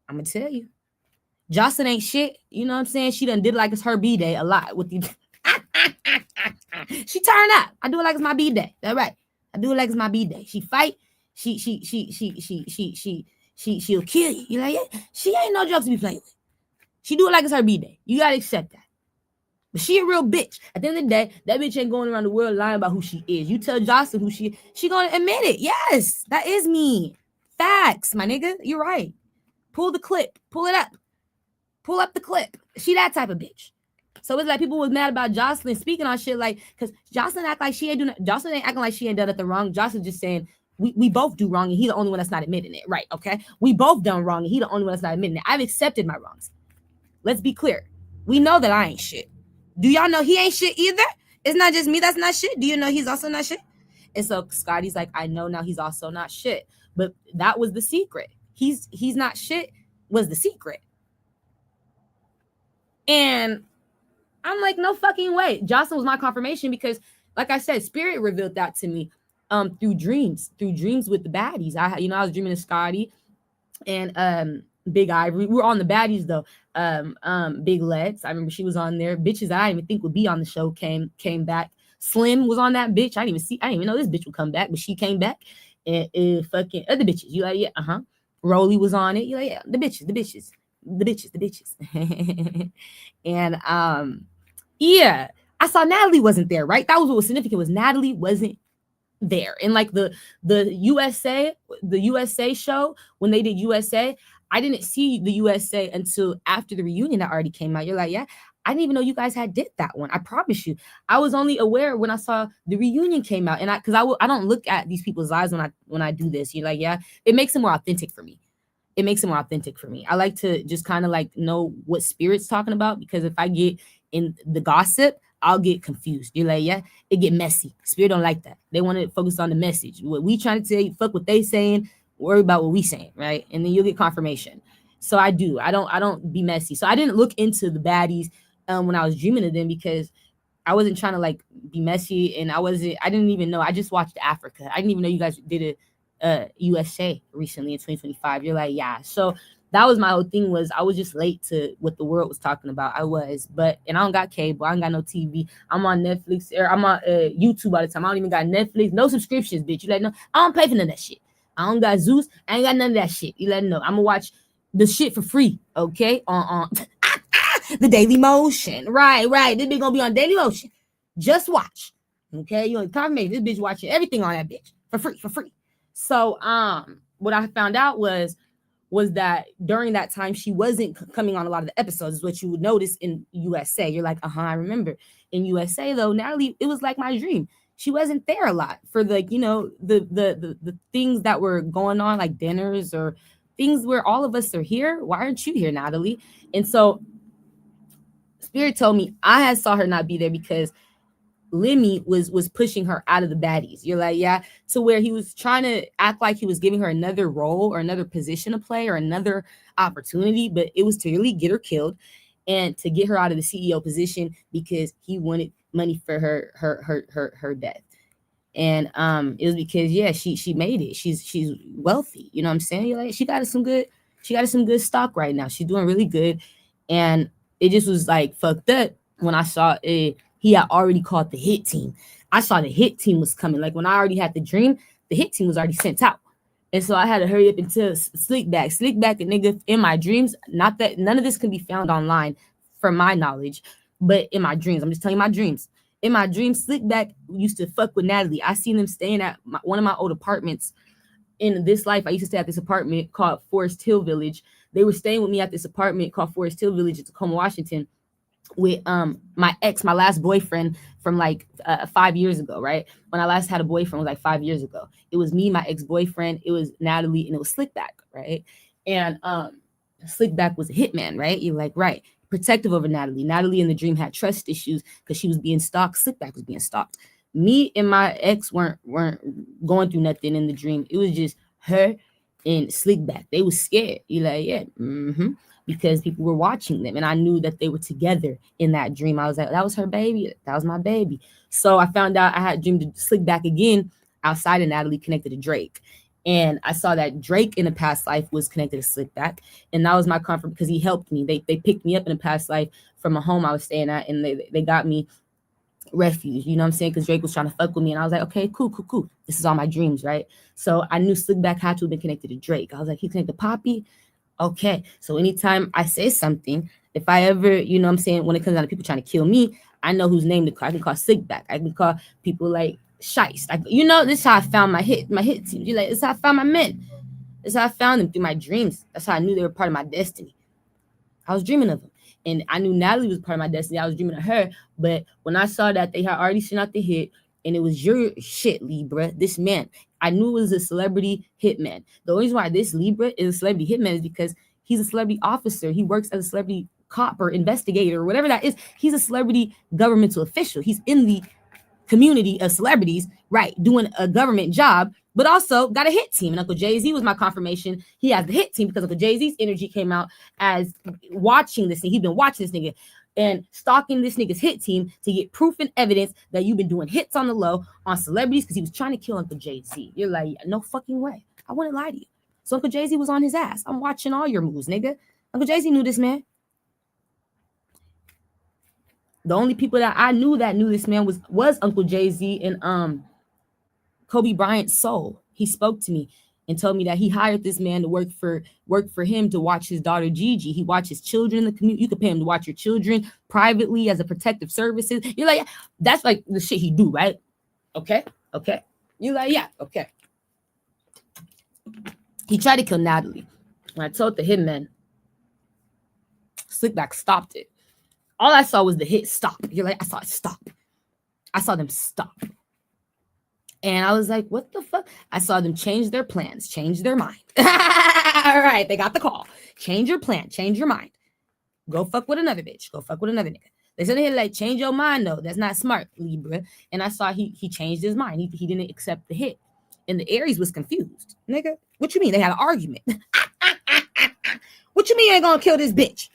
I'm going to tell you. Jocelyn ain't shit. You know what I'm saying? She done did like it's her B-day a lot with you. She turned up. I do it like it's my B-day. That's right. I do it like it's my B-day. She fight. She'll kill you. You like, yeah, she ain't no joke to be playing with. She do it like it's her B-day. You gotta accept that. But she a real bitch. At the end of the day, that bitch ain't going around the world lying about who she is. You tell Jocelyn who she is, she gonna admit it. Yes, that is me. Facts, my nigga. You're right. Pull the clip. Pull it up. Pull up the clip. She that type of bitch. So it's like people was mad about Jocelyn speaking on shit like, because Jocelyn act like she ain't doing. Jocelyn ain't acting like she ain't done nothing wrong. Jocelyn just saying we both do wrong and he the only one that's not admitting it. Right? Okay. We both done wrong and he the only one that's not admitting it. I've accepted my wrongs. let's be clear. We know that I ain't shit. Do y'all know he ain't shit either? It's not just me that's not shit. Do you know he's also not shit? And so Scotty's like, I know now he's also not shit. But that was the secret. He's not shit was the secret. And I'm like, no fucking way. Jocelyn was my confirmation because, like I said, Spirit revealed that to me through dreams with the baddies. I was dreaming of Scotty and Big Ivory. We were on the baddies though. Big Lex. I remember she was on there. Bitches that I didn't even think would be on the show came back. Slim was on that bitch. I didn't even know this bitch would come back, but she came back. And fucking other bitches. You like, yeah, Rolly was on it. You like, yeah, the bitches. And yeah, I saw Natalie wasn't there, right? That was what was significant, was Natalie wasn't there. And like the USA show, when they did USA, I didn't see the USA until after the reunion that already came out. You're like, yeah, I didn't even know you guys had did that one. I promise you. I was only aware when I saw the reunion came out. And I don't look at these people's lives when I do this. You're like, yeah, it makes it more authentic for me. I like to just kind of like know what Spirit's talking about, because if I get in the gossip, I'll get confused. You're like, yeah, it get messy. Spirit don't like that. They want to focus on the message. What we trying to tell you, fuck what they saying, worry about what we saying, right? And then you'll get confirmation. So I do. I don't be messy. So I didn't look into the baddies when I was dreaming of them, because I wasn't trying to like be messy, and I didn't even know. I just watched Africa. I didn't even know you guys did a USA recently in 2025. You're like, yeah. So that was my whole thing, was I was just late to what the world was talking about. And I don't got cable. I don't got no TV. I'm on Netflix, or I'm on YouTube all the time. I don't even got Netflix. No subscriptions, bitch. You let know. I don't pay for none of that shit. I don't got Zeus. I ain't got none of that shit. You let know. I'm gonna watch the shit for free, okay? On the Daily Motion. Right. This bitch gonna be on Daily Motion. Just watch. Okay? You know, confirmation. This bitch watching everything on that bitch for free. So what I found out was that during that time she wasn't coming on a lot of the episodes, is what you would notice in USA. You're like, I remember. In USA though, Natalie, it was like my dream. She wasn't there a lot for the, the things that were going on, like dinners or things where all of us are here. Why aren't you here, Natalie? And so Spirit told me I had saw her not be there because Lemmy was pushing her out of the baddies. You're like, yeah, to where he was trying to act like he was giving her another role or another position to play or another opportunity, but it was to really get her killed and to get her out of the CEO position because he wanted money for her death. And it was because she made it. She's wealthy. You know what I'm saying? You're like, she got some good stock right now. She's doing really good. And it just was like fucked up when I saw it. He had already called the hit team. I saw the hit team was coming. Like when I already had the dream, the hit team was already sent out. And so I had to hurry up and tell Slickback, a nigga in my dreams. Not that none of this can be found online from my knowledge, but in my dreams. I'm just telling you my dreams. In my dreams, Slickback used to fuck with Natalie. I seen them staying at one of my old apartments. In this life, I used to stay at this apartment called Forest Hill Village. They were staying with me at this apartment called Forest Hill Village in Tacoma, Washington, with my last boyfriend from like 5 years ago, right? When I last had a boyfriend was like 5 years ago. It was me, my ex-boyfriend, it was Natalie, and it was Slickback, right? And Slickback was a hitman, right? You're like, right, protective over Natalie. Natalie in the dream had trust issues because she was being stalked. Slickback was being stalked. Me and my ex weren't going through nothing in the dream. It was just her and Slickback. They was scared. You're like, yeah, because people were watching them, and I knew that they were together in that dream. I was like, that was her baby. That was my baby. So I found out I had dreamed to Slickback again outside of Natalie, connected to Drake. And I saw that Drake in a past life was connected to Slickback. And that was my comfort because he helped me. They picked me up in a past life from a home I was staying at, and they got me refuge, you know what I'm saying? Because Drake was trying to fuck with me, and I was like, okay, cool. This is all my dreams, right? So I knew Slickback had to have been connected to Drake. I was like, he connected to Poppy? Okay. So anytime I say something, if I ever, you know what I'm saying, when it comes down to people trying to kill me, I know whose name to call. I can call Slickback. I can call people like Shice. This is how I found my hit team. You're like, this is how I found my men. This is how I found them, through my dreams. That's how I knew they were part of my destiny. I was dreaming of them. And I knew Natalie was part of my destiny. I was dreaming of her. But when I saw that they had already sent out the hit, and it was your shit, Libra, this man, I knew it was a celebrity hitman. The only reason why this Libra is a celebrity hitman is because he's a celebrity officer. He works as a celebrity cop or investigator or whatever that is. He's a celebrity governmental official. He's in the community of celebrities, right, doing a government job, but also got a hit team. And Uncle Jay-Z was my confirmation. He has the hit team because Uncle Jay-Z's energy came out as watching this thing. He's been watching this nigga and stalking this nigga's hit team to get proof and evidence that you've been doing hits on the low on celebrities because he was trying to kill Uncle Jay-Z. You're like, no fucking way. I wouldn't lie to you. So Uncle Jay-Z was on his ass. I'm watching all your moves, nigga. Uncle Jay-Z knew this man. The only people that I knew that knew this man was Uncle Jay-Z and Kobe Bryant's soul. He spoke to me and told me that he hired this man to work for him to watch his daughter Gigi. He watches children in the community. You could pay him to watch your children privately as a protective services. You're like, that's like the shit he do, right? Okay. You're like, yeah, okay. He tried to kill Natalie. When I told the hitman, Slickback stopped it. All I saw was the hit stop. You're like, I saw it stop. I saw them stop. And I was like, what the fuck? I saw them change their plans, change their mind. All right, they got the call. Change your plan, change your mind. Go fuck with another bitch. Go fuck with another nigga. They said here like, change your mind though. That's not smart, Libra. And I saw he changed his mind. He didn't accept the hit. And the Aries was confused. Nigga, what you mean? They had an argument. What you mean you ain't gonna kill this bitch?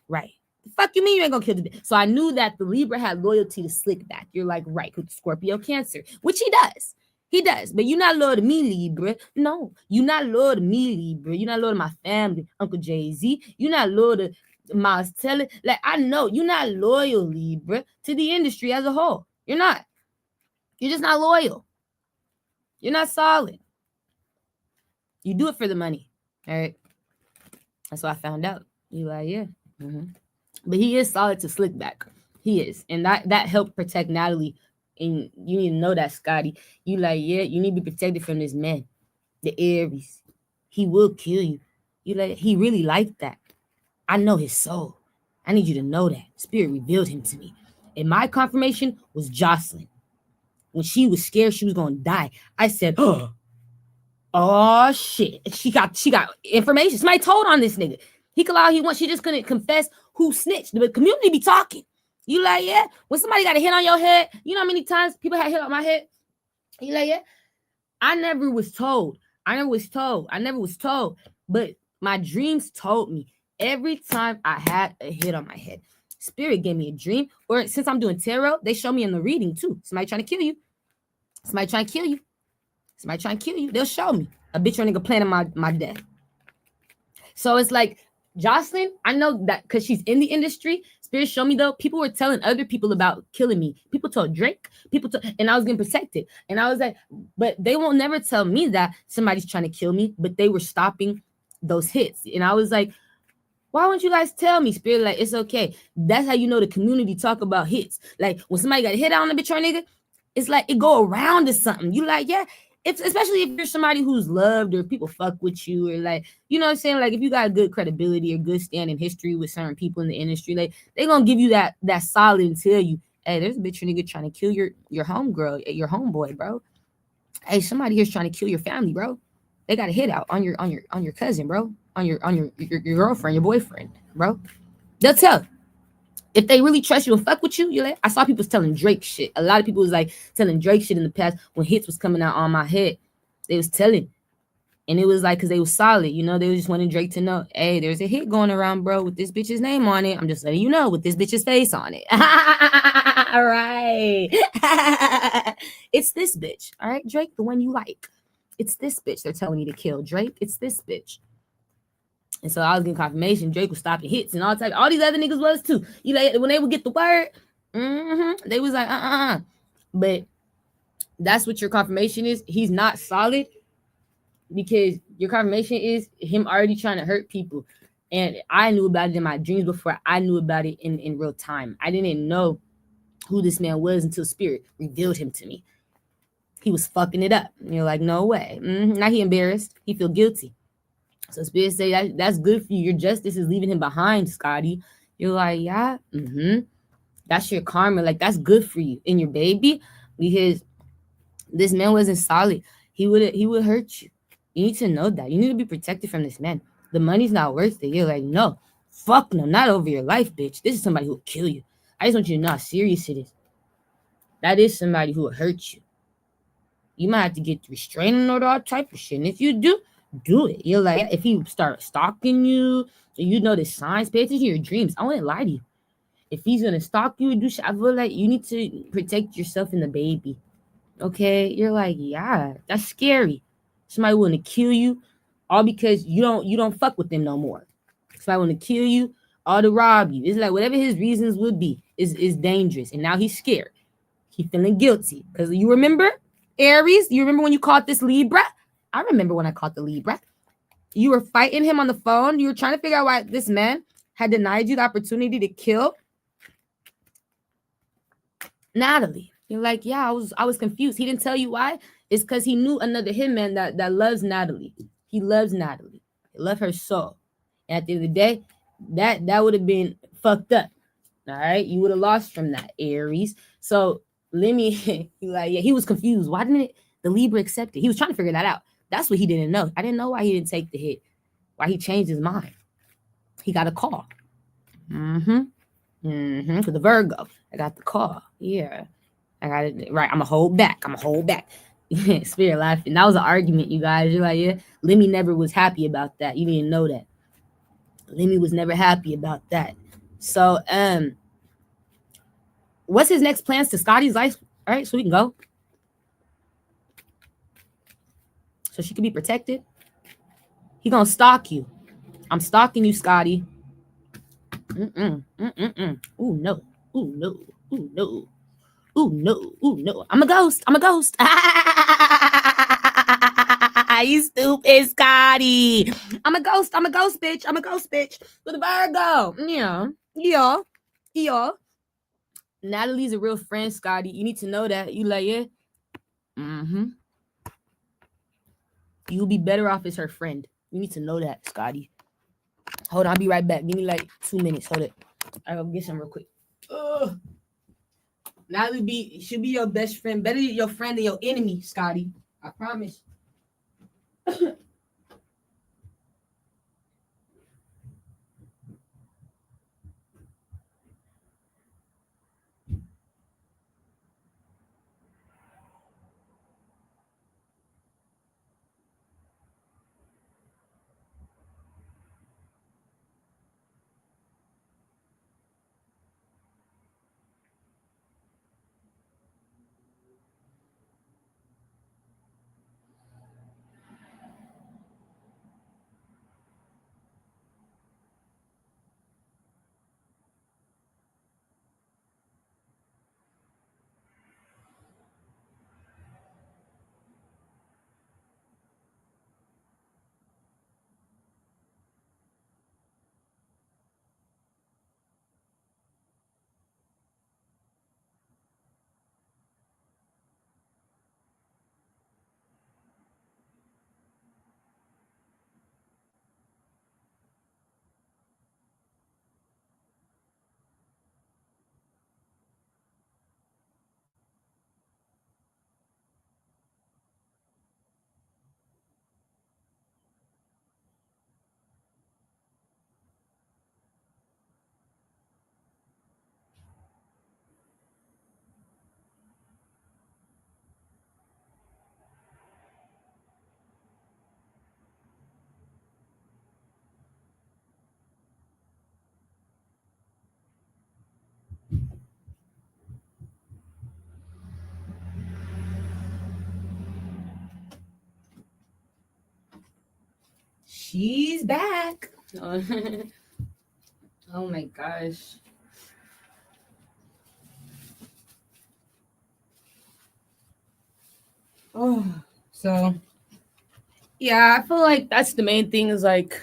Right. The fuck you mean you ain't gonna kill this bitch? So I knew that the Libra had loyalty to Slickback. You're like, right, with Scorpio Cancer, which he does. He does. But you're not loyal to me, Libra. No, you're not loyal to me, Libra. You're not loyal to my family, Uncle Jay-Z. You're not loyal to Miles Teller. Like, I know you're not loyal, Libra, to the industry as a whole. You're not. You're just not loyal. You're not solid. You do it for the money. All right. That's what I found out. You like, yeah. Mm-hmm. But he is solid to Slickback. He is. And that helped protect Natalie. And you need to know that, Scotty. You like, yeah, you need to be protected from this man. The Aries. He will kill you. You like, he really liked that. I know his soul. I need you to know that. Spirit revealed him to me. And my confirmation was Jocelyn. When she was scared she was gonna die, I said, oh shit. She got information. Somebody told on this nigga. He could lie all he wants. She just couldn't confess who snitched. The community be talking. You like, yeah? When somebody got a hit on your head, you know how many times people had hit on my head? You like, yeah? I never was told. But my dreams told me every time I had a hit on my head. Spirit gave me a dream. Or since I'm doing tarot, they show me in the reading too. Somebody trying to kill you. They'll show me. A bitch or nigga planning my death. So it's like, Jocelyn, I know that because she's in the industry. Spirit showed me though, people were telling other people about killing me. People told Drake, and I was getting protected. And I was like, but they won't never tell me that somebody's trying to kill me, but they were stopping those hits. And I was like, why won't you guys tell me? Spirit, like, it's okay. That's how you know the community talk about hits. Like when somebody got a hit on a bitch or nigga, it's like it go around to something. You like, yeah. Especially if you're somebody who's loved or people fuck with you or like, you know what I'm saying? Like if you got good credibility or good standing history with certain people in the industry, like they gonna give you that solid and tell you, hey, there's a bitch or nigga trying to kill your homegirl, your homeboy, bro. Hey, somebody here's trying to kill your family, bro. They got a hit out on your cousin, bro, on your girlfriend, your boyfriend, bro. They'll tell. If they really trust you and fuck with you, you like, I saw people telling Drake shit. A lot of people was like telling Drake shit in the past when hits was coming out on my head. They was telling. And it was like, because they was solid, you know, they was just wanting Drake to know, hey, there's a hit going around, bro, with this bitch's name on it. I'm just letting you know, with this bitch's face on it. All right. It's this bitch. All right, Drake, the one you like. It's this bitch they're telling you to kill. Drake, it's this bitch. And so I was getting confirmation. Drake was stopping hits and all these other niggas was too. You like when they would get the word, they was like, But that's what your confirmation is. He's not solid because your confirmation is him already trying to hurt people. And I knew about it in my dreams before I knew about it in real time. I didn't know who this man was until Spirit revealed him to me. He was fucking it up. And you're like, no way. Now he embarrassed. He feel guilty. So Spirit say that's good for you. Your justice is leaving him behind, Scotty. You're like, yeah, that's your karma. Like, that's good for you and your baby, because this man wasn't solid. He would hurt you. You need to know that. You need to be protected from this man. The money's not worth it. You're like, no, Fuck no, not over your life, bitch. This is somebody who will kill you. I just want you to know how serious it is. That is somebody who will hurt you. You might have to get restraining order, all type of shit. And if you do it. You're like, if he start stalking you, so you know the signs, pay attention to your dreams. I wouldn't lie to you. If he's gonna stalk you and do shit, I feel like you need to protect yourself and the baby. Okay? You're like, yeah, that's scary. Somebody willing to kill you, all because you don't fuck with them no more. Somebody want to kill you, or to rob you. It's like whatever his reasons would be is dangerous. And now he's scared. He's feeling guilty. Because you remember, Aries, you remember when you caught this Libra? I remember when I caught the Libra. You were fighting him on the phone. You were trying to figure out why this man had denied you the opportunity to kill Natalie. You're like, yeah, I was confused. He didn't tell you why. It's because he knew another hitman that loves Natalie. He loves Natalie. He loves her soul. And at the end of the day, that would have been fucked up. All right, you would have lost from that, Aries. So let me like, yeah, he was confused. Why didn't the Libra accept it? He was trying to figure that out. That's what he didn't know. I didn't know why he didn't take the hit. Why he changed his mind. He got a call. For the Virgo, I got the call. Yeah, I got it right. I'm gonna hold back. Spirit laughing. That was an argument, you guys. You're like, yeah. Lemmy never was happy about that. You didn't know that. Lemmy was never happy about that. So, what's his next plans to Scotty's life? All right, so we can go. So she could be protected. He gonna stalk you. I'm stalking you, Scotty. Ooh, no. Ooh, no. Ooh, no. Ooh, no. Ooh, no. I'm a ghost. You stupid, Scotty. I'm a ghost, bitch. With a Virgo. Yeah. Natalie's a real friend, Scotty. You need to know that. You like, yeah? You'll be better off as her friend. You need to know that, Scotty. Hold on, I'll be right back. Give me like 2 minutes. Hold it. I'll get some real quick. Natalie should be your best friend. Better your friend than your enemy, Scotty. I promise. She's back. Oh my gosh. Oh, so yeah, I feel like that's the main thing is like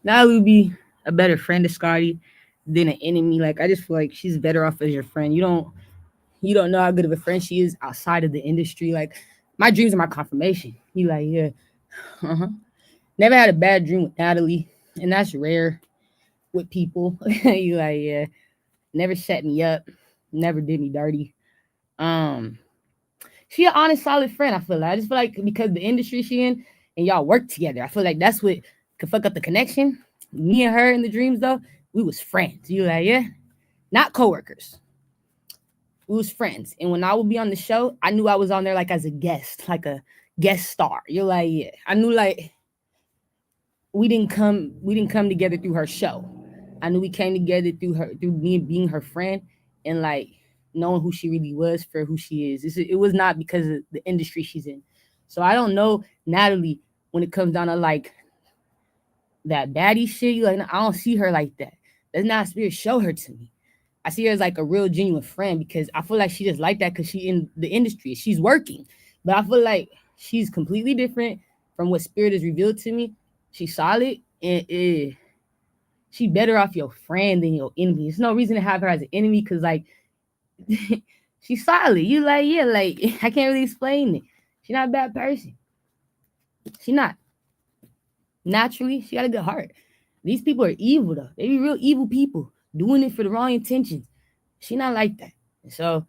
now would be a better friend to Scotty than an enemy. Like I just feel like she's better off as your friend. You don't know how good of a friend she is outside of the industry. Like my dreams are my confirmation. You like, yeah. Never had a bad dream with Natalie, and that's rare with people. You like, yeah. Never set me up, never did me dirty. She an honest, solid friend. I feel like I just feel like because the industry she in and y'all work together, I feel like that's what could fuck up the connection. Me and her in the dreams though, we was friends. You like, yeah? Not coworkers. We was friends. And when I would be on the show, I knew I was on there like as a guest, like a guest star. You're like, yeah. I knew like we didn't come together through her show. I knew we came together through me being her friend and like knowing who she really was for who she is. It was not because of the industry she's in. So I don't know Natalie when it comes down to like that baddie shit. You like I don't see her like that. That's not spirit show her to me. I see her as like a real genuine friend because I feel like she just like that because she in the industry. She's working. But I feel like she's completely different from what spirit has revealed to me. She's solid and she better off your friend than your enemy. There's no reason to have her as an enemy because like she's solid. You like, yeah, like I can't really explain it. She's not a bad person. She not. Naturally, she got a good heart. These people are evil though. They be real evil people doing it for the wrong intentions. She not like that. So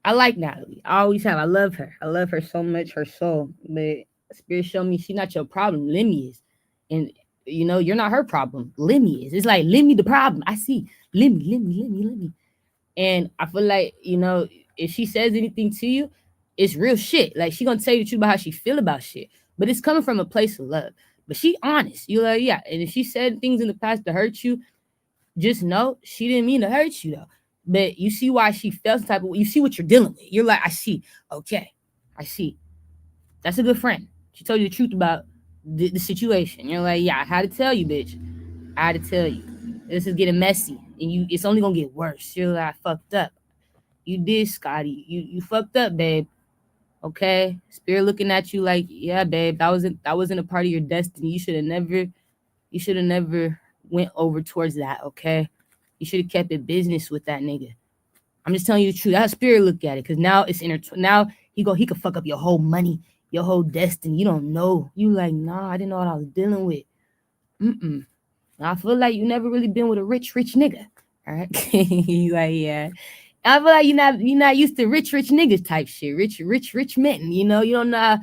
I like Natalie. I always have. I love her. I love her so much, her soul. But spirit showed me she not your problem. Lemmy is. And you know, you're not her problem. Lemmy is. It's like Lemmy the problem. I see. Lemmy. And I feel like, you know, if she says anything to you, it's real shit. Like she gonna tell you the truth about how she feel about shit. But it's coming from a place of love. But she honest. You like, yeah. And if she said things in the past to hurt you, just know she didn't mean to hurt you though. But you see why she felt some type of way. You see what you're dealing with. You're like, I see. Okay. I see. That's a good friend. She told you the truth about the situation. You're like, yeah, I had to tell you, bitch. I had to tell you. This is getting messy. And it's only gonna get worse. You're like, I fucked up. You did, Scotty. You fucked up, babe. Okay? Spirit looking at you like, yeah, babe, that wasn't a part of your destiny. You should have never went over towards that, okay? You should have kept it business with that nigga. I'm just telling you the truth. That's how spirit look at it. Cause now it's now he could fuck up your whole money, your whole destiny. You don't know. You like, nah, I didn't know what I was dealing with. Mm-mm. I feel like you never really been with a rich nigga. All right. You like, yeah. I feel like you're not used to rich niggas type shit. Rich men. You know, you don't know how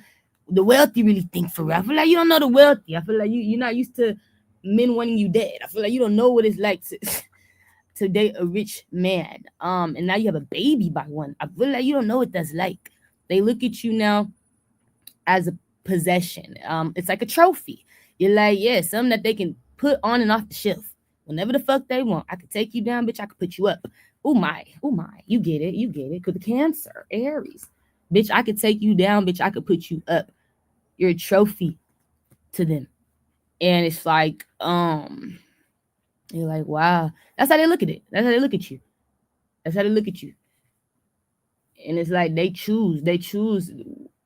the wealthy really think for real. I feel like you don't know the wealthy. I feel like you're not used to men wanting you dead. I feel like you don't know what it's like to date a rich man. And now you have a baby by one. I feel like you don't know what that's like. They look at you now as a possession. It's like a trophy. You're like, yeah, something that they can put on and off the shelf whenever the fuck they want. I could take you down, bitch. I could put you up. Oh my. You get it. Cause the Cancer, Aries, bitch. I could take you down, bitch. I could put you up. You're a trophy to them, and it's like, you're like, wow. That's how they look at it. That's how they look at you. That's how they look at you. And it's like they choose,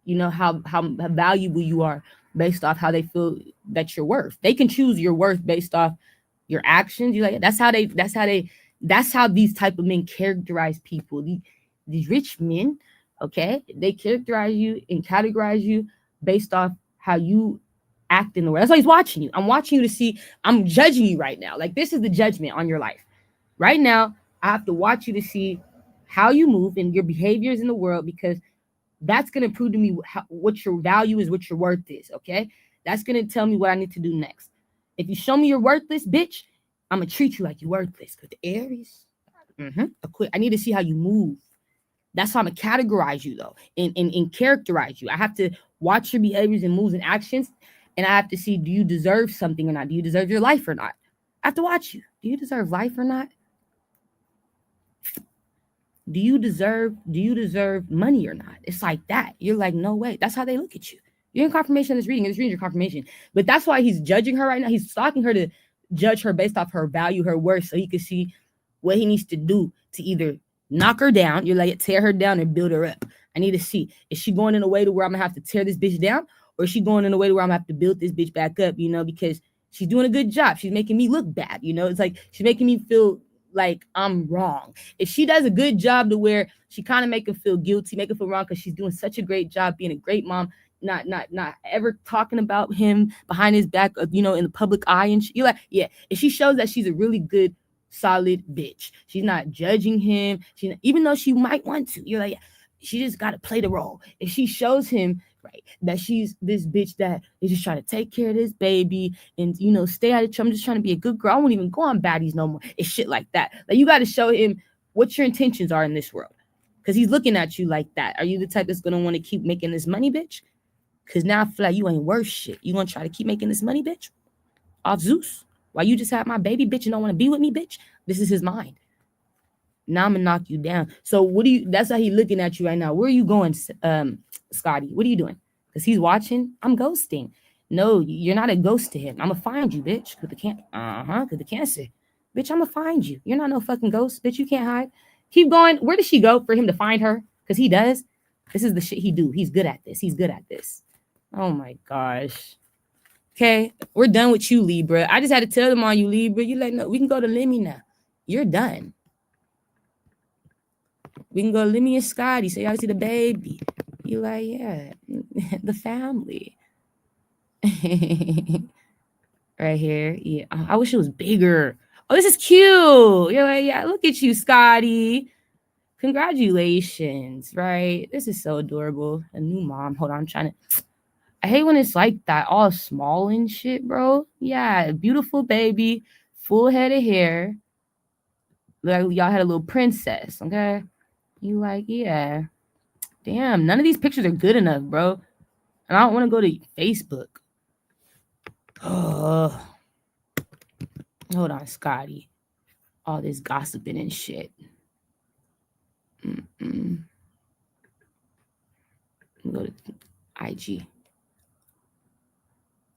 you know, how valuable you are based off how they feel that you're worth. They can choose your worth based off your actions. You like that's how these type of men characterize people. These rich men, okay, they characterize you and categorize you based off how you act in the world. That's why he's watching you. I'm watching you to see. I'm judging you right now. Like this is the judgment on your life right now. I have to watch you to see how you move and your behaviors in the world because that's going to prove to me what your value is, what your worth is. Okay, that's going to tell me what I need to do next. If you show me you're worthless, bitch, I'm gonna treat you like you're worthless. Cause the Aries, I need to see how you move. That's how I'm gonna categorize you though, and characterize you. I have to watch your behaviors and moves and actions, and I have to see, do you deserve something or not? Do you deserve your life or not? I have to watch you. Do you deserve life or not? Do you deserve money or not? It's like that. You're like, no way. That's how they look at you. You're in confirmation of this reading. This reading your confirmation. But that's why he's judging her right now. He's stalking her to judge her based off her value, her worth, so he can see what he needs to do to either knock her down, you're like, tear her down and build her up. I need to see, is she going in a way to where I'm gonna have to tear this bitch down, or is she going in a way to where I'm gonna have to build this bitch back up, you know, because she's doing a good job. She's making me look bad, you know. It's like she's making me feel like I'm wrong. If she does a good job to where she kind of make her feel guilty, make her feel wrong because she's doing such a great job being a great mom, not ever talking about him behind his back, you know, in the public eye, and you're like, yeah. If she shows that she's a really good, solid bitch, she's not judging him. Even though she might want to, you're like, yeah, she just got to play the role. If she shows him right? That she's this bitch that is just trying to take care of this baby and, you know, stay out of trouble. I'm just trying to be a good girl. I won't even go on baddies no more. It's shit like that. Like, you got to show him what your intentions are in this world. Because he's looking at you like that. Are you the type that's going to want to keep making this money, bitch? Because now I feel like you ain't worth shit. You going to try to keep making this money, bitch? Off Zeus? Why you just had my baby, bitch, and don't want to be with me, bitch? This is his mind. Now I'm going to knock you down. So what do you, that's how he's looking at you right now. Where are you going, Scotty? What are you doing? Because he's watching. I'm ghosting. No, you're not a ghost to him. I'm going to find you, bitch. With the cancer. Bitch, I'm going to find you. You're not no fucking ghost, bitch. You can't hide. Keep going. Where does she go for him to find her? Because he does. This is the shit he do. He's good at this. He's good at this. Oh my gosh. Okay, we're done with you, Libra. I just had to tell them on you, Libra. You like, no, we can go to Lemmy now. You're done. We can go to Lemmy and Scotty. So y'all see the baby. You like, yeah, the family. Right here. Yeah, I wish it was bigger. Oh, this is cute. You're like, yeah, look at you, Scotty. Congratulations, right? This is so adorable. A new mom. Hold on, I'm trying to... I hate when it's like that, all small and shit, bro. Yeah, beautiful baby, full head of hair. Like y'all had a little princess, okay? You like, yeah. Damn, none of these pictures are good enough, bro. And I don't want to go to Facebook. Oh. Hold on, Scotty. All this gossiping and shit. Go to IG.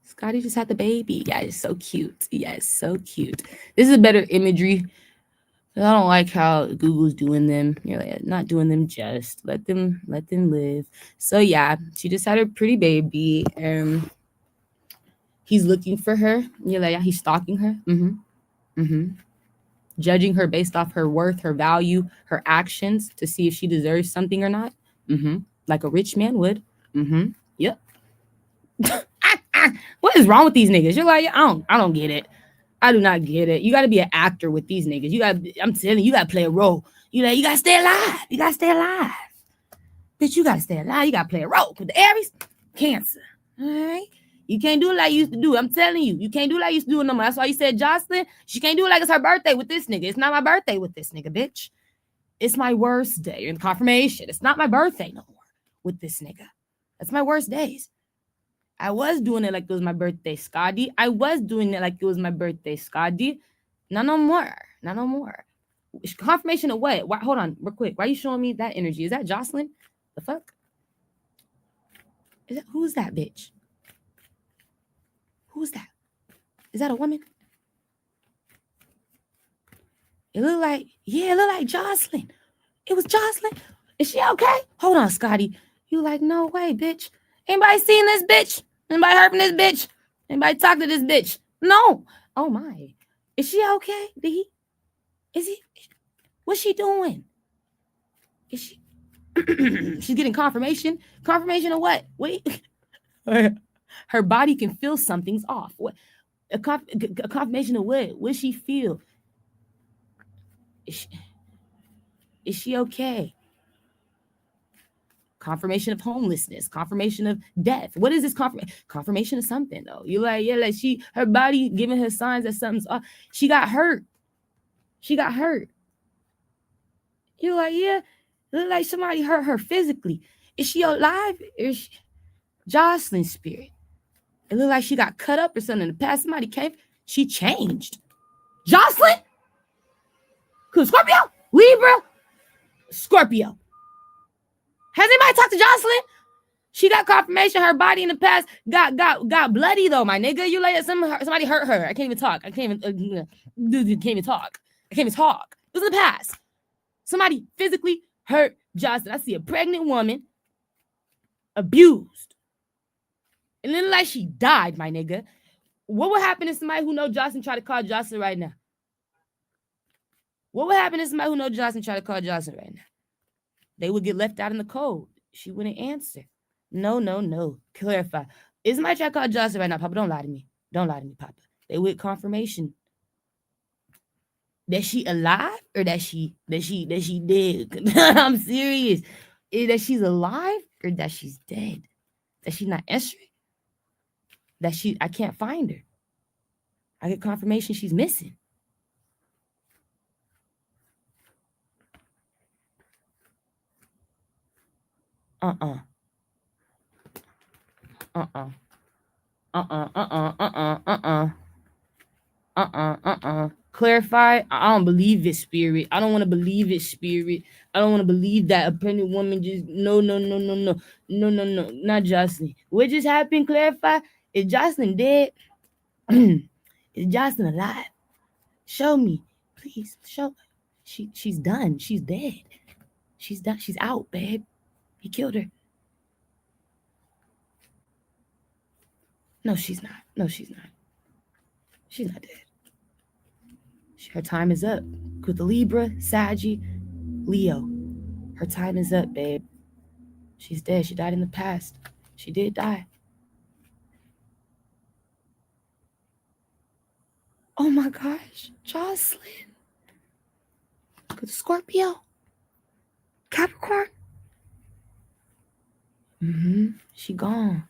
Scotty just had the baby. Yeah, it's so cute. Yes, so cute. This is a better imagery. I don't like how Google's doing them. You're like, not doing them just. Let them live. So yeah, she just had her pretty baby. He's looking for her. You're like, yeah, he's stalking her. Judging her based off her worth, her value, her actions to see if she deserves something or not. Like a rich man would. Yep. What is wrong with these niggas? You're like, I don't get it. I do not get it. You got to be an actor with these niggas. I'm telling you, you got to play a role. You got to stay alive. You got to stay alive. Bitch, you got to stay alive. You got to play a role. With the Aries, Cancer. All right? You can't do it like you used to do. I'm telling you. You can't do it like you used to do it no more. That's why you said Jocelyn. She can't do it like it's her birthday with this nigga. It's not my birthday with this nigga, bitch. It's my worst day. You're in confirmation. It's not my birthday no more with this nigga. That's my worst days. I was doing it like it was my birthday, Scotty. I was doing it like it was my birthday, Scotty. Not no more. Not no more. Confirmation of what? Why, hold on, real quick. Why are you showing me that energy? Is that Jocelyn? The fuck? Who's that bitch? Who's that? Is that a woman? It looked like Jocelyn. It was Jocelyn. Is she okay? Hold on, Scotty. You like, no way, bitch. Anybody seen this bitch? Anybody heard from this bitch? Anybody talk to this bitch? No. Oh my. Is she okay? What's she doing? Is she? She's getting confirmation. Confirmation of what? Wait. Her body can feel something's off. What? A confirmation of what? What does she feel? Is she okay? Confirmation of homelessness, confirmation of death. What is this confirmation of something though? You like, yeah, like her body giving her signs that something's off. She got hurt. You like, yeah, look like somebody hurt her physically. Is she alive? Is she Jocelyn's spirit? It looked like she got cut up or something in the past. Somebody came. She changed. Jocelyn? Scorpio? Libra? Scorpio. Has anybody talked to Jocelyn? She got confirmation her body in the past got bloody though, my nigga. You like somebody hurt her. I can't even talk. I can't even talk. It was in the past. Somebody physically hurt Jocelyn. I see a pregnant woman abused. And then like she died, my nigga. What would happen if somebody who knows Jocelyn try to call Jocelyn right now? What would happen if somebody who knows Jocelyn try to call Jocelyn right now? They would get left out in the cold. She wouldn't answer. No. Clarify. Is somebody trying to call Jocelyn right now? Papa, don't lie to me. Don't lie to me, Papa. They with confirmation. That she alive or that she dead? I'm serious. Is that she's alive or that she's dead? that she's not answering, that I can't find her. I get confirmation she's missing. Clarify. I don't believe it, spirit. I don't want to believe it, spirit. I don't want to believe that a pregnant woman just no, not Jocelyn. What just happened? Clarify. Is Jocelyn dead? Is Jocelyn alive? Show me, please. Show. She's done. She's dead. She's done. She's out, babe. He killed her. No, she's not. No, she's not. She's not dead. Her time is up. With the Libra, Saggy, Leo. Her time is up, babe. She's dead. She died in the past. She did die. Oh my gosh. Jocelyn. With Scorpio. Capricorn. She gone.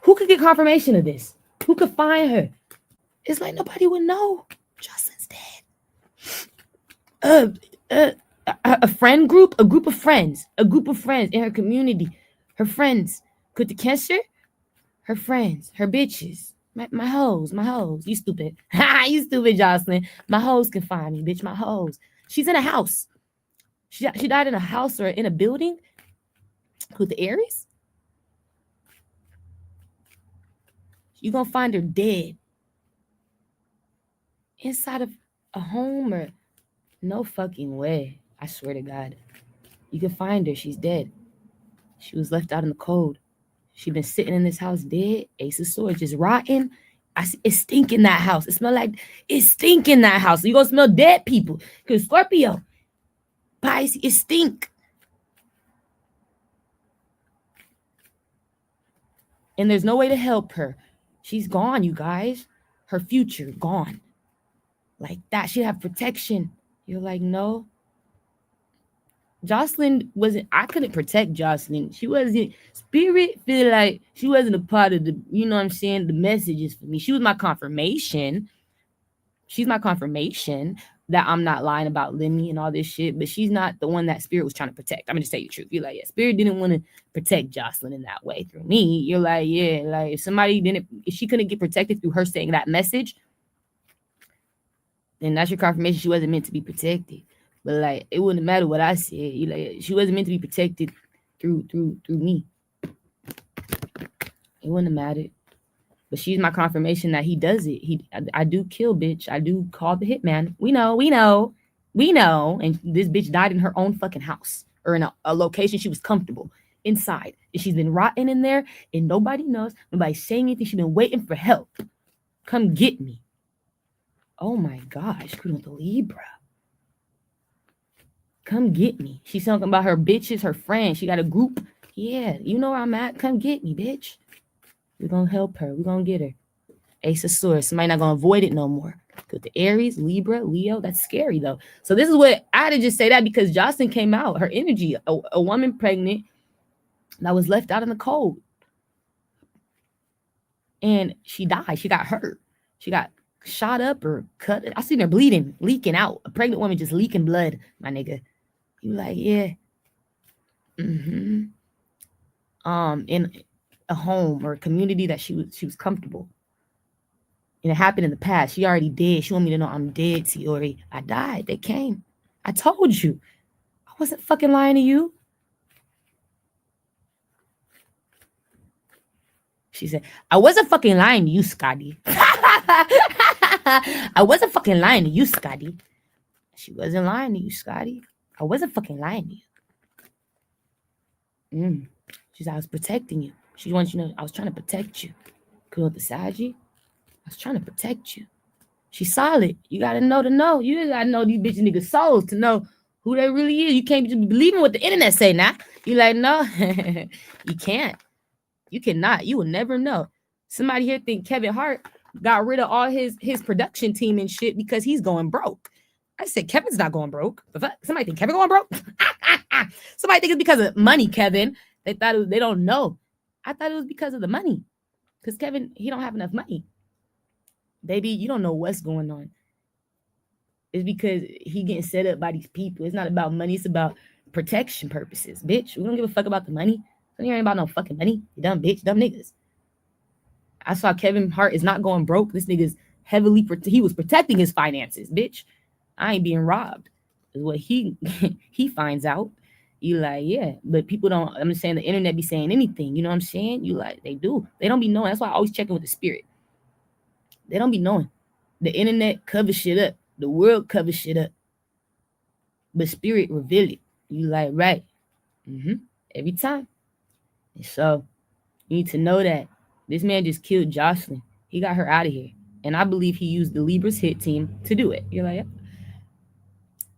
Who could get confirmation of this? Who could find her? It's like nobody would know. Jocelyn's dead. A friend group, a group of friends in her community. Her friends. Could the Cancer? Her friends, her bitches. My hoes. You stupid. You stupid, Jocelyn. My hoes can find me, bitch. My hoes. She's in a house. She died in a house or in a building. With the Aries? You're going to find her dead. Inside of a home or... No fucking way. I swear to God. You can find her. She's dead. She was left out in the cold. She been sitting in this house dead. Ace of Swords just rotten. It's stinking that house. It smell like it's stinking that house. So you gonna smell dead people. Because Scorpio, Pisces, it stink. And there's no way to help her. She's gone, you guys. Her future gone. Like that. She'd have protection. You're like, no. Jocelyn wasn't, I couldn't protect Jocelyn. She wasn't, spirit feel like she wasn't a part of the, you know what I'm saying, the messages for me. She was my confirmation. She's my confirmation that I'm not lying about Lemmy and all this shit, but she's not the one that spirit was trying to protect. I'm gonna just tell you the truth. You're like, yeah, spirit didn't want to protect Jocelyn in that way through me. You're like, yeah, like if she couldn't get protected through her saying that message, then that's your confirmation she wasn't meant to be protected. But like, it wouldn't matter what I said. You like, she wasn't meant to be protected through me. It wouldn't have mattered. But she's my confirmation that he does it. I do kill, bitch. I do call the hitman. We know. And this bitch died in her own fucking house or in a location she was comfortable inside. And she's been rotting in there, and nobody knows. Nobody's saying anything. She's been waiting for help. Come get me. Oh my gosh, screwing with the Libra. Come get me. She's talking about her bitches, her friends. She got a group. Yeah, you know where I'm at. Come get me, bitch. We're going to help her. We're going to get her. Ace of Swords. Somebody not going to avoid it no more. Because the Aries, Libra, Leo, that's scary, though. So this is what I had to just say that because Jocelyn came out. Her energy, a woman pregnant that was left out in the cold. And she died. She got hurt. She got shot up or cut. I seen her bleeding, leaking out. A pregnant woman just leaking blood, my nigga. You like, yeah. In a home or a community that she was comfortable. And it happened in the past. She already dead. She want me to know I'm dead, Tiori. I died. They came. I told you. I wasn't fucking lying to you. She said, I wasn't fucking lying to you, Scotty. I wasn't fucking lying to you, Scotty. She wasn't lying to you, Scotty. I wasn't fucking lying to you. She said, I was protecting you. She wants you to know I was trying to protect you. Girl beside you, I was trying to protect you. She's solid. You gotta know to know. You gotta know these bitch niggas' souls to know who they really is. You can't just be believing what the internet say now. You like, no, you can't. You cannot. You will never know. Somebody here think Kevin Hart got rid of all his production team and shit because he's going broke. I said, Kevin's not going broke. The fuck? Somebody think Kevin going broke? Somebody think it's because of money, Kevin. They thought they don't know. I thought it was because of the money. Because Kevin, he don't have enough money. Baby, you don't know what's going on. It's because he getting set up by these people. It's not about money. It's about protection purposes. Bitch, we don't give a fuck about the money. It ain't about no fucking money. You dumb bitch, dumb niggas. I saw Kevin Hart is not going broke. This nigga's he was protecting his finances, bitch. I ain't being robbed. Is what he he finds out. You like, yeah, but people don't. I'm just saying the internet be saying anything. You know what I'm saying? You like, they do. They don't be knowing. That's why I always check in with the spirit. They don't be knowing. The internet covers shit up. The world covers shit up. But spirit reveal it. You like, right? Every time. And so you need to know that this man just killed Jocelyn. He got her out of here. And I believe he used the Libra's hit team to do it. You're like, yeah.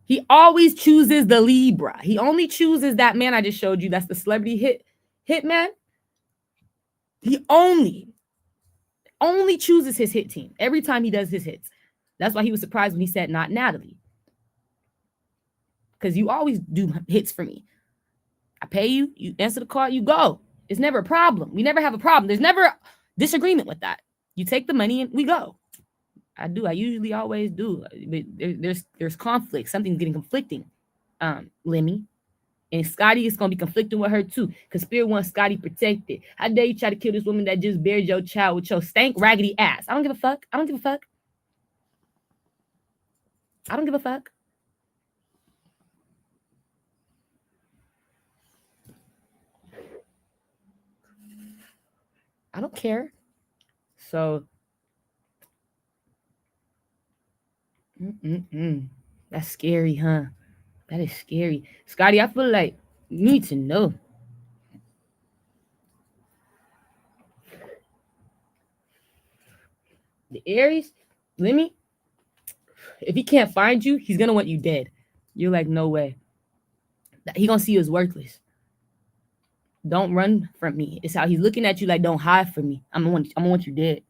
He always chooses the Libra. He only chooses that man I just showed you. That's the celebrity hit man. He only chooses his hit team every time he does his hits. That's why he was surprised when he said not Natalie. Because you always do hits for me. I pay you, you answer the call, you go. It's never a problem. We never have a problem. There's never a disagreement with that. You take the money and we go. I do. I usually always do. But there's conflict. Something's getting conflicting. Lemmy. And Scotty is going to be conflicting with her too. Because Spirit wants Scotty protected. How dare you try to kill this woman that just buried your child with your stank, raggedy ass? I don't give a fuck. I don't give a fuck. I don't give a fuck. I don't care. So, that's scary, huh? That is scary. Scotty, I feel like you need to know. The Aries, Lemmy, if he can't find you, he's going to want you dead. You're like, no way. He going to see you as worthless. Don't run from me. It's how he's looking at you like, don't hide from me. I'm going to want you dead.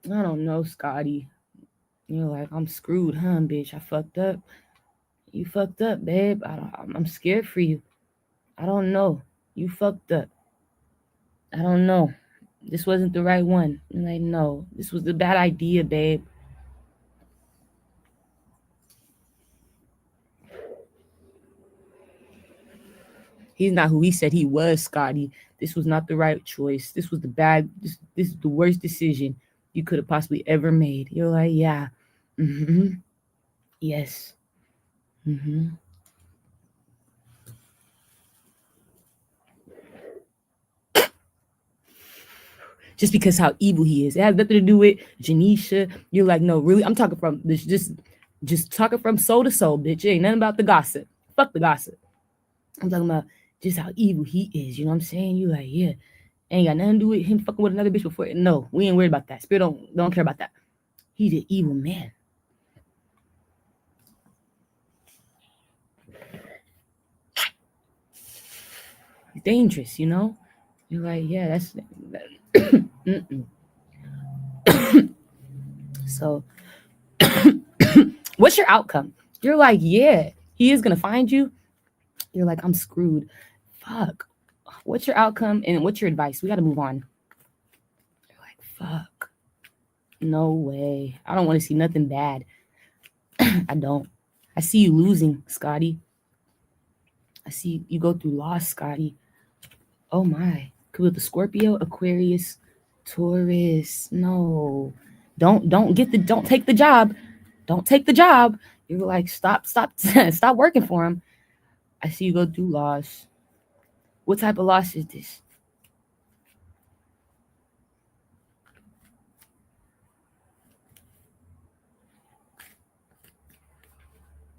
I don't know, Scotty. You're like, I'm screwed, huh, bitch? I fucked up. You fucked up, babe. I'm scared for you. I don't know. You fucked up. I don't know. This wasn't the right one. I'm like, no, this was the bad idea, babe. He's not who he said he was, Scotty. This was not the right choice. This was this is the worst decision you could have possibly ever made. You're like, yeah. Yes. Just because how evil he is. It has nothing to do with Janisha. You're like, no, really? I'm talking from this, just talking from soul to soul, bitch. It ain't nothing about the gossip. Fuck the gossip. I'm talking about just how evil he is. You know what I'm saying? You like, yeah. Ain't got nothing to do with him fucking with another bitch before. No, we ain't worried about that. Spirit don't care about that. He's an evil man. He's dangerous, you know? You're like, yeah, that's So what's your outcome? You're like, yeah, he is gonna find you. You're like, I'm screwed. Fuck. What's your outcome and what's your advice? We gotta move on. You're like, fuck. No way. I don't want to see nothing bad. I don't. I see you losing, Scotty. I see you go through loss, Scotty. Oh my. With the Scorpio, Aquarius, Taurus. No. Don't take the job. Don't take the job. You're like, stop working for him. I see you go through loss. What type of loss is this?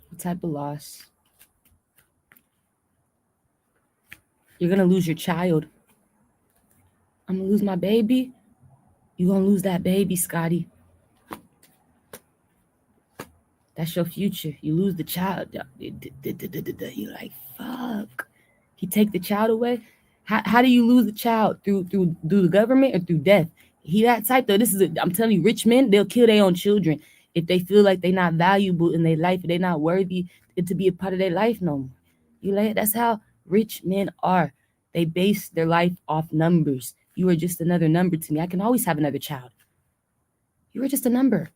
What type of loss? You're going to lose your child. I'm going to lose my baby. You're going to lose that baby, Scotty. That's your future. You lose the child. You're like, fuck. He take the child away? How do you lose the child? Through the government or through death? He that type though. I'm telling you, rich men, they'll kill their own children if they feel like they're not valuable in their life, if they're not worthy to be a part of their life no more. You like that's how rich men are. They base their life off numbers. You are just another number to me. I can always have another child. You are just a number.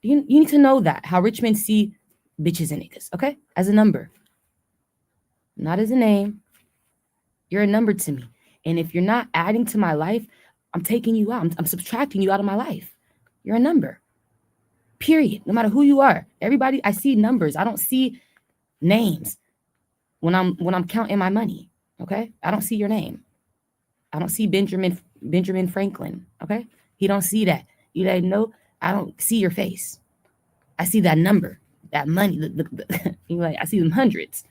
You need to know that, how rich men see bitches and niggas, okay? As a number. Not as a name. You're a number to me. And if you're not adding to my life, I'm taking you out. I'm subtracting you out of my life. You're a number. Period. No matter who you are. Everybody, I see numbers. I don't see names when I'm counting my money. Okay? I don't see your name. I don't see Benjamin Franklin. Okay? He don't see that. You like, no, I don't see your face. I see that number, that money. You like, I see them hundreds.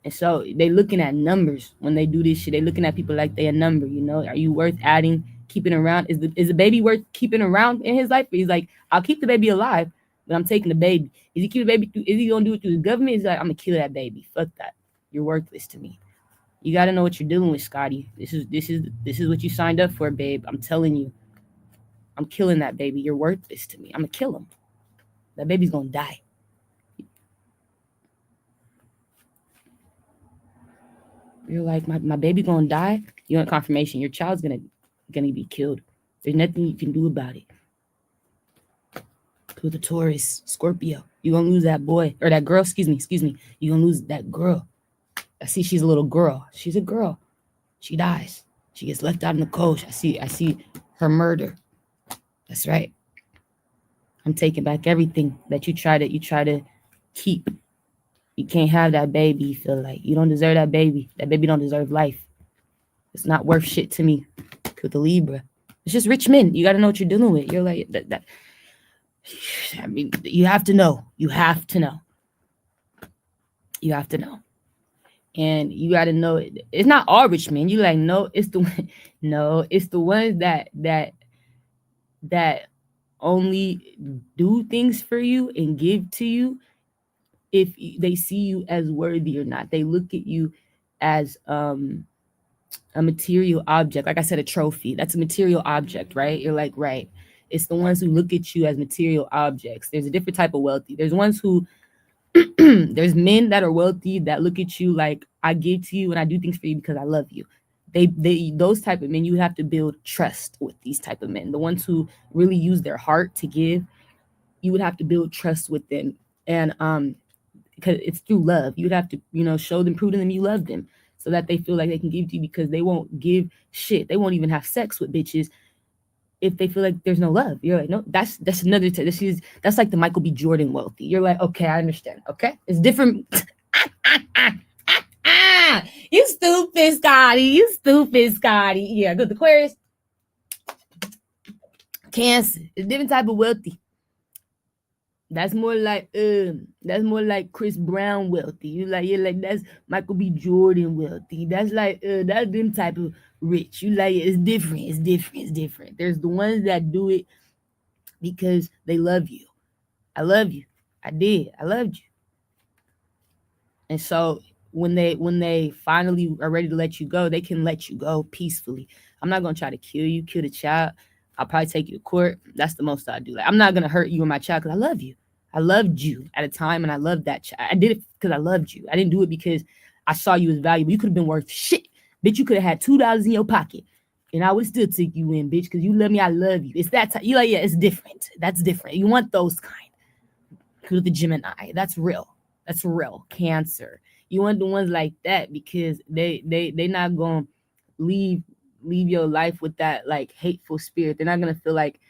And so they looking at numbers when they do this shit. They looking at people like they a number, you know. Are you worth adding, keeping around? Is the baby worth keeping around in his life? He's like, I'll keep the baby alive, but I'm taking the baby. Is he keep the baby? Is he gonna do it through the government? He's like, I'm gonna kill that baby. Fuck that. You're worthless to me. You gotta know what you're dealing with, Scotty. This is what you signed up for, babe. I'm telling you. I'm killing that baby. You're worthless to me. I'm gonna kill him. That baby's gonna die. You're like, my baby gonna die. You want confirmation? Your child's gonna be killed. There's nothing you can do about it. To the Taurus, Scorpio, you gonna lose that boy or that girl. Excuse me. You gonna lose that girl. I see she's a little girl. She's a girl. She dies. She gets left out in the cold. I see her murder. That's right. I'm taking back everything that you try to keep. You can't have that baby. You feel like you don't deserve that baby. That baby don't deserve life. It's not worth shit to me. To the Libra. It's just rich men. You got to know what you're dealing with. You're like, that. I mean, you have to know. You have to know. You have to know. And you got to know it's not all rich men. You like, no, it's the ones that only do things for you and give to you if they see you as worthy or not. They look at you as a material object. Like I said, a trophy. That's a material object, right? You're like, right. It's the ones who look at you as material objects. There's a different type of wealthy. There's ones who there's men that are wealthy that look at you like, I give to you and I do things for you because I love you. Those type of men, you have to build trust with these type of men. The ones who really use their heart to give, you would have to build trust with them. And because it's through love. You would have to, show them, prove to them you love them so that they feel like they can give to you, because they won't give shit. They won't even have sex with bitches if they feel like there's no love. You're like, no, that's another that's like the Michael B. Jordan wealthy. You're like, okay, I understand. Okay, it's different. You stupid, Scotty. Yeah, good. Aquarius, Cancer. It's a different type of wealthy. That's more like Chris Brown wealthy. You're like that's Michael B. Jordan wealthy. That's like that's them type of rich. You like it's different. There's the ones that do it because they love you. I love you. I did. I loved you. And so when they finally are ready to let you go, they can let you go peacefully. I'm not gonna try to kill the child. I'll probably take you to court. That's the most I do. Like, I'm not gonna hurt you and my child because I love you. I loved you at a time, and I loved that child. I did it because I loved you. I didn't do it because I saw you as valuable. You could have been worth shit, bitch. You could have had $2 in your pocket, and I would still take you in, bitch, because you love me. I love you. It's that time. You like, yeah, it's different. That's different. You want those kind. Because the Gemini, that's real. That's real. Cancer. You want the ones like that because they not gonna leave your life with that like hateful spirit. They're not gonna feel like,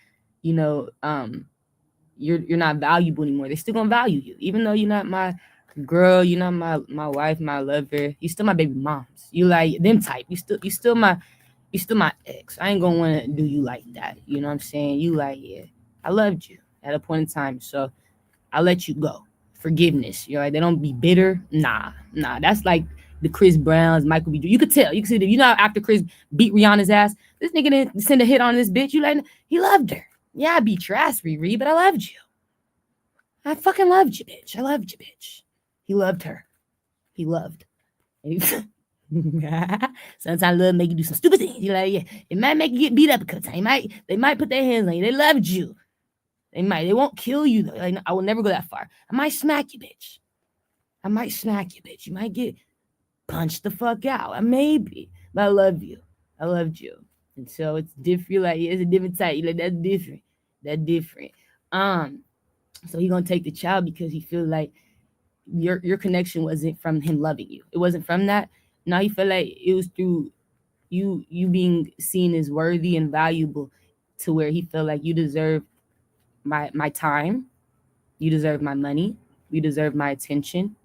you're not valuable anymore. They're still gonna value you, even though you're not my girl, you're not my wife, my lover. You still my baby moms. You like them type. You still my ex. I ain't gonna want to do you like that. You know what I'm saying? You like, yeah, I loved you at a point in time, so I let you go. Forgiveness. You're like, they don't be bitter. Nah. That's like the Chris Browns, Michael B. You could tell. You could see that. You know, after Chris beat Rihanna's ass, this nigga didn't send a hit on this bitch. You like, he loved her. Yeah, I beat your ass, Riri, but I loved you. I fucking loved you, bitch. I loved you, bitch. He loved her. He loved. Sometimes love make you do some stupid things. You're like, yeah, it might make you get beat up a couple times. They might put their hands on you. They loved you. They won't kill you though. Like, I will never go that far. I might smack you, bitch. I might smack you, bitch. You might get punched the fuck out. Maybe. But I love you. I loved you. And so it's different. Like, it's a different type. You're like, that's different. That's different. So he gonna take the child because he feel like your connection wasn't from him loving you. It wasn't from that. Now he felt like it was through you being seen as worthy and valuable, to where he felt like you deserve my time, you deserve my money, you deserve my attention,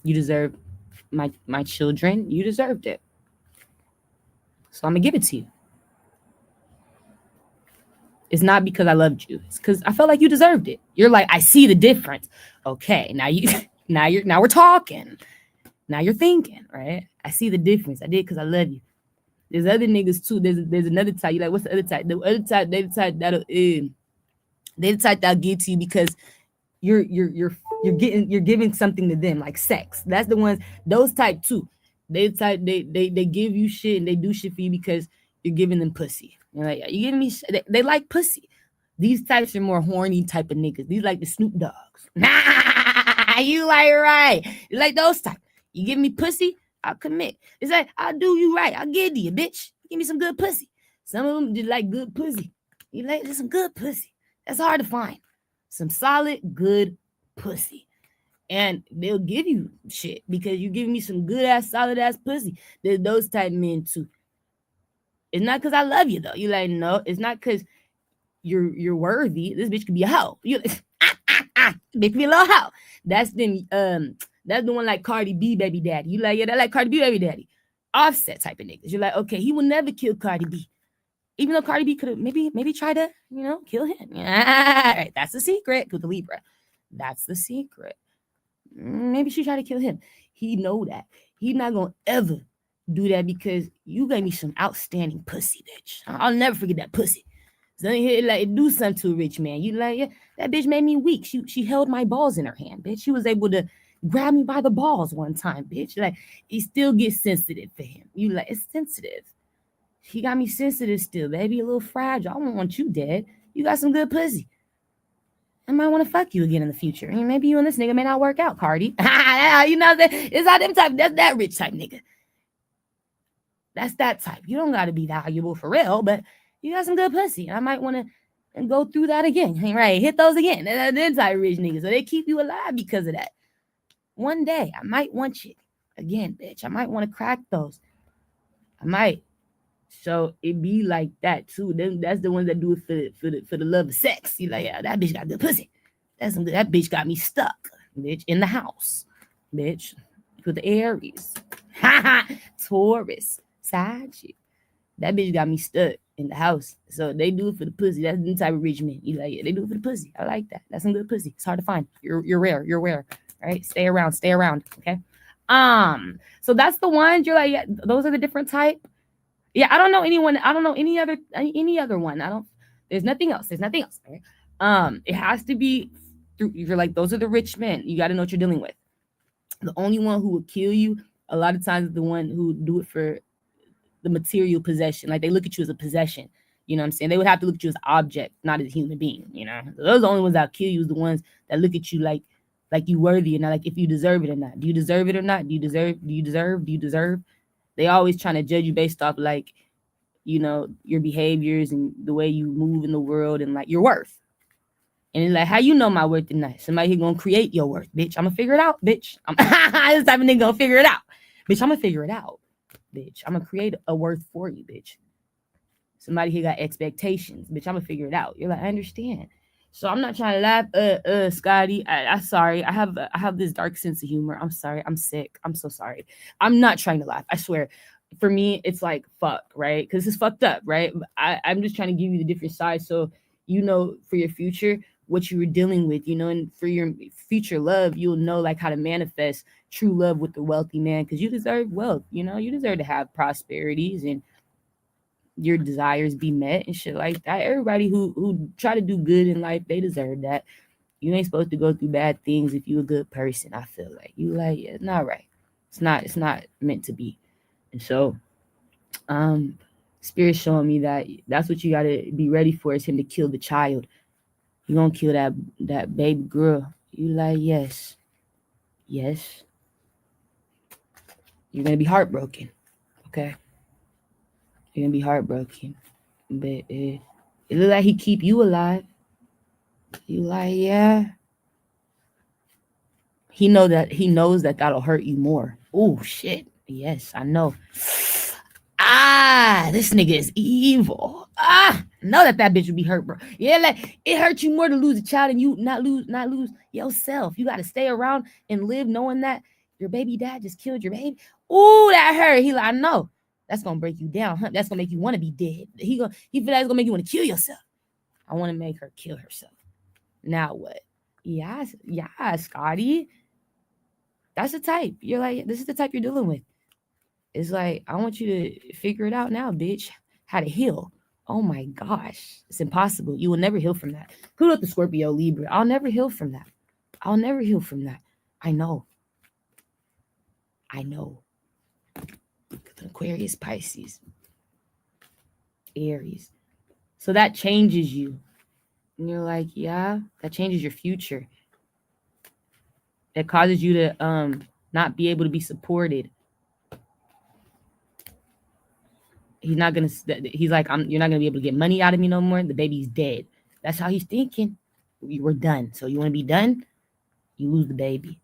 you deserve my children, you deserved it. So I'm gonna give it to you. It's not because I loved you. It's because I felt like you deserved it. You're like, I see the difference. Okay, now we're talking. Now you're thinking, right? I see the difference. I did because I love you. There's other niggas too. There's another type. You like, what's the other type? The other type, they the type that'll they the type that'll give to you because you're giving something to them, like sex. That's the ones, those type too. They the type they give you shit and they do shit for you because you're giving them pussy. You're like, you giving me they like pussy. These types are more horny type of niggas. These like the Snoop Dogs. You like, right. You like those type. You give me pussy, I'll commit. It's like, I'll do you right. I'll give you, bitch. Give me some good pussy. Some of them just like good pussy. You like just some good pussy. That's hard to find. Some solid, good pussy. And they'll give you shit because you give me some good ass, solid ass pussy. There's those type men too. It's not because I love you though. You like, no, it's not because you're worthy. This bitch could be a hoe. You bitch could be a little hoe. That's them that's the one like Cardi B baby daddy. You like, yeah, that like Cardi B baby daddy. Offset type of niggas. You're like, okay, he will never kill Cardi B. Even though Cardi B could have maybe try to, kill him. Right, that's the secret with the Libra. That's the secret. Maybe she tried to kill him. He know that. He not gonna ever do that because you gave me some outstanding pussy, bitch. I'll never forget that pussy. So it do something to a rich man. You like, yeah, that bitch made me weak. She held my balls in her hand, bitch. She was able to grab me by the balls one time, bitch. Like, it still gets sensitive for him. You like, it's sensitive. He got me sensitive still, baby. A little fragile. I don't want you dead. You got some good pussy. I might want to fuck you again in the future. I mean, maybe you and this nigga may not work out, Cardi. You know what I'm saying? It's not them type. That's that rich type nigga. That's that type. You don't got to be valuable for real, but you got some good pussy. I might want to go through that again. Right? Hit those again. Them type rich niggas. So they keep you alive because of that. One day, I might want you again, bitch. I might want to crack those. I might. So it be like that too. That's the ones that do it for the love of sex. You like, yeah, that bitch got good pussy. That bitch got me stuck, bitch, in the house, bitch. With the Aries, Taurus, Sagittarius. That bitch got me stuck in the house. So they do it for the pussy. That's the type of rich men. You like, yeah, they do it for the pussy. I like that. That's some good pussy. It's hard to find. You're rare. You're rare. Right? Stay around. Okay. So that's the ones you're like, yeah, those are the different type. Yeah, I don't know anyone. I don't know any other one. There's nothing else. Right? It has to be through. You're like, those are the rich men. You got to know what you're dealing with. The only one who will kill you a lot of times is the one who do it for the material possession. Like, they look at you as a possession. You know what I'm saying? They would have to look at you as an object, not as a human being. So those are the only ones that'll kill you, is the ones that look at you like you worthy or not, like if you deserve it or not. Do you deserve it or not? Do you deserve? They always trying to judge you based off like, your behaviors and the way you move in the world and like your worth. And it's like, how you know my worth or not? Somebody here gonna create your worth, bitch. I'm gonna figure it out, bitch. This type of nigga gonna figure it out. Bitch, I'm gonna figure it out. Bitch, I'm gonna create a worth for you, bitch. Somebody here got expectations, bitch. I'm gonna figure it out. You're like, I understand. So I'm not trying to laugh, Scotty. I'm sorry. I have this dark sense of humor. I'm sorry. I'm sick. I'm so sorry. I'm not trying to laugh. I swear. For me, it's like fuck, right? Because it's fucked up, right? I'm just trying to give you the different sides, so for your future what you were dealing with, and for your future love, you'll know like how to manifest true love with the wealthy man, because you deserve wealth. You deserve to have prosperities and your desires be met and shit like that. Everybody who try to do good in life, they deserve that. You ain't supposed to go through bad things if you a good person. I feel like you like, yeah, it's not right. It's not meant to be. And so, Spirit showing me that that's what you gotta be ready for, is him to kill the child. You gonna kill that baby girl. You like, yes. Yes. You're gonna be heartbroken. Okay. You're gonna be heartbroken. But it look like he keep you alive. You like, yeah. He knows that that'll hurt you more. Oh shit. Yes, I know. This nigga is evil. Know that bitch would be hurt, bro. Yeah, like it hurts you more to lose a child and you not lose yourself. You gotta stay around and live knowing that your baby dad just killed your baby. Ooh, that hurt. He like, I know. That's gonna break you down, huh? That's gonna make you want to be dead. He feel like it's gonna make you want to kill yourself. I want to make her kill herself. Now what? Yeah, Scotty. That's the type. You're like, this is the type you're dealing with. It's like, I want you to figure it out now, bitch. How to heal. Oh my gosh. It's impossible. You will never heal from that. Kudos to Scorpio, Libra. I'll never heal from that. I'll never heal from that. I know. Aquarius, Pisces, Aries. So that changes you. And you're like, yeah, that changes your future. That causes you to not be able to be supported. He's like, you're not gonna be able to get money out of me no more. The baby's dead. That's how he's thinking. We're done. So you want to be done? You lose the baby.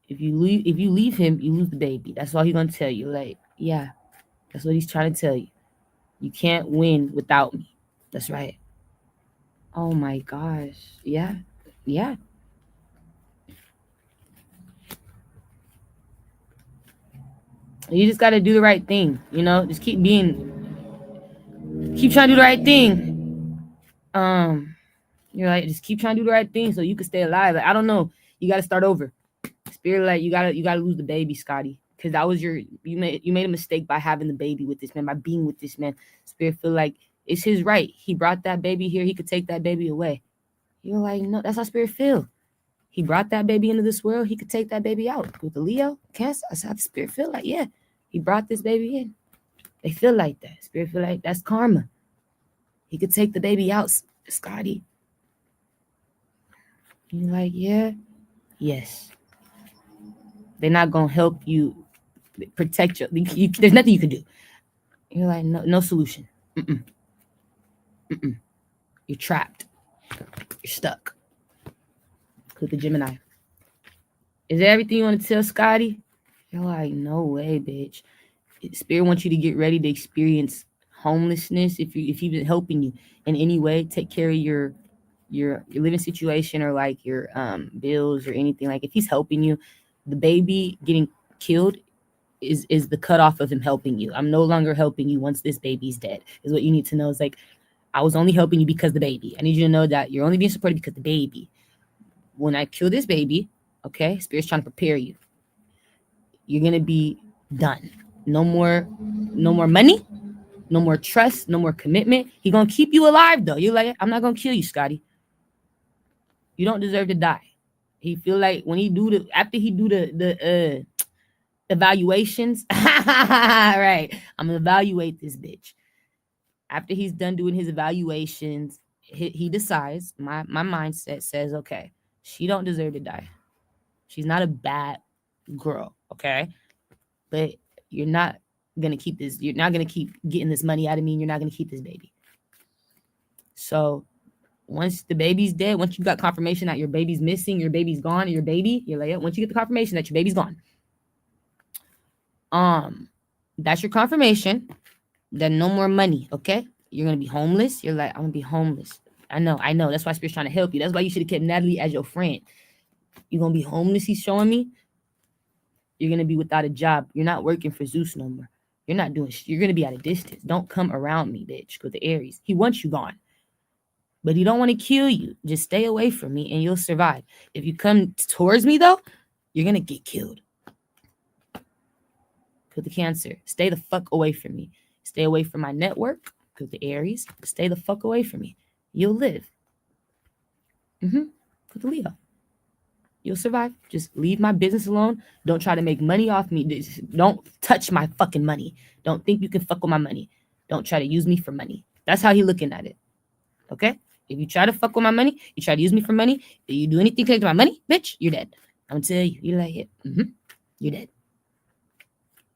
If you leave him, you lose the baby. That's all he's gonna tell you. Like, yeah, that's what he's trying to tell you. You can't win without me. That's right. Oh my gosh. Yeah. Yeah. You just gotta do the right thing. Just keep trying to do the right thing. You're like, just keep trying to do the right thing so you can stay alive. Like, I don't know. You gotta start over. Spirit, like, you gotta lose the baby, Scotty. Because that was you made a mistake by having the baby with this man, by being with this man. Spirit feel like it's his right. He brought that baby here. He could take that baby away. You're like, no, that's how Spirit feel. He brought that baby into this world. He could take that baby out. With the Leo, Cancer, that's how the Spirit feel like. Yeah, he brought this baby in. They feel like that. Spirit feel like that's karma. He could take the baby out, Scotty. You're like, yeah, yes. They're not gonna help you protect you. There's nothing you can do. You're like, no solution. You're trapped. You're stuck. Click the Gemini. Is there everything you want to tell Scotty? You're like, no way, bitch. Spirit wants you to get ready to experience homelessness. If he's been helping you in any way, take care of your living situation or like your bills or anything. Like if he's helping you, the baby getting killed is the cutoff of him helping you. I'm no longer helping you once this baby's dead, is what you need to know. Is like, I was only helping you because the baby. I need you to know that you're only being supported because the baby. When I kill this baby, okay, Spirit's trying to prepare you. You're gonna be done. No more money, no more trust, no more commitment. He gonna keep you alive though. You're like, I'm not gonna kill you, Scotty. You don't deserve to die. He feel like when after he do the evaluations, right? I'm gonna evaluate this bitch. After he's done doing his evaluations, he decides. My mindset says, okay, she don't deserve to die. She's not a bad girl, okay? But you're not gonna keep this. You're not gonna keep getting this money out of me. And you're not gonna keep this baby. So once the baby's dead, once you got confirmation that your baby's missing, your baby's gone, and you're like, once you get the confirmation that your baby's gone, that's your confirmation that no more money, okay? You're gonna be homeless. You're like, I'm gonna be homeless. I know. That's why Spirit's trying to help you. That's why you should have kept Natalie as your friend. You're gonna be homeless, he's showing me. You're gonna be without a job. You're not working for Zeus no more. You're not doing you're gonna be at a distance. Don't come around me, bitch. With the Aries. He wants you gone. But he don't want to kill you. Just stay away from me and you'll survive. If you come towards me though, you're gonna get killed. Because the Cancer, stay the fuck away from me. Stay away from my network. Because the Aries, stay the fuck away from me. You'll live. Because the Leo. You'll survive. Just leave my business alone. Don't try to make money off me. Don't touch my fucking money. Don't think you can fuck with my money. Don't try to use me for money. That's how he looking at it. Okay? If you try to fuck with my money, you try to use me for money, if you do anything connected to my money, bitch, you're dead. I'm gonna tell you, you're like, you're dead.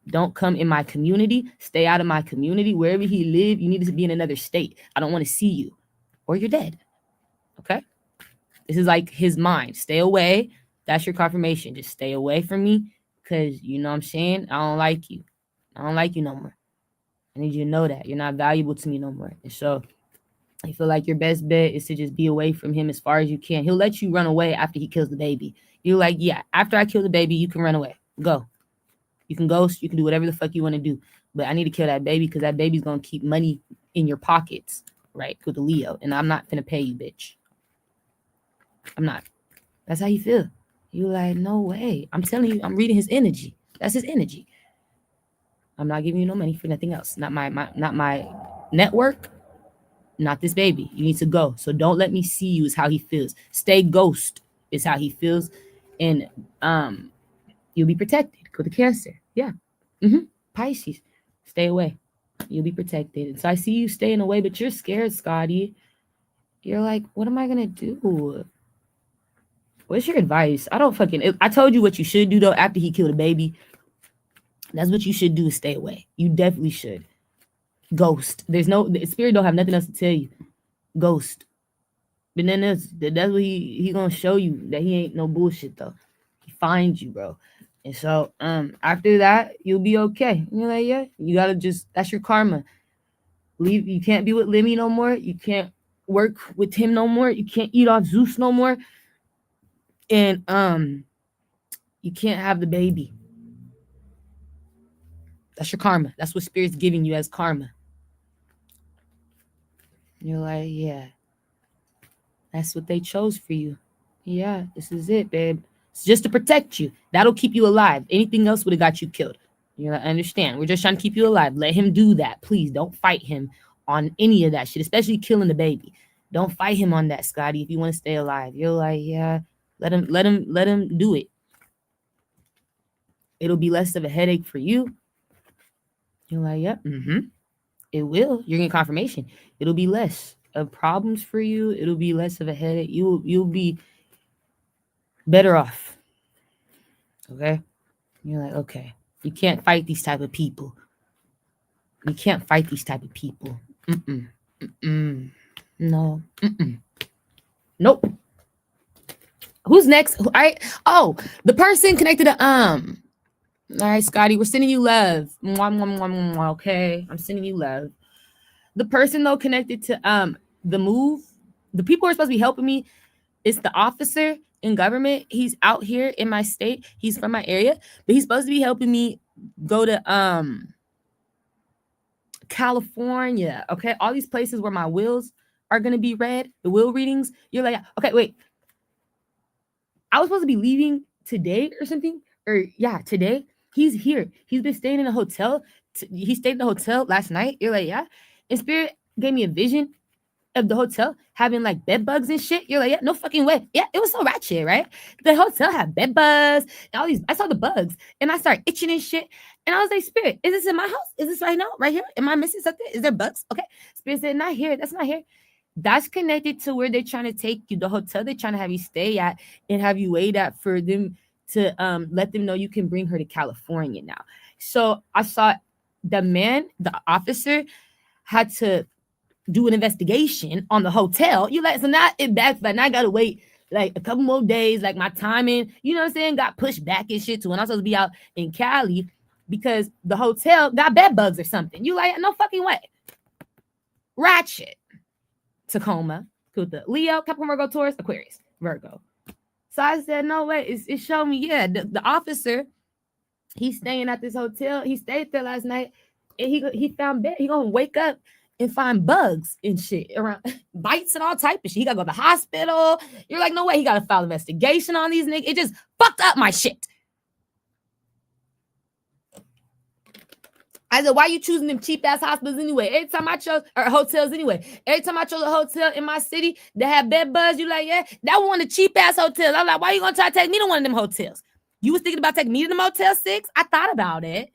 Don't come in my community. Stay out of my community. Wherever he live, you need to be in another state. I don't want to see you, or you're dead. Okay? This is like his mind. Stay away. That's your confirmation. Just stay away from me, because you know what I'm saying? I don't like you. I don't like you no more. I need you to know that. You're not valuable to me no more. And so I feel like your best bet is to just be away from him as far as you can. He'll let you run away after he kills the baby. You're like, yeah, after I kill the baby, you can run away. Go. You can ghost. You can do whatever the fuck you want to do. But I need to kill that baby because that baby's going to keep money in your pockets, right? With the Leo. And I'm not going to pay you, bitch. I'm not. That's how you feel. You're like, no way. I'm telling you, I'm reading his energy. That's his energy. I'm not giving you no money for nothing else. Not my network. Not this baby. You need to go. So don't let me see you is how he feels. Stay ghost is how he feels. And you'll be protected with the Cancer. Yeah. Pisces. Stay away. You'll be protected. And so I see you staying away, but you're scared, Scotty. You're like, what am I going to do? What's your advice? I told you what you should do, though, after he killed a baby. That's what you should do is stay away. You definitely should. Ghost. The spirit don't have nothing else to tell you. Ghost. But then that's what he gonna show you that he ain't no bullshit though. He finds you, bro. And so after that, you'll be okay. And you're like, yeah, you gotta that's your karma. Leave. You can't be with Lemmy no more. You can't work with him no more. You can't eat off Zeus no more. And you can't have the baby. That's your karma. That's what spirit's giving you as karma. You're like, yeah, that's what they chose for you. Yeah, this is it, babe. It's just to protect you. That'll keep you alive. Anything else would have got you killed. You're like, I understand. We're just trying to keep you alive. Let him do that. Please don't fight him on any of that shit, especially killing the baby. Don't fight him on that, Scotty, if you want to stay alive. You're like, yeah, let him do it. It'll be less of a headache for you. You're like, yep, it will. You're getting confirmation. It'll be less of problems for you. It'll be less of a headache. You'll be better off. Okay? You're like, okay. You can't fight these type of people. You can't fight these type of people. No. Nope. Who's next? The person connected to All right, Scotty, we're sending you love. Okay, I'm sending you love. The person though connected to the move, the people who are supposed to be helping me, it's the officer in government. He's out here in my state. He's from my area, but he's supposed to be helping me go to California. Okay, all these places where my wills are gonna be read, the will readings. You're like, okay, wait. I was supposed to be leaving today or something, today. He's here. He's been staying in a hotel. He stayed in the hotel last night. You're like, yeah. And Spirit gave me a vision of the hotel having like bed bugs and shit. You're like, yeah, no fucking way. Yeah, it was so ratchet, right? The hotel had bed bugs and all these. I saw the bugs and I started itching and shit. And I was like, Spirit, is this in my house? Is this right now? Right here? Am I missing something? Is there bugs? Okay. Spirit said, not here. That's not here. That's connected to where they're trying to take you, the hotel they're trying to have you stay at and have you wait at for them to let them know you can bring her to California now. So I saw the officer had to do an investigation on the hotel. You like, so now it backfired. Now I gotta wait like a couple more days. Like my timing, you know what I'm saying, got pushed back and shit to when I was supposed to be out in Cali because the hotel got bed bugs or something. You like, no fucking way. Ratchet. Tacoma, with the Leo, Capricorn, Virgo, Taurus, Aquarius, Virgo. So I said, no way. It showed me, yeah, the officer, he's staying at this hotel. He stayed there last night, and he found bed. He gonna wake up and find bugs and shit around, bites and all type of shit. He gotta go to the hospital. You're like, no way. He gotta file investigation on these niggas. It just fucked up my shit. I said, why you choosing them cheap ass hospitals anyway? Every time I chose, or hotels anyway. Every time I chose a hotel in my city that had bed bugs, you like, yeah, that one of the cheap ass hotels. I'm like, why you gonna try to take me to one of them hotels? You was thinking about taking me to the Motel 6? I thought about it.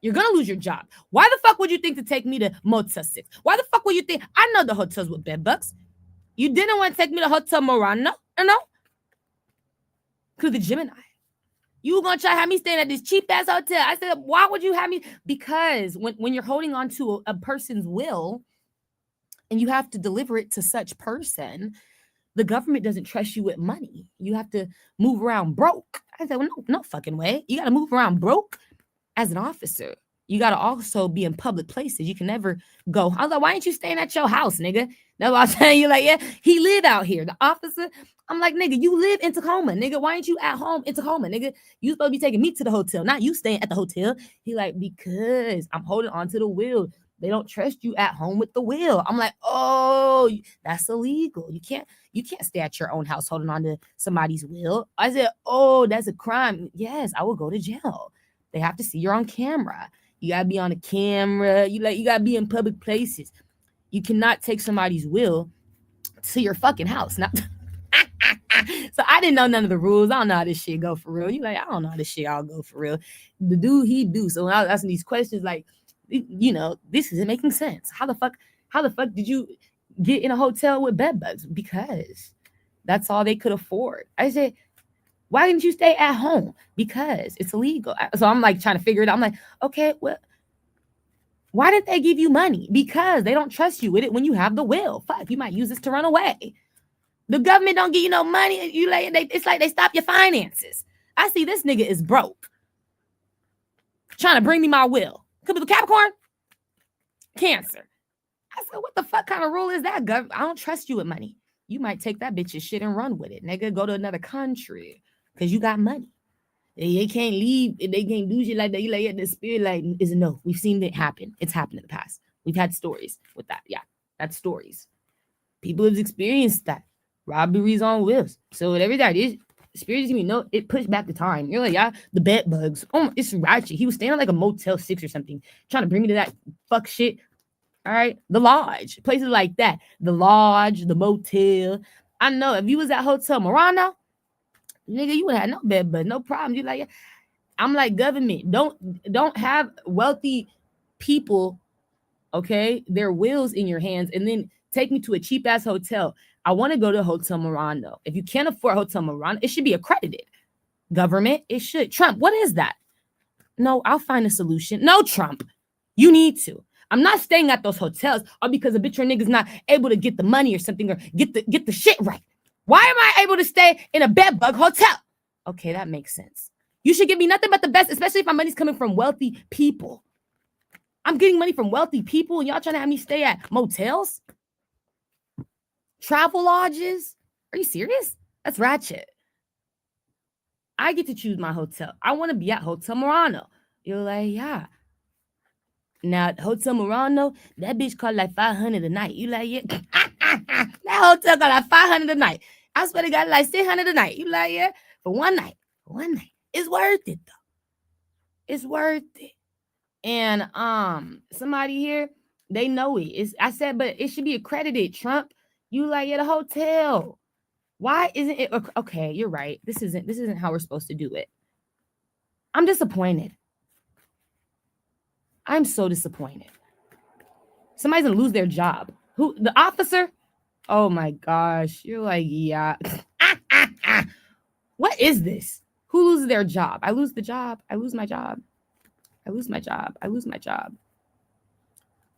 You're gonna lose your job. Why the fuck would you think to take me to Motel 6? Why the fuck would you think? I know the hotels with bed bugs. You didn't want to take me to Hotel Morano, you know? Because the Gemini. You were gonna try to have me staying at this cheap ass hotel. I said, why would you have me? Because when you're holding on to a person's will and you have to deliver it to such person, the government doesn't trust you with money. You have to move around broke. I said, well, no fucking way. You got to move around broke as an officer. You got to also be in public places. You can never go. I was like, why ain't you staying at your house, nigga? That's what I'm saying. You're like, yeah, he live out here. The officer, I'm like, nigga, you live in Tacoma, nigga. Why ain't you at home in Tacoma, nigga? You supposed to be taking me to the hotel, not you staying at the hotel. He like, because I'm holding on to the wheel. They don't trust you at home with the wheel. I'm like, oh, that's illegal. You can't stay at your own house holding on to somebody's will. I said, oh, that's a crime. Yes, I will go to jail. They have to see you're on camera. You gotta be on a camera. You gotta be in public places. You cannot take somebody's will to your fucking house. Now, so I didn't know none of the rules. I don't know how this shit go for real. You like, I don't know how this shit all go for real. The dude, he do. So when I was asking these questions, like, you know, this isn't making sense. How the fuck did you get in a hotel with bed bugs? Because that's all they could afford. I said, why didn't you stay at home? Because it's illegal. So I'm like trying to figure it out. I'm like, okay, well, why didn't they give you money? Because they don't trust you with it when you have the will. Fuck, you might use this to run away. The government don't give you no money. You like, it's like they stop your finances. I see this nigga is broke, trying to bring me my will. Could be the Capricorn, Cancer. I said, what the fuck kind of rule is that, Gov? I don't trust you with money. You might take that bitch's shit and run with it, nigga. Go to another country because you got money. They can't leave. They can't do shit like that. You like, yeah, the spirit like is no. We've seen it happen. It's happened in the past. We've had stories with that. Yeah, that's stories. People have experienced that. Robberies on wheels. So whatever that is, spirits give me no, it pushed back the time. You're like, yeah, the bed bugs. Oh, it's ratchet. He was staying on like a Motel 6 or something, trying to bring me to that fuck shit. All right, the lodge, places like that. The lodge, the motel. I know if you was at Hotel Morano, nigga, you would have no bed, but no problem. You like, yeah. I'm like, government, don't have wealthy people, okay, their wills in your hands, and then take me to a cheap ass hotel. I want to go to Hotel Morano. If you can't afford Hotel Morano, it should be accredited. Government, it should. Trump, what is that? No, I'll find a solution. No, Trump, you need to. I'm not staying at those hotels all because a bitch or nigga's not able to get the money or something or get the shit right. Why am I able to stay in a bed bug hotel? Okay, that makes sense. You should give me nothing but the best, especially if my money's coming from wealthy people. I'm getting money from wealthy people and y'all trying to have me stay at motels? Travel lodges? Are you serious? That's ratchet. I get to choose my hotel. I want to be at Hotel Morano. You're like, yeah. Now, Hotel Morano, that bitch called like 500 a night. You like, yeah. That hotel got like 500 a night. I swear to God, like 600 a night. You like, yeah, for one night. It's worth it, though. It's worth it. And somebody here, they know it. I said, but it should be accredited, Trump. You like, yeah, the hotel. Why isn't it? Okay, you're right. This isn't how we're supposed to do it. I'm disappointed. I'm so disappointed. Somebody's gonna lose their job. Who? The officer? Oh my gosh. You're like, yeah. What is this? Who loses their job? I lose the job. I lose my job. I lose my job. I lose my job.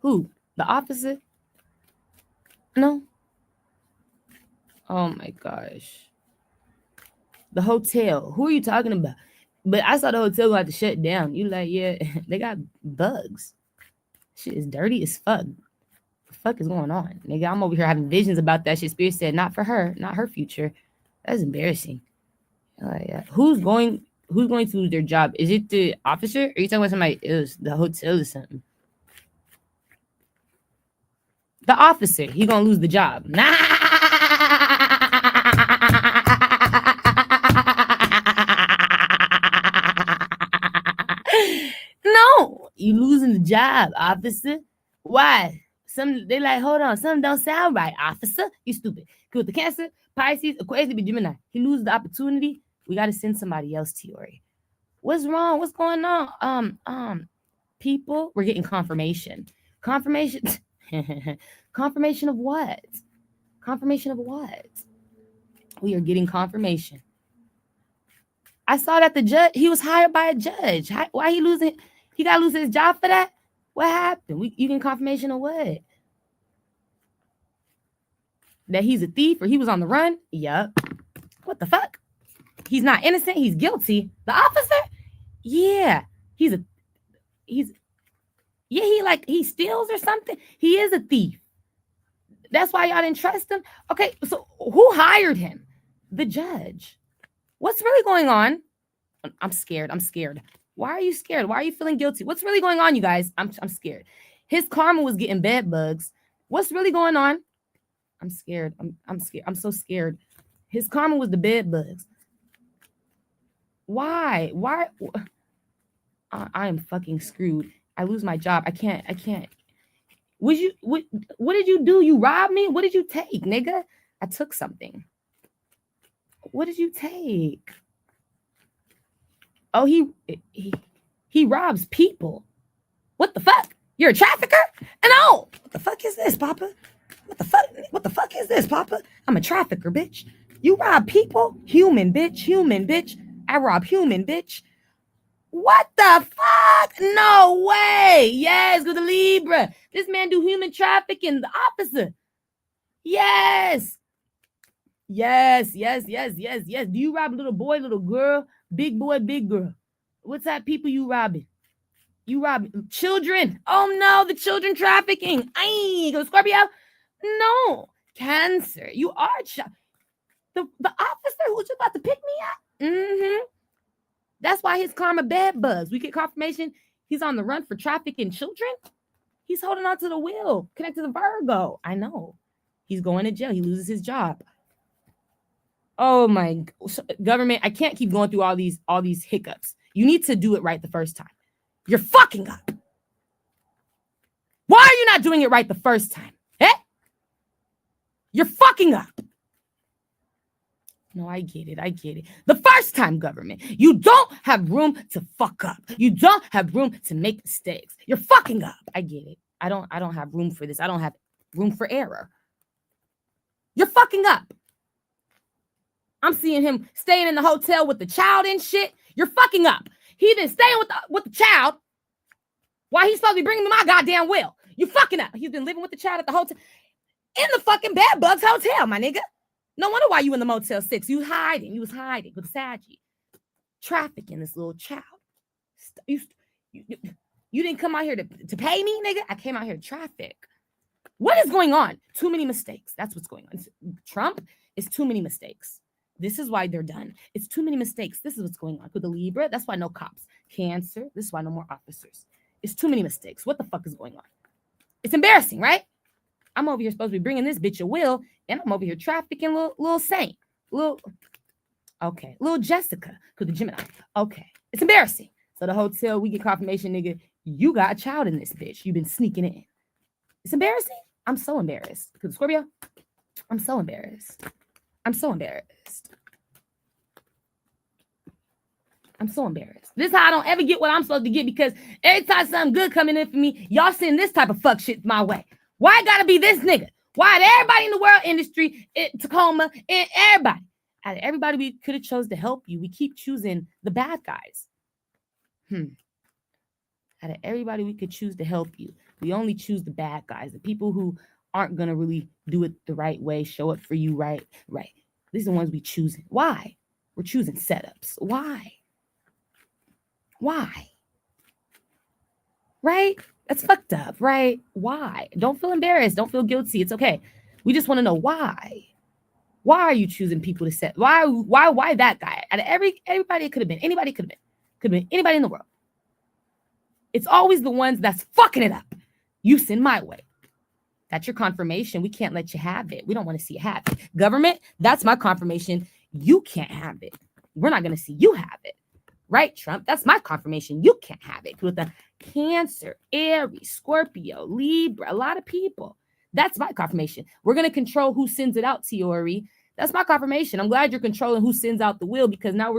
Who? The officer? No. Oh my gosh. The hotel. Who are you talking about? But I saw the hotel going to shut down. You like, yeah, they got bugs. Shit is dirty as fuck. What the fuck is going on? Nigga, I'm over here having visions about that shit. Spirit said, not for her, not her future. That's embarrassing. Like, yeah. Who's going to lose their job? Is it the officer? Or are you talking about somebody else? The hotel or something? The officer, he gonna lose the job. No, you job, officer. Why? They like, hold on, something don't sound right, officer. You stupid. With the Cancer, Pisces, Aquarius, be Gemini. He loses the opportunity. We got to send somebody else, Tiori. What's wrong? What's going on? People, we're getting confirmation. Confirmation. Confirmation of what? Confirmation of what? We are getting confirmation. I saw that the judge, he was hired by a judge. Why he losing? He got to lose his job for that? What happened? You getting confirmation of what? That he's a thief or he was on the run? Yup. What the fuck? He's not innocent. He's guilty. The officer? Yeah. He steals or something. He is a thief. That's why y'all didn't trust him. Okay, so who hired him? The judge. What's really going on? I'm scared. Why are you scared? Why are you feeling guilty? What's really going on, you guys? I'm scared. His karma was getting bed bugs. What's really going on? I'm scared. I'm scared. I'm so scared. His karma was the bed bugs. Why? I am fucking screwed. I lose my job. I can't. What did you do? You robbed me? What did you take, nigga? I took something. What did you take? Oh, he robs people. What the fuck? You're a trafficker? And oh, what the fuck is this, Papa? What the fuck is this, Papa? I'm a trafficker, bitch. You rob people? Human, bitch. I rob human, bitch. What the fuck? No way. Yes, good to Libra. This man do human trafficking, the officer. Yes. Do you rob little boy, little girl, big boy, big girl? What's that people you robbing? You robbing children. Oh no, the children trafficking. Ay, go Scorpio. No, Cancer. You are the officer who's about to pick me up. That's why his karma bed bugs. We get confirmation he's on the run for trafficking children. He's holding on to the wheel, connected to Virgo. I know. He's going to jail. He loses his job. Oh my government! I can't keep going through all these hiccups. You need to do it right the first time. You're fucking up. Why are you not doing it right the first time? Eh? You're fucking up. No, I get it. The first time, government, you don't have room to fuck up. You don't have room to make mistakes. You're fucking up. I get it. I don't have room for this. I don't have room for error. You're fucking up. I'm seeing him staying in the hotel with the child and shit. You're fucking up. He been staying with the child while he's supposed to be bringing me my goddamn will. You fucking up. He's been living with the child at the hotel in the fucking Bed Bugs hotel, my nigga. No wonder why you in the Motel 6. You was hiding with Saggy. Trafficking this little child. You didn't come out here to pay me, nigga. I came out here to traffic. What is going on? Too many mistakes. That's what's going on. Trump is too many mistakes. This is why they're done. It's too many mistakes. This is what's going on. With the Libra, that's why no cops. Cancer, this is why no more officers. It's too many mistakes. What the fuck is going on? It's embarrassing, right? I'm over here supposed to be bringing this bitch a will, and I'm over here trafficking little Saint. Little Jessica, to the Gemini. Okay. It's embarrassing. So the hotel, we get confirmation, nigga, you got a child in this bitch. You've been sneaking in. It's embarrassing. I'm so embarrassed. Because Scorpio, I'm so embarrassed. This is how I don't ever get what I'm supposed to get, because every time something good coming in for me, y'all send this type of fuck shit my way. Why it gotta be this nigga? Why everybody in the world industry, Tacoma, and everybody we could have chose to help you, we keep choosing the bad guys. Out of everybody we could choose to help you, we only choose the bad guys, the people who aren't gonna really do it the right way, show up for you right. These are the ones we choosing. Why? We're choosing setups. Why? Right? That's fucked up, right? Why? Don't feel embarrassed. Don't feel guilty. It's okay. We just want to know why. Why are you choosing people to set? Why that guy? Out of everybody, it could have been anybody. Could have been anybody in the world. It's always the ones that's fucking it up. You send my way. That's your confirmation. We can't let you have it. We don't want to see you have it. Government, that's my confirmation. You can't have it. We're not going to see you have it. Right, Trump? That's my confirmation. You can't have it. With the Cancer, Aries, Scorpio, Libra, a lot of people. That's my confirmation. We're going to control who sends it out, Tiori. That's my confirmation. I'm glad you're controlling who sends out the will, because now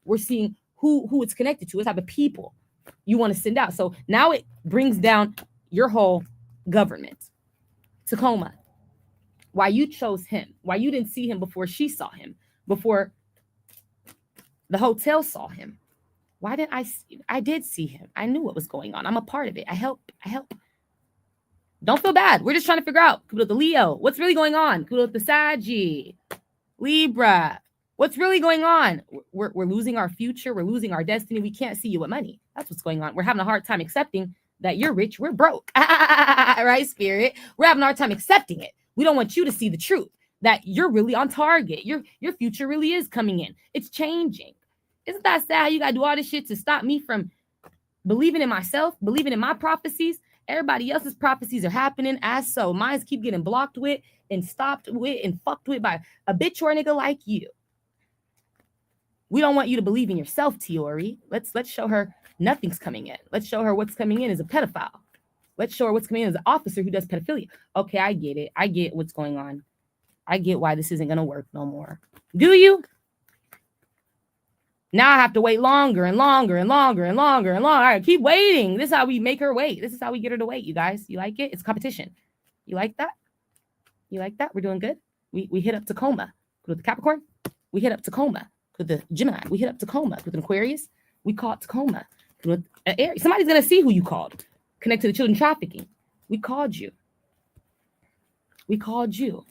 we're seeing who it's connected to, what type of people you want to send out. So now it brings down your whole government. Tacoma, why you chose him, why you didn't see him before she saw him, before the hotel saw him. Why didn't I did see him. I knew what was going on. I'm a part of it. I help. Don't feel bad. We're just trying to figure out, kudo the Leo, what's really going on? Kudo the Saggy, Libra, what's really going on? We're losing our future. We're losing our destiny. We can't see you with money. That's what's going on. We're having a hard time accepting that you're rich, we're broke. Right, Spirit? We're having a hard time accepting it. We don't want you to see the truth, that you're really on target. Your future really is coming in. It's changing. Isn't that sad? You got to do all this shit to stop me from believing in myself, believing in my prophecies. Everybody else's prophecies are happening as so. Mine keep getting blocked with and stopped with and fucked with by a bitch or a nigga like you. We don't want you to believe in yourself, Tiori. Let's show her nothing's coming in. Let's show her what's coming in is a pedophile. Let's show her what's coming in as an officer who does pedophilia. Okay, I get it. I get what's going on. I get why this isn't going to work no more. Do you? Now I have to wait longer and longer and longer and longer and longer. All right, keep waiting. This is how we make her wait. This is how we get her to wait, you guys. You like it? It's competition. You like that? You like that? We're doing good. We hit up Tacoma with the Capricorn. We hit up Tacoma with the Gemini. We hit up Tacoma with an Aquarius. We called Tacoma with an Aries. Somebody's going to see who you called. Connect to the children trafficking. We called you. We called you.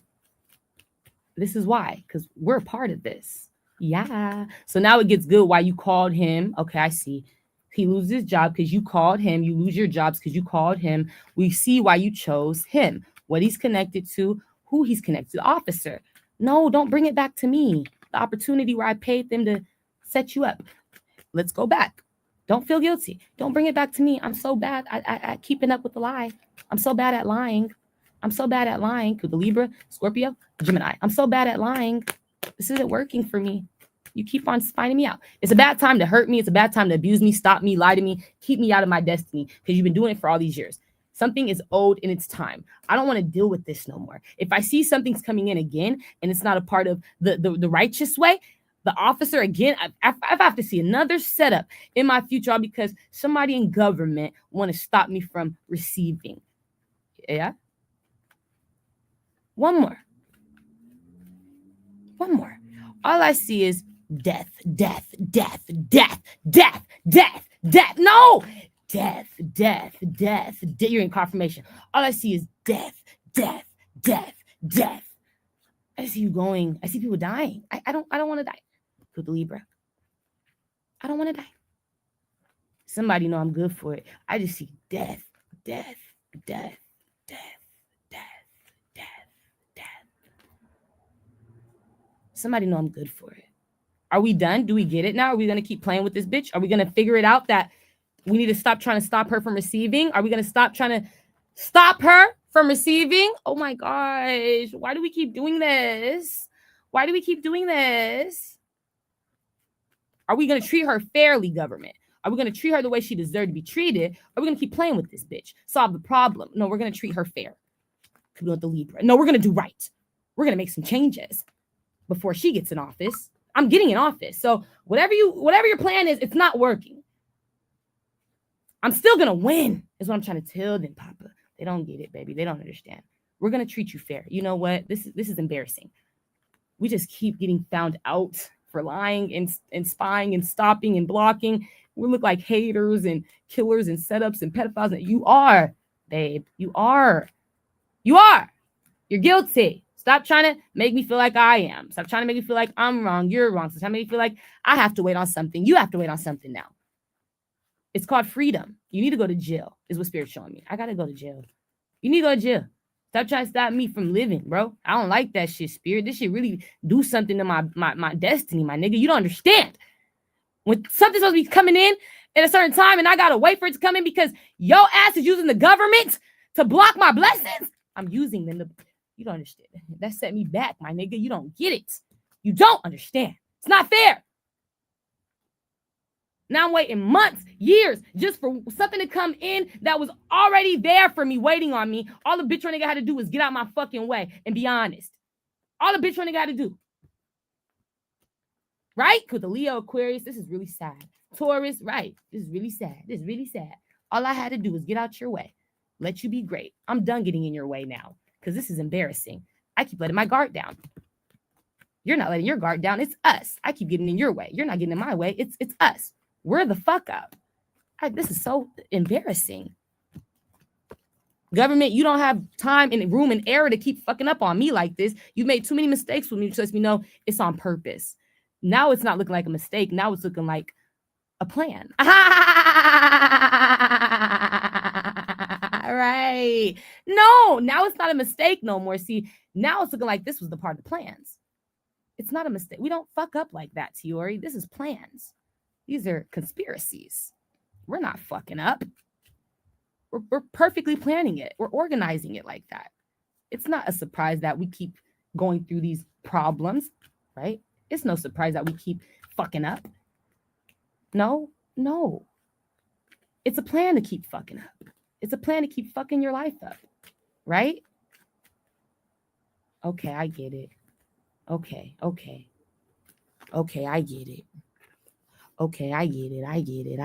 This is why, because we're a part of this. Yeah. So now it gets good why you called him. Okay, I see. He loses his job because you called him. You lose your jobs because you called him. We see why you chose him, what he's connected to, who he's connected to. The officer. No, don't bring it back to me. The opportunity where I paid them to set you up. Let's go back. Don't feel guilty. Don't bring it back to me. I'm so bad at keeping up with the lie. I'm so bad at lying. I'm so bad at lying. The Libra, Scorpio, Gemini. I'm so bad at lying. This isn't working for me. You keep on finding me out. It's a bad time to hurt me. It's a bad time to abuse me, stop me, lie to me, keep me out of my destiny, because you've been doing it for all these years. Something is owed in its time. I don't want to deal with this no more. If I see something's coming in again and it's not a part of the righteous way, the officer again, I have to see another setup in my future, all because somebody in government want to stop me from receiving. Yeah. One more. All I see is death. No, death. You're in confirmation. All I see is death. I see you going. I see people dying. I don't want to die. With Libra. I don't want to die. Somebody know I'm good for it. I just see death. Somebody know I'm good for it. Are we done? Do we get it now? Are we going to keep playing with this bitch? Are we going to figure it out that we need to stop trying to stop her from receiving? Are we going to stop trying to stop her from receiving? Oh my gosh. Why do we keep doing this? Are we going to treat her fairly, government? Are we going to treat her the way she deserved to be treated? Are we going to keep playing with this bitch? Solve the problem? No, we're going to treat her fair. With the Libra. No, we're going to do right. We're going to make some changes before she gets in office. I'm getting in office. So whatever your plan is, it's not working. I'm still going to win is what I'm trying to tell them, Papa. They don't get it, baby. They don't understand. We're going to treat you fair. You know what? This is embarrassing. We just keep getting found out for lying and spying and stopping and blocking. We look like haters and killers and setups and pedophiles. And you are, babe. You are. You're guilty. Stop trying to make me feel like I am. Stop trying to make me feel like I'm wrong. You're wrong. Stop trying to make me feel like I have to wait on something. You have to wait on something now. It's called freedom. You need to go to jail, is what Spirit's showing me. I got to go to jail. You need to go to jail. Stop trying to stop me from living, bro. I don't like that shit, Spirit. This shit really do something to my destiny, my nigga. You don't understand. When something's supposed to be coming in at a certain time and I got to wait for it to come in because your ass is using the government to block my blessings, I'm using them to... You don't understand. That set me back, my nigga. You don't get it. You don't understand. It's not fair. Now I'm waiting months, years, just for something to come in that was already there for me, waiting on me. All the bitch nigga had to do was get out my fucking way and be honest. All the bitch nigga had to do. Right? Because the Leo Aquarius, this is really sad. Taurus, right? This is really sad. This is really sad. All I had to do was get out your way. Let you be great. I'm done getting in your way now because this is embarrassing. I keep letting my guard down. You're not letting your guard down. It's us. I keep getting in your way. You're not getting in my way. It's us. We're the fuck up. This is so embarrassing. Government, you don't have time and room and air to keep fucking up on me like this. You've made too many mistakes with me to let me know it's on purpose. Now it's not looking like a mistake. Now it's looking like a plan. Right. No, now it's not a mistake no more. See, now it's looking like this was the part of the plans. It's not a mistake. We don't fuck up like that, Tiori. This is plans. These are conspiracies. We're not fucking up. We're perfectly planning it. We're organizing it like that. It's not a surprise that we keep going through these problems, right? It's no surprise that we keep fucking up. No. It's a plan to keep fucking up. It's a plan to keep fucking your life up, right? Okay, I get it. Okay, I get it. Okay, I get it. I get it.